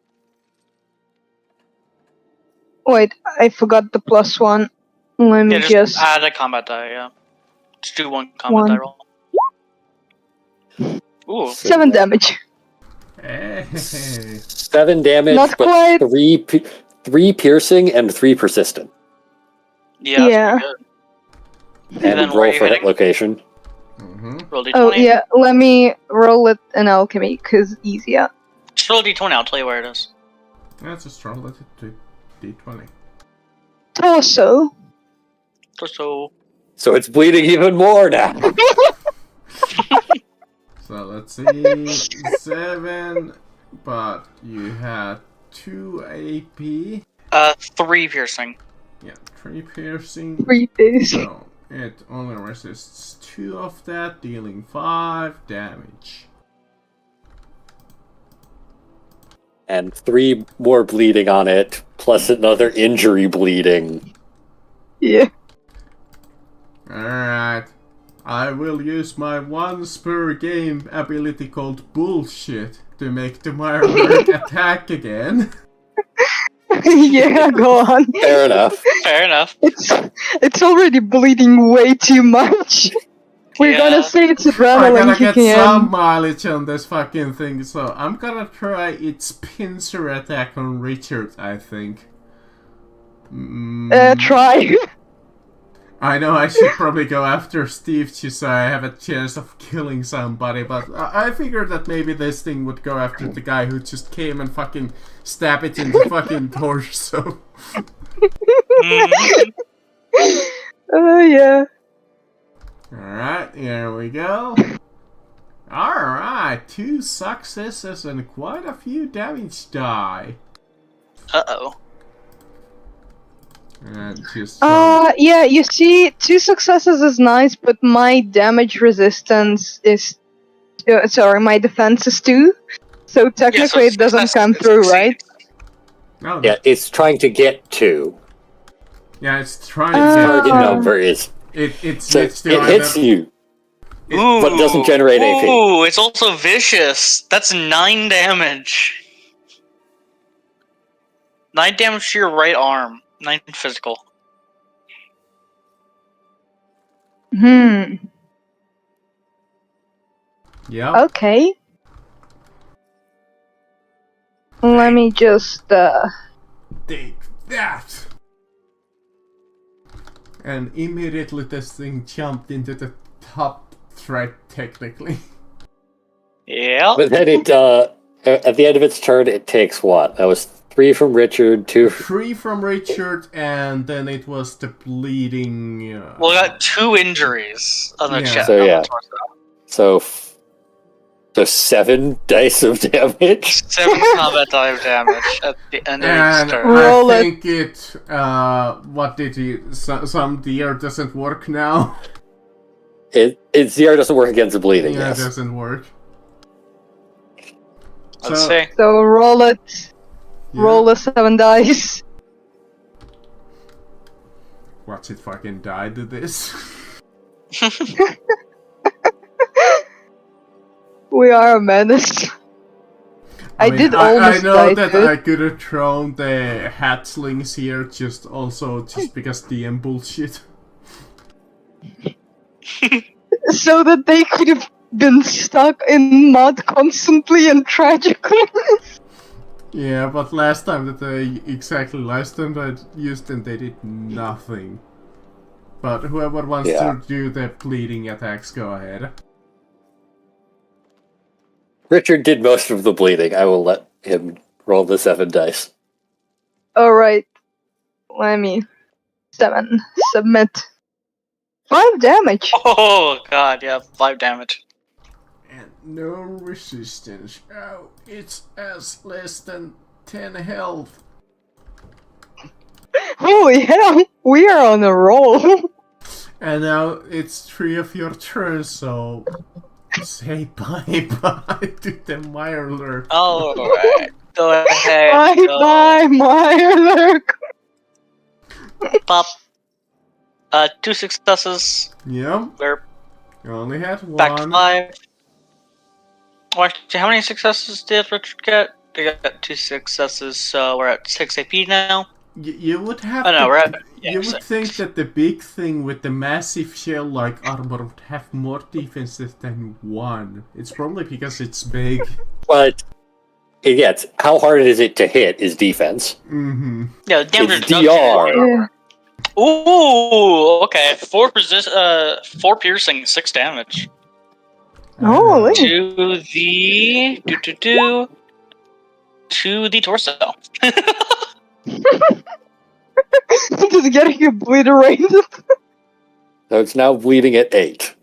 Wait, I forgot the plus 1. Let me Yeah, just add a combat die, yeah. Just do 1 combat die roll. Ooh. 7 damage. Hey. 7 damage, Not but quite. 3 piercing and 3 persistent. Yeah, Yeah. that's pretty good. And then where roll are you for hit hitting? location. Mm-hmm. Roll d20. Oh yeah, let me roll it in alchemy, cause easier. Just roll d20, I'll tell you where it is. Yeah, just roll it to D20. Torso. So, it's bleeding even more now. So let's see, 7, but you had 2 AP. 3 piercing. Yeah, 3 piercing. 3 days. So it only resists 2 of that, dealing 5 damage. And 3 more bleeding on it, plus another injury bleeding. Yeah. Alright. I will use my once per game ability called Bullshit to make the Mirror attack again. Yeah, go on. Fair enough. Fair enough. It's already bleeding way too much. We're Yeah. gonna say it's I adrenaline gotta get kicking some in. mileage on this fucking thing, so I'm gonna try its pincer attack on Richard, I think. Try. I know I should probably go after Steve just so I have a chance of killing somebody, but I figured that maybe this thing would go after the guy who just came and fucking stab it in the fucking torso. Oh yeah. Alright, here we go. Alright, 2 successes and quite a few damage die. Uh-oh. And just Yeah, you see, 2 successes is nice, but my damage resistance is... sorry, my defense is 2. So technically it doesn't come through, right? No, Yeah, it's trying to get 2. yeah, it's trying to Target get number is... it's So next to it hits you, Ooh. but doesn't generate AP. Ooh, it's also vicious. That's 9 damage. 9 damage to your right arm. 9 physical. Yeah. Okay. Let me just, Take that! And immediately this thing jumped into the top thread, technically. Yeah. But then it, at the end of its turn, it takes what? That was 3 from Richard, 2 from... 3 from Richard, and then it was the bleeding... Well, I got 2 injuries on the Yeah. chest. So, on yeah. the torso. So 7 dice of damage. 7 combat dive damage at the end of And each turn. Roll I it. think it... what did he... some DR doesn't work now. Its ZR doesn't work against the bleeding, Yeah, yes. it doesn't work. Let's So- see. so roll it. Yeah. Roll the 7 dice. Watch it fucking die to this. We are a menace. I mean, did I almost know die that to I it. could have thrown the hatchlings here just because DM bullshit. So that they could have been stuck in mud constantly and tragically. Yeah, but last time that I used them, they did nothing. But whoever wants Yeah. to do the bleeding attacks, go ahead. Richard did most of the bleeding. I will let him roll the 7 dice. Alright. Let me. 7. Submit. 5 damage. Oh god, yeah, 5 damage. And no resistance. Oh, it's as less than 10 health. Holy hell, we are on a roll. And now it's 3 of your turns, so say bye-bye to the Mirelurk. Alright. Go ahead. Bye bye, Mirelurk. Pop. 2 successes. Yep, We're you only had back to 1. 5. Or actually, how many successes did Richard get? They got 2 successes, so we're at 6 AP now. You would have Oh no, to, we're at. Yeah, you would 6. think that the big thing with the massive shell-like armor would have more defenses than 1. It's probably because it's big. But how hard is it to hit is defense. Mm-hmm. Yeah, the damage It's reduction DR. is- Yeah. Ooh, okay. 4 piercing, 6 damage. Holy. To the to the torso. Just getting obliterated. So it's now bleeding at 8.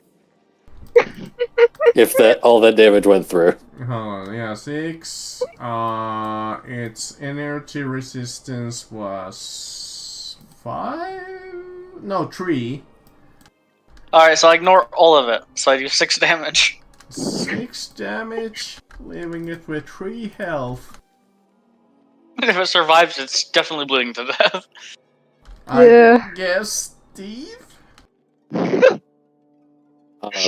If all that damage went through. Hold on, yeah, 6. Its energy resistance was 5? No, 3. Alright, so I ignore all of it. So I do 6 damage. 6 damage, leaving it with 3 health. If it survives, it's definitely bleeding to death. Yeah. I guess Steve?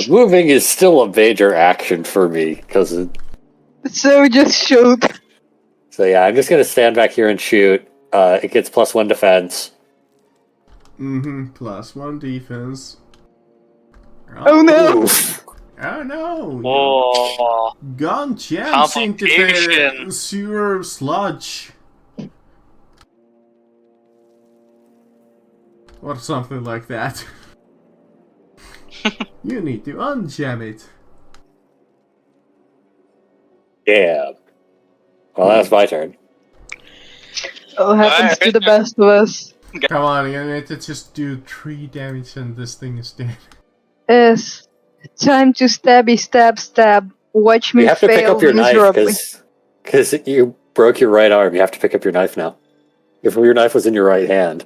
Moving is still a major action for me, because So just shoot. so yeah, I'm just gonna stand back here and shoot. It gets +1 defense. Mm-hmm, +1 defense. Oh no! Oof. Oh no! Whoa. Gun jams into the Complication. sewer sludge. Or something like that. You need to unjam it. Yeah. Well, that's my turn. All happens to the best of us. Come on, you need to just do 3 damage and this thing is dead. Yes. Time to stabby stab stab. Watch me You have to pick fail up your knife, miserably. because you broke your right arm. You have to pick up your knife now. If your knife was in your right hand.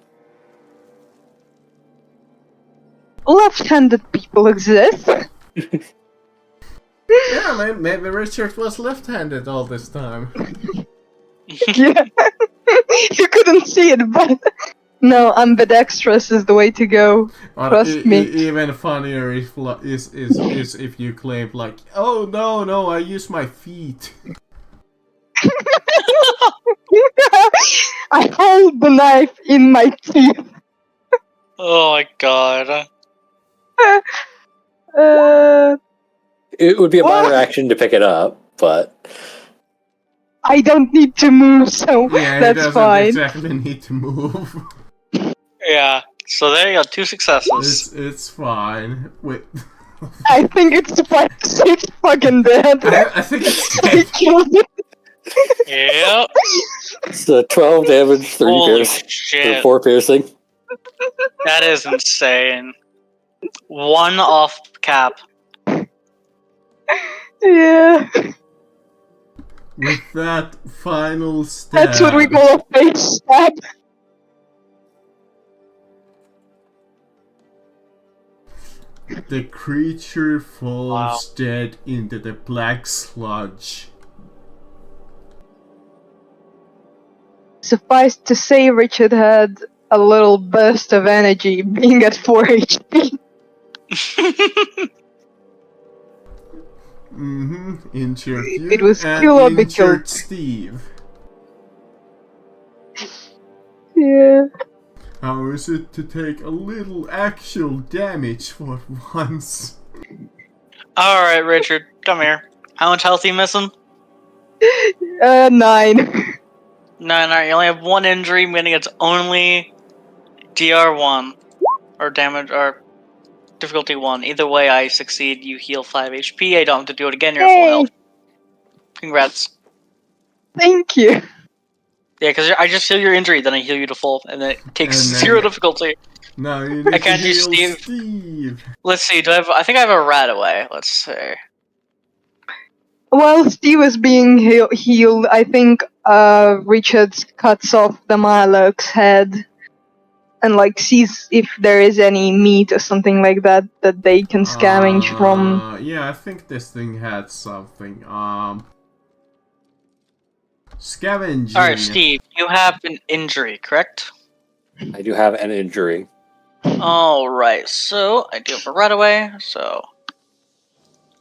Left-handed people exist. Yeah, maybe Richard was left-handed all this time. Yeah. You couldn't see it, but no, ambidextrous is the way to go. Or Trust me. even funnier is if you claim like, oh no, I use my feet. I hold the knife in my teeth. Oh my god. It would be a minor What? action to pick it up, but I don't need to move, so Yeah, it that's doesn't fine. exactly need to move. Yeah. So there you go, 2 successes. It's fine. Wait. I think it's fucking dead. I think it's I dead. killed it. Yep. it's 12 damage, 3 Holy piercing, or shit. 4 piercing. That is insane. 1 off cap. Yeah, With that final stab. that's what we call a face stab. The creature falls Wow. dead into the black sludge. Suffice to say, Richard had a little burst of energy, being at 4 HP. Mm-hmm. Injured you It was and kill or be injured killed. Steve. Yeah. How is it to take a little actual damage for once? Alright, Richard, come here. How much health are you missing? 9. No, you only have 1 injury, meaning it's only DR1. or damage, or difficulty 1. Either way, I succeed. You heal 5 HP. I don't have to do it again. You're at full Yay! health. Congrats. Thank you. Yeah, because I just heal your injury, then I heal you to full, and then it takes And then- 0 difficulty. No, you need I can't to do heal Steve. Let's see. Do I have? I think I have a rat away. Let's see. While Steve is being healed, I think Richard cuts off the Mirelurk's head and like sees if there is any meat or something like that that they can scavenge from. Yeah, I think this thing had something. Scavenging. All right, Steve. You have an injury, correct? I do have an injury. All right. So I do have a rat away. So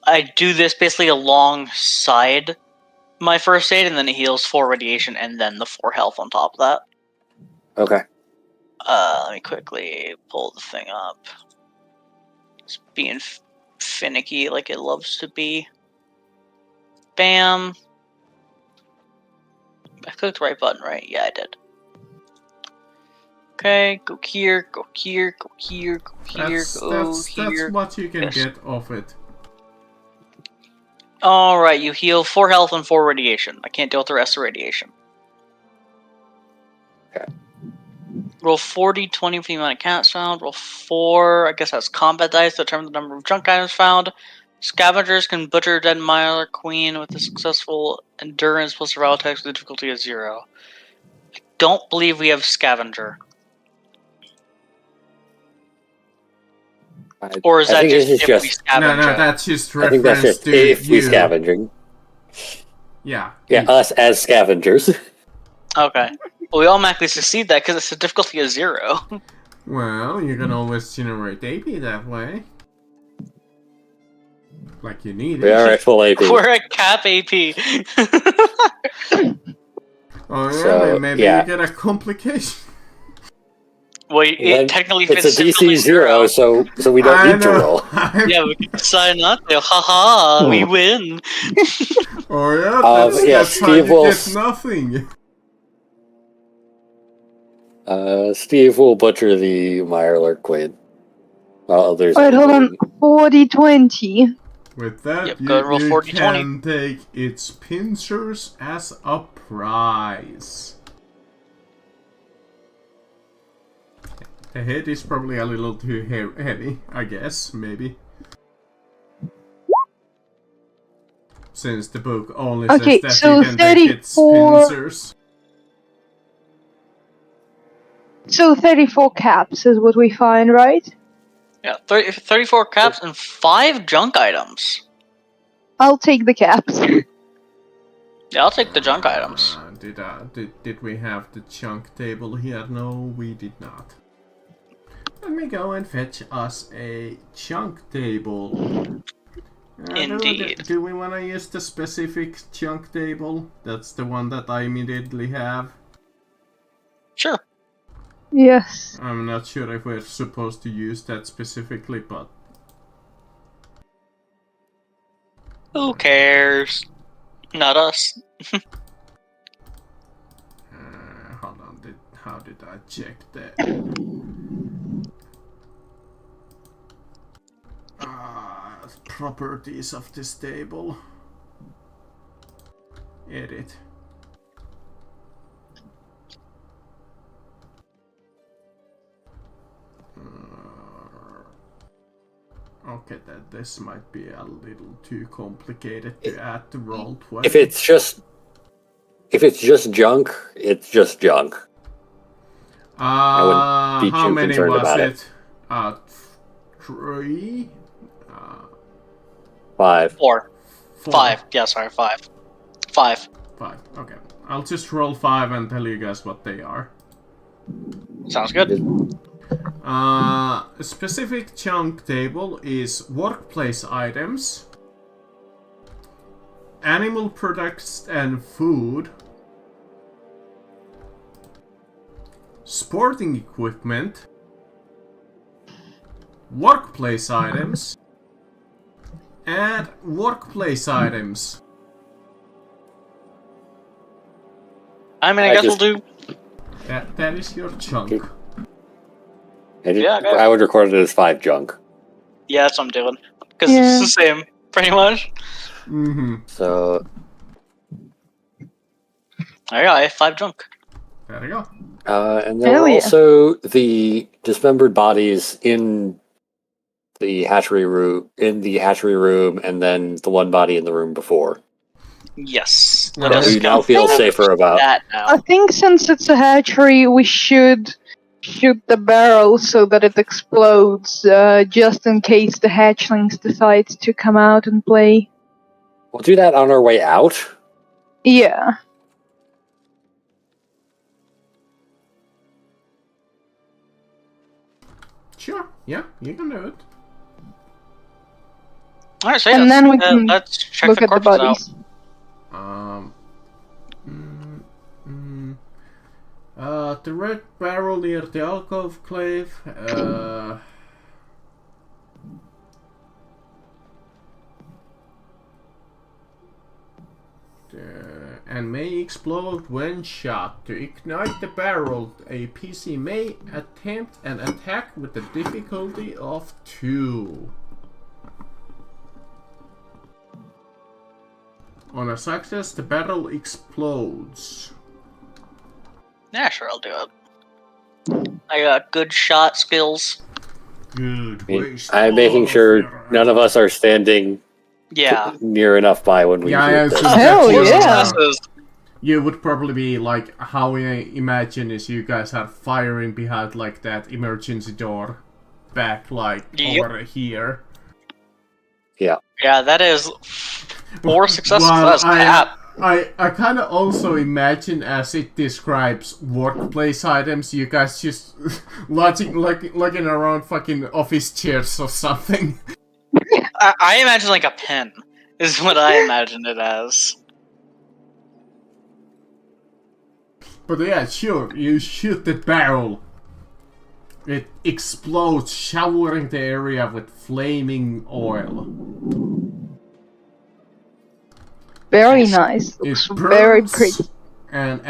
I do this basically alongside my first aid, and then it heals 4 radiation and then the 4 health on top of that. Okay. Let me quickly pull the thing up. It's being finicky like it loves to be. Bam. I clicked the right button, right? Yeah, I did. Okay, go here, go here, go here, go here, go here. That's what you can Yes. get off it. Alright, you heal 4 health and 4 radiation. I can't deal with the rest of radiation. Okay. Roll 40, 20 for the amount of cats found. Roll 4, I guess that's combat dice to determine the number of junk items found. Scavengers can butcher a dead Mile Queen with a successful endurance plus survival attacks with a difficulty of 0. I don't believe we have Scavenger. Or is I that think just this is if just- we scavenge No, it? that's just I think that's reference just to if we you. scavenging. Yeah. Yeah, us as scavengers. Okay. Well, we automatically succeed that because it's a difficulty of 0. Well, you can always generate AP that way. Like you need We it. are at full AP. We're at cap AP. Oh yeah, So, then maybe yeah. you get a complication. Well, Then it technically it's fits a difficulty DC 0, so we don't I need to know. roll. Yeah, we can decide not to. Haha, we win. Oh yeah, that's how Steve you will get nothing. Steve will butcher the Mirelurk Queen. While others Wait, are hold on. doing- 40-20. With that, Yep, go ahead and roll you 40, can take its pincers as a prize. The head is probably a little too heavy, I guess, maybe. Since the book only Okay, says that so you can take its 34 pincers. So 34 caps is what we find, right? Yeah, 34 caps and 5 junk items. I'll take the caps. Yeah, I'll take the junk items. Did we have the chunk table here? No, we did not. Let me go and fetch us a chunk table. Indeed. Do we want to use the specific chunk table? That's the one that I immediately have. Sure. Yes. I'm not sure if we're supposed to use that specifically, but... Who cares? Not us. Hold on, how did I check that? Properties of this table. Edit. Okay, this might be a little too complicated to add to Roll20. If it's just junk, it's just junk. I wouldn't be how too many concerned was about it? 3? 5. 4. 4. 5. Yeah, sorry, 5. 5. 5. Okay. I'll just roll 5 and tell you guys what they are. Sounds good. A specific chunk table is workplace items, animal products and food, sporting equipment, workplace items, and workplace items. I mean, I guess we'll do... That is your chunk. Yeah, okay. I would record it as 5 junk. Yeah, that's what I'm doing. Because Yeah. it's the same, pretty much. Mm-hmm. So, There you go, I have 5 junk. There you go. and there Hell were yeah. also the dismembered bodies in the hatchery room, and then the one body in the room before. Yes. That Let us we now go feel forward safer with about. that I now. think since it's a hatchery, we should shoot the barrel so that it explodes, just in case the hatchlings decide to come out and play. We'll do that on our way out. Yeah. Sure. Yeah, you can do it. Alright, so And then we can let's check Look the at the corpses out. bodies. The red barrel near the alcove clave. And may explode when shot. To ignite the barrel, a PC may attempt an attack with the difficulty of 2. On a success, the barrel explodes. Yeah, sure, I'll do it. I got good shot skills. Good. I'm making sure none of us are standing Yeah. near enough by when we Yeah, shoot it's this. just Hell that you, yeah. Successes. You would probably be like, how I imagine is you guys are firing behind like that emergency door back like Yep. over here. Yeah, that is 4 successes. Well, That's cap. I kind of also imagine, as it describes workplace items, you guys just looking around fucking office chairs or something. I imagine like a pen is what I imagine it as. But yeah, sure, you shoot the barrel. It explodes, showering the area with flaming oil. Very Yes. nice. It Looks burns, very pretty. and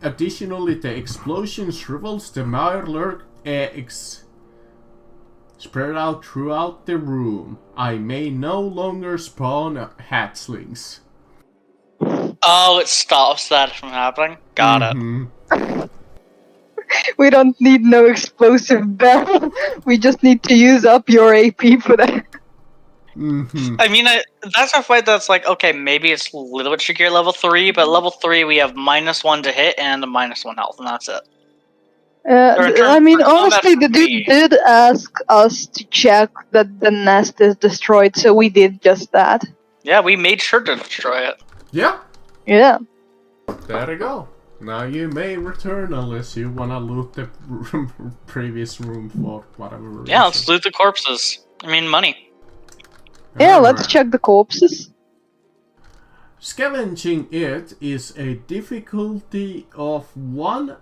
additionally, the explosion shrivels the Mirelurk eggs spread out throughout the room. I may no longer spawn hatchlings. Oh, it stops that from happening. Got it. We don't need no explosive barrel. We just need to use up your AP for that. I mean, that's a fight that's like, okay, maybe it's a little bit trickier at level 3, but level 3 we have -1 to hit and a -1 health, and that's it. I mean, for combat honestly, the for me- dude did ask us to check that the nest is destroyed, so we did just that. Yeah, we made sure to destroy it. Yeah, Yeah. there you go. Now you may return unless you wanna loot the previous room for whatever reason. Yeah, let's loot the corpses. I mean, money. Yeah, let's Alright. check the corpses. Scavenging it is a difficulty of 1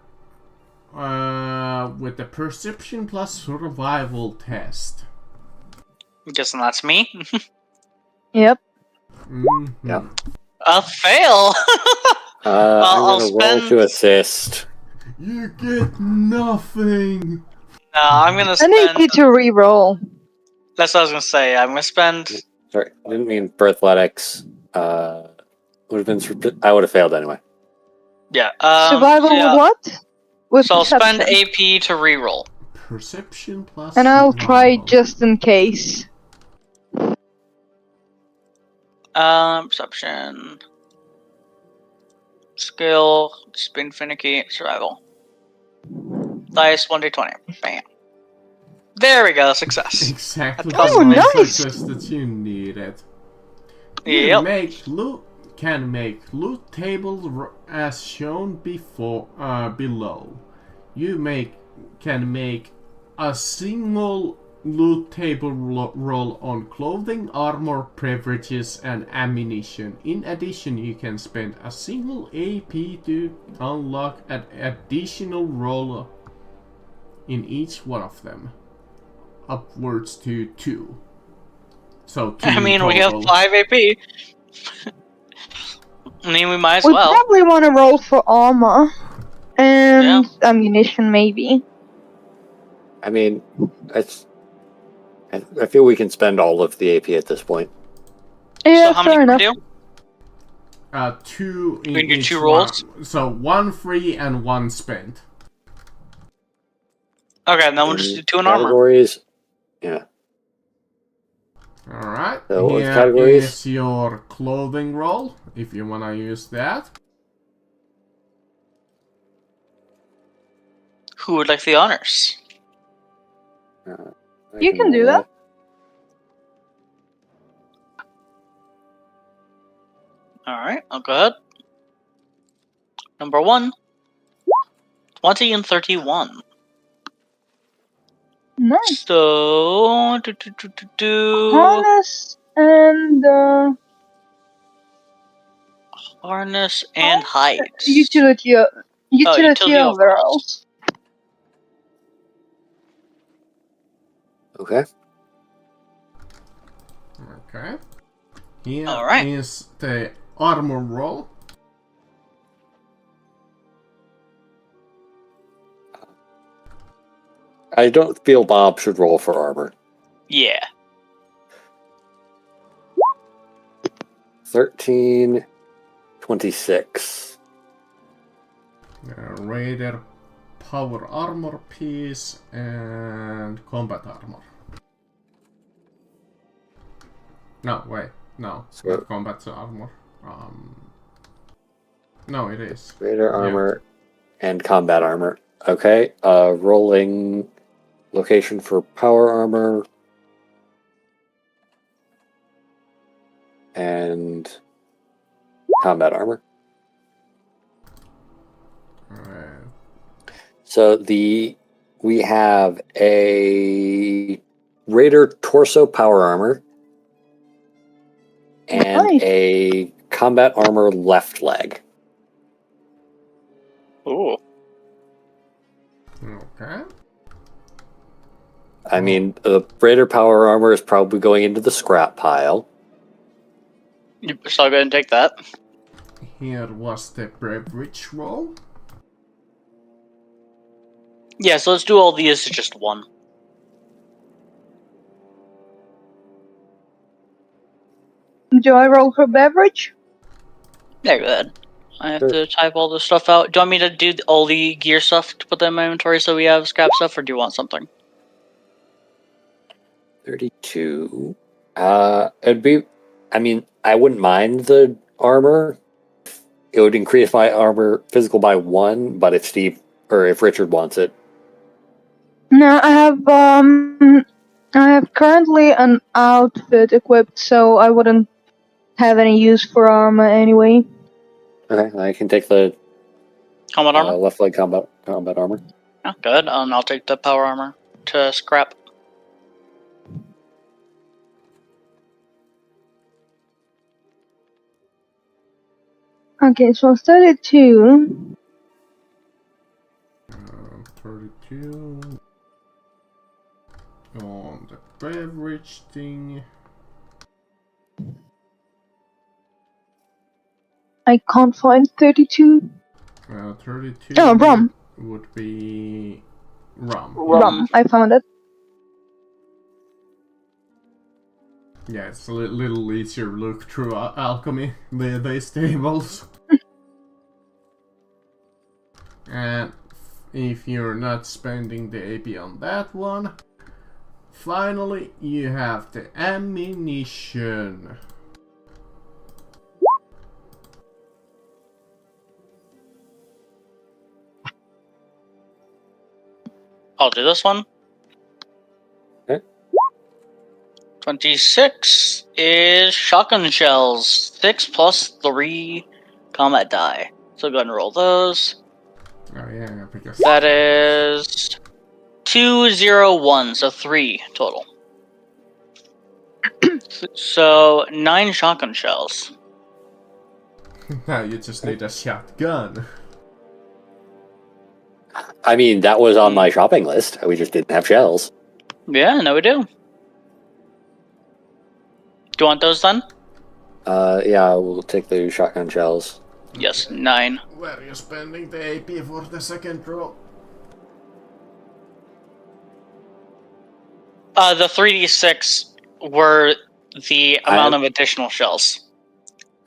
with the perception plus survival test. I'm guessing that's me. Yep. Yeah. A fail! I'm I'll gonna roll spend- to assist. You get nothing. No, I'm gonna I spend. need to re-roll. That's what I was gonna say. I'm gonna spend. Sorry, I didn't mean for athletics. Would have been. I would have failed anyway. Yeah. Survival yeah. with what? With So I'll spend perception. AP to reroll. Perception plus. And I'll try survival. just in case. Perception. Skill. Spin finicky. Survival. Dice 1d20. Bam. There we go. Success. Exactly Oh, the nice. success that you needed. You Yep. can make loot tables as shown below. You can make a single loot table roll on clothing, armor, beverages, and ammunition. In addition, you can spend a single AP to unlock an additional roll in each one of them, upwards to 2. So 2 I mean, we have total. 5 AP. I mean, we might as We well. probably want to roll for armor. And ammunition, maybe. I mean, it's. I feel we can spend all of the AP at this point. Yeah, So how fair many can enough. we do? 2 in We can do each 2 rolls? one. So 1 free and 1 spent. Okay, then we'll just do 2 in armor. Categories. Yeah. Alright, So with here categories? is your clothing roll, if you wanna use that. Who would like the honors? I You can do roll that. Alright, I'll go ahead. Number 1. 20 and 31. Nice. So... Harness and Harness and hides. utility utility overalls. Okay. Okay. Here Alright. is the armor roll. I don't feel Bob should roll for armor. Yeah. 13, 26. Raider power armor piece and combat armor. No, wait. No, So- not combat armor. No, it is. Raider armor and combat armor. Okay. Rolling location for power armor and combat armor. Alright. So we have a Raider torso power armor and Nice. a combat armor left leg. Ooh. Okay. I mean, the Raider power armor is probably going into the scrap pile. You still go ahead and take that. Here was the beverage roll. Yeah, so let's do all these to just 1. Do I roll for beverage? Yeah, go ahead. I have Sure. to type all this stuff out. Do you want me to do all the gear stuff to put that in my inventory so we have scrap stuff, or do you want something? 32. It'd be. I mean, I wouldn't mind the armor. It would increase my armor physical by 1, but if Steve or if Richard wants it, No, I have currently an outfit equipped, so I wouldn't have any use for armor anyway. okay, I can take the Combat armor? left leg combat armor. Yeah, good. I'll take the power armor to scrap. Okay, so 32. 32. On the beverage thing. I can't find 32. 32 Oh, rum. would be rum. Rum. I found it. Yeah, it's a little easier to look through alchemy, these tables. And if you're not spending the AP on that one, finally you have the ammunition. I'll do this one. Okay. 26 is shotgun shells. 6 plus 3 combat die. So go ahead and roll those. Oh yeah, because That is 2, 0, 1, so 3 total. So 9 shotgun shells. now you just need a shotgun. I mean, that was on my shopping list. We just didn't have shells. Yeah, no we do. Do you want those then? Yeah, we'll take the shotgun shells. Yes, 9. Where are you spending the AP for the second row? The 3d6 were the amount of additional shells.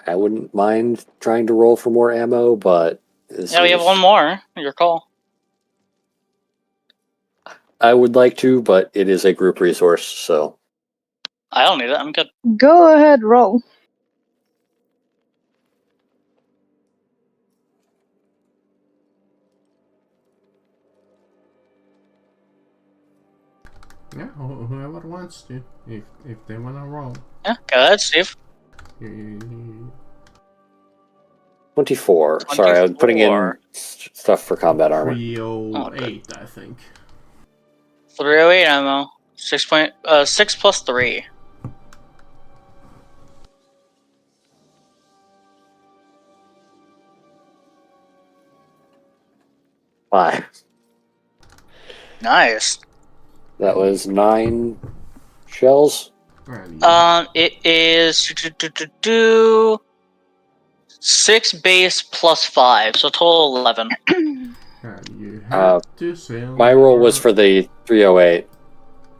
I wouldn't mind trying to roll for more ammo, but Yeah, we have one more. Your call. I would like to, but it is a group resource, so I don't need it. I'm good. Go ahead, roll. Yeah, whoever wants to. If they wanna roll. Yeah, go ahead, Steve. 24. Sorry, I was putting in 24. stuff for combat armor. 308, I think. 308 ammo. 6 plus 3. Five. Nice. That was 9 shells. It is 6 base plus 5, so total 11. You have to sail. My roll was for the 308.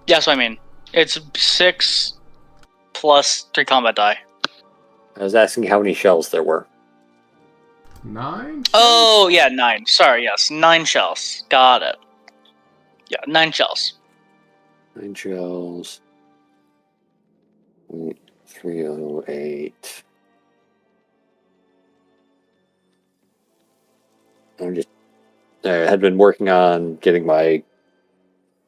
Yeah, so I mean, it's 6 plus 3 combat die. I was asking how many shells there were. 9? Oh, yeah, 9. Sorry, yes, 9 shells. Got it. Yeah, 9 shells. 9 shells. 308. I had been working on getting my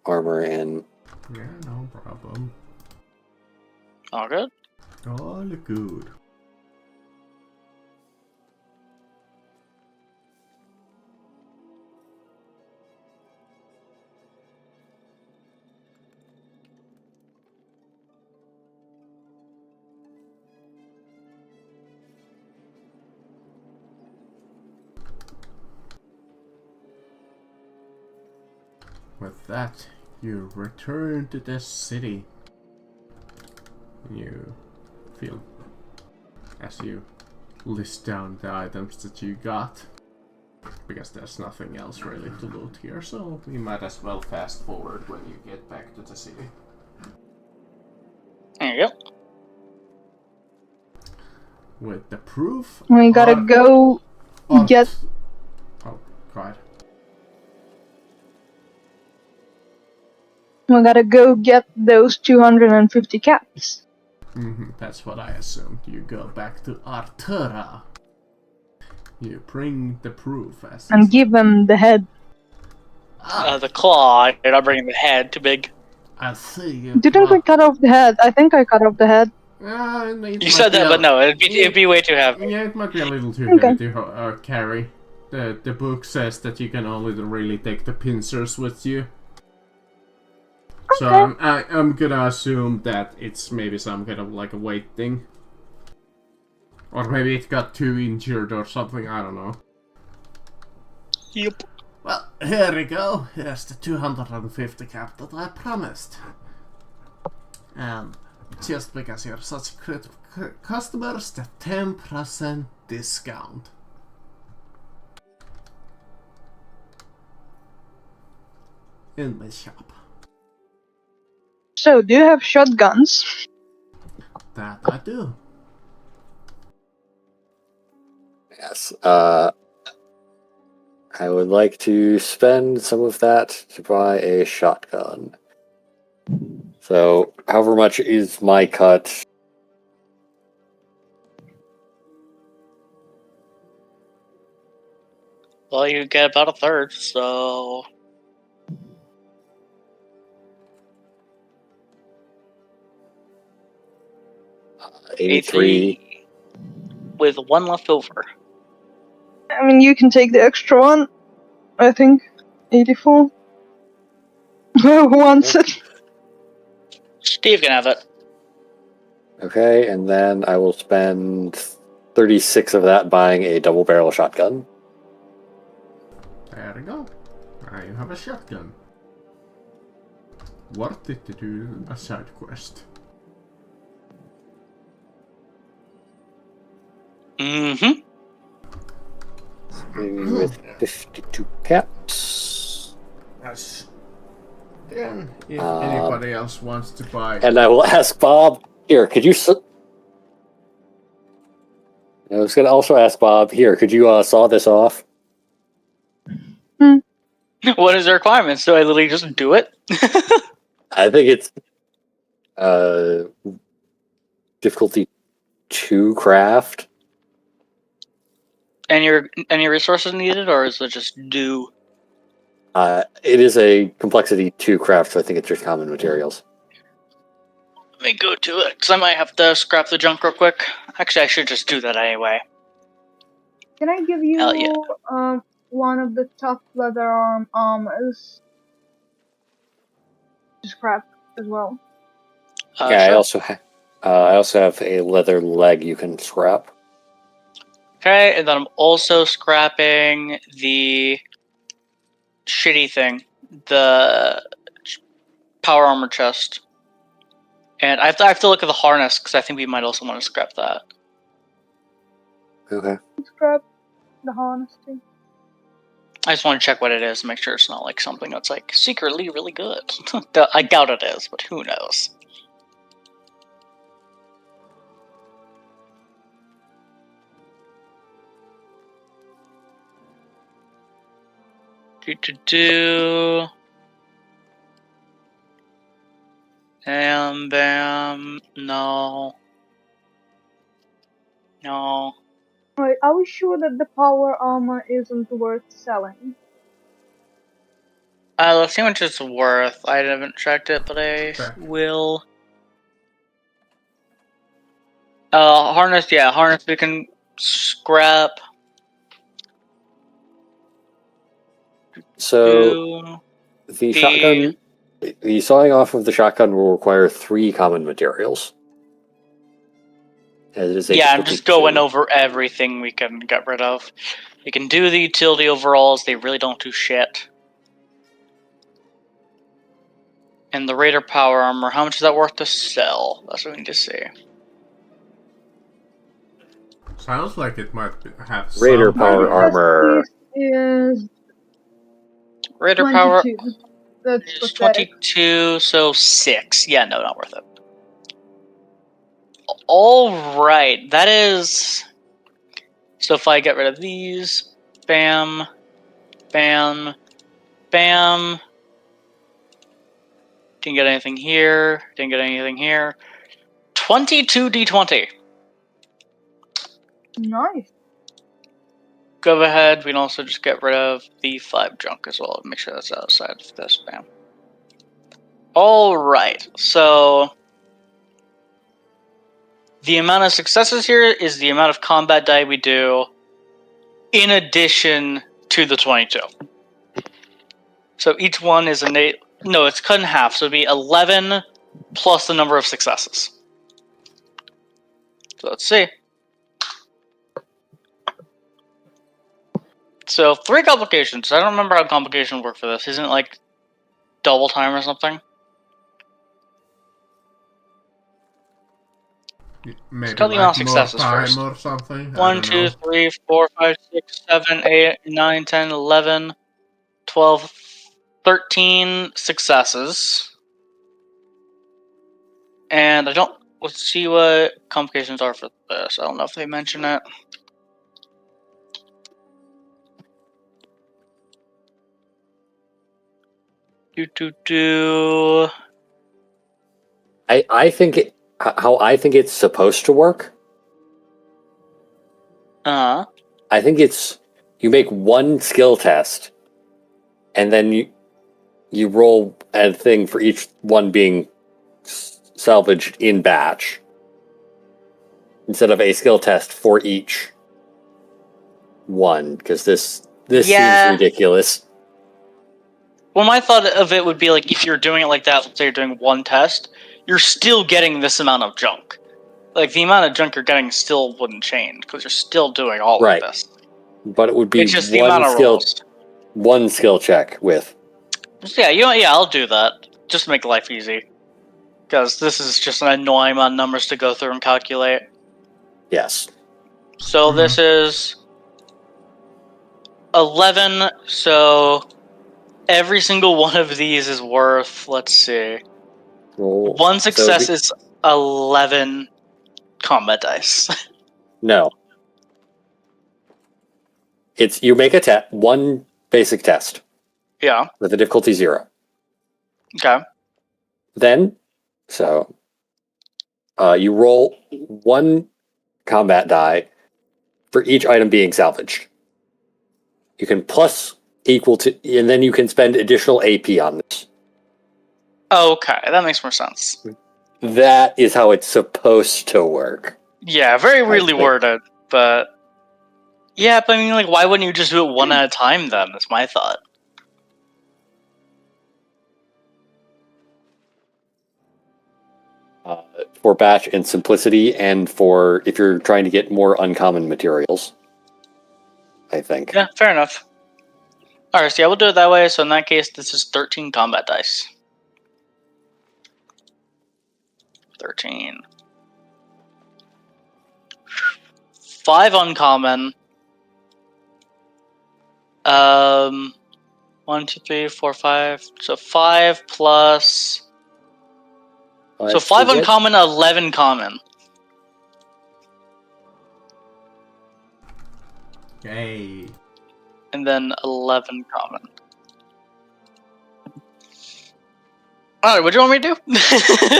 armor in. Yeah, no problem. All good. All good. With that, you return to the city. You feel, as you list down the items that you got, because there's nothing else really to loot here, so we might as well fast forward when you get back to the city. There you go. With the proof, We gotta go get. Oh, God. We gotta go get those 250 caps. That's what I assumed. You go back to Artura. You bring the proof as And give him the head. The claw. You're not bringing the head. Too big. I see. Didn't we cut off the head? I think I cut off the head. You said that, but no, it'd be way too heavy. Yeah, it might be a little too Okay. heavy to carry. The book says that you can only really take the pincers with you. So I'm gonna assume that it's maybe some kind of like a weight thing. Or maybe it got too injured or something, I don't know. Yep. Well, here we go. Here's the 250 cap that I promised. And just because you're such great customers, the 10% discount. In the shop. So, do you have shotguns? That I do. Yes. I would like to spend some of that to buy a shotgun. So, however much is my cut? Well, you get about a third, so 83. with 1 left over. I mean, you can take the extra one. I think 84. Who wants it? Steve can have it. Okay, and then I will spend 36 of that buying a double barrel shotgun. There we go. Now you have a shotgun. Worth it to do a side quest. Mm-hmm. With 52 caps. Yes. Then, if anybody else wants to buy... And I will ask Bob, here, could you... I was going to also ask Bob, here, could you saw this off? What is the requirement? So I literally just do it? I think it's difficulty 2 craft. Any resources needed, or is it just do? It is a complexity 2 craft, so I think it's just common materials. Let me go to it, because I might have to scrap the junk real quick. Actually, I should just do that anyway. Can I give you Hell yeah. one of the tough leather armors to scrap as well? Yeah, Sure. I also have a leather leg you can scrap. Okay, and then I'm also scrapping the shitty thing, the power armor chest. And I have to look at the harness, because I think we might also want to scrap that. Okay. Scrap the harness too. I just want to check what it is and make sure it's not like something that's like secretly really good. I doubt it is, but who knows? Do. Bam. No. No. Wait, are we sure that the power armor isn't worth selling? Let's see how much it's worth. I haven't checked it, but I will. Harness, yeah, harness we can scrap. So the sawing off of the shotgun will require 3 common materials. Yeah, I'm just going over everything we can get rid of. We can do the utility overalls, they really don't do shit. And the Raider power armor, how much is that worth to sell? That's what we need to see. Sounds like it might have Raider some power armor is Raider 22. power That's is pathetic. 22, so 6. Yeah, no, not worth it. Alright, that is... So if I get rid of these, bam, bam, bam. Didn't get anything here, didn't get anything here. 22 D20. Nice. Go ahead, we can also just get rid of the 5 junk as well. Make sure that's outside of this, bam. Alright, so... The amount of successes here is the amount of combat die we do in addition to the 22. So each one is an 8. No, it's cut in half, so it'd be 11 plus the number of successes. So let's see. So 3 complications. I don't remember how complications work for this. Isn't it like double time or something? Maybe Tell the like amount of more successes time first. or something. 1, 2, 3, 4, 5, 6, 7, 8, 9, 10, 11, 12, 13 successes. And I don't... Let's see what complications are for this. I don't know if they mention it. I think how I think it's supposed to work. I think it's you make 1 skill test, and then you roll a thing for each one being salvaged in batch, instead of a skill test for each one, because this seems ridiculous. Well, my thought of it would be like if you're doing it like that, let's say you're doing 1 test, you're still getting this amount of junk. Like the amount of junk you're getting still wouldn't change because you're still doing all of this. But it would be it's just the amount of rolls. 1 skill check with. Yeah, I'll do that. Just to make life easy. Because this is just an annoying amount of numbers to go through and calculate. Yes. So this is 11, so every single one of these is worth, let's see. Roll. One success is 11 combat dice. No. It's you make a one basic test Yeah. with a difficulty 0. Okay. Then, you roll 1 combat die for each item being salvaged. You can plus equal to, and then you can spend additional AP on this. Okay, that makes more sense. That is how it's supposed to work. Yeah, very weirdly think. worded, but yeah, but I mean, like, why wouldn't you just do it one at a time then? That's my thought. For batch and simplicity, and for if you're trying to get more uncommon materials, I think. Yeah, fair enough. Alright, so yeah, we'll do it that way. So in that case, this is 13 combat dice. 13. 5 uncommon. 1, 2, 3, 4, 5. So 5 plus. So 5 uncommon, 11 common. Yay. And then 11 common. Alright, what do you want me to do?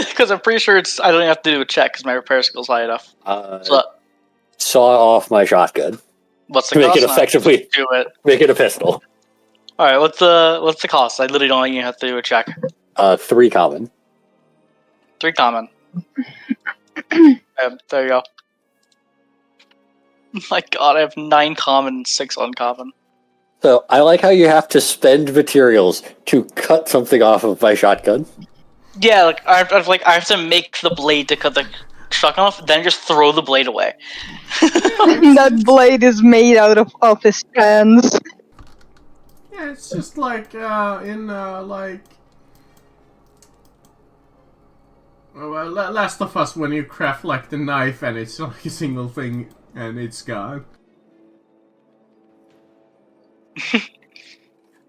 Because I'm pretty sure I don't have to do a check because my repair skill's high enough. So, saw off my shotgun. what's the To cost? make it effectively Do it. make it a pistol. Alright, what's the cost? I literally don't even have to do a check. 3 common. 3 common. There you go. My god, I have 9 common and 6 uncommon. So I like how you have to spend materials to cut something off of my shotgun. Yeah, like I have to make the blade to cut the shotgun off, then just throw the blade away. That blade is made out of office pans. Yeah, it's just like Last of Us, when you craft like the knife and it's like a single thing and it's gone.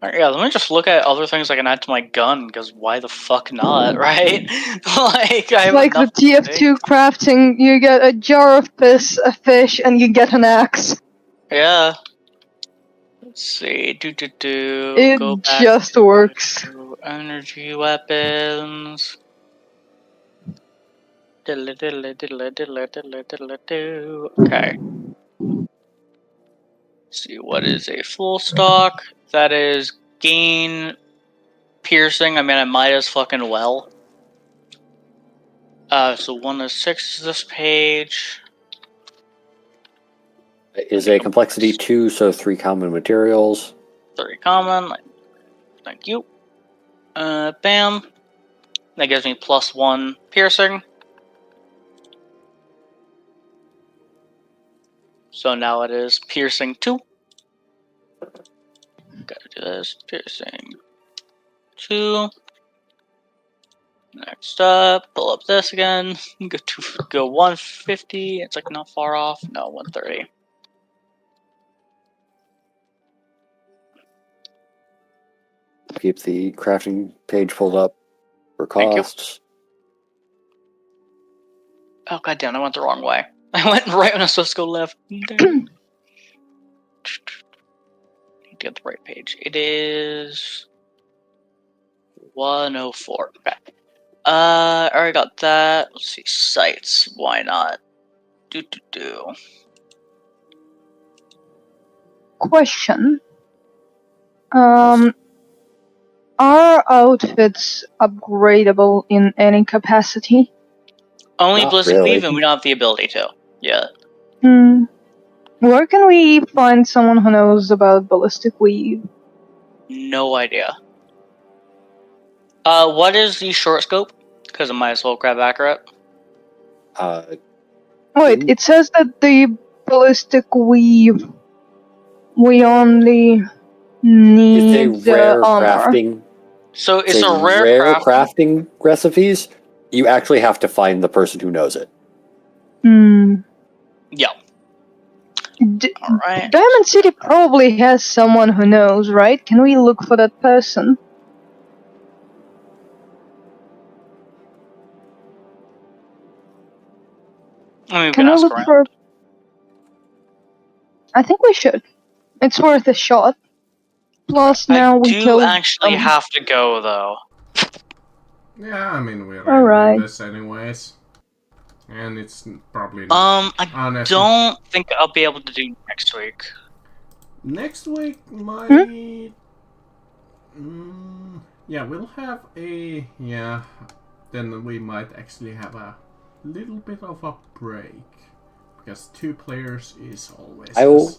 Alright, yeah, let me just look at other things I can add to my gun, because why the fuck not, right? Like, I have Like the enough TF2 crafting, you get a jar of piss, a fish, and you get an axe. Yeah. Let's see. It Go back just works. to energy weapons. Okay. Let's see, what is a full stock? That is gain piercing. I mean, I might as fucking well. So 1 to 6 is this page. Is a complexity 2, so 3 common materials. 30 common. Thank you. Bam. That gives me +1 piercing. So now it is piercing 2. Gotta do this. Piercing 2. Next up, pull up this again. Go 150. It's like not far off. No, 130. Keep the crafting page pulled up for Thank you. costs. Oh goddamn! I went the wrong way. I went right when I was supposed to go left. Need to get the right page. It is 104. Okay. I already got that. Let's see, sites. Why not? Question. Are outfits upgradable in any capacity? Only Not ballistic really. weave, and we don't have the ability to. Yeah. Where can we find someone who knows about ballistic weave? No idea. What is the short scope? Because I might as well grab accurate. Wait, it says that the ballistic weave we only need It's a rare armor. crafting. So it's a rare crafting recipes. You actually have to find the person who knows it. Hmm. Yeah. Alright. Diamond City probably has someone who knows, right? Can we look for that person? I mean, we Can can we ask look around. for? I think we should. It's worth a shot. Plus, now I we do killed. actually have to go, though. Yeah, I mean, we're Alright. ending this anyways. And it's probably not. I honestly, don't think I'll be able to do next week. next week might. Yeah, we'll have a. Yeah, then we might actually have a little bit of a break. Because 2 players is always. I will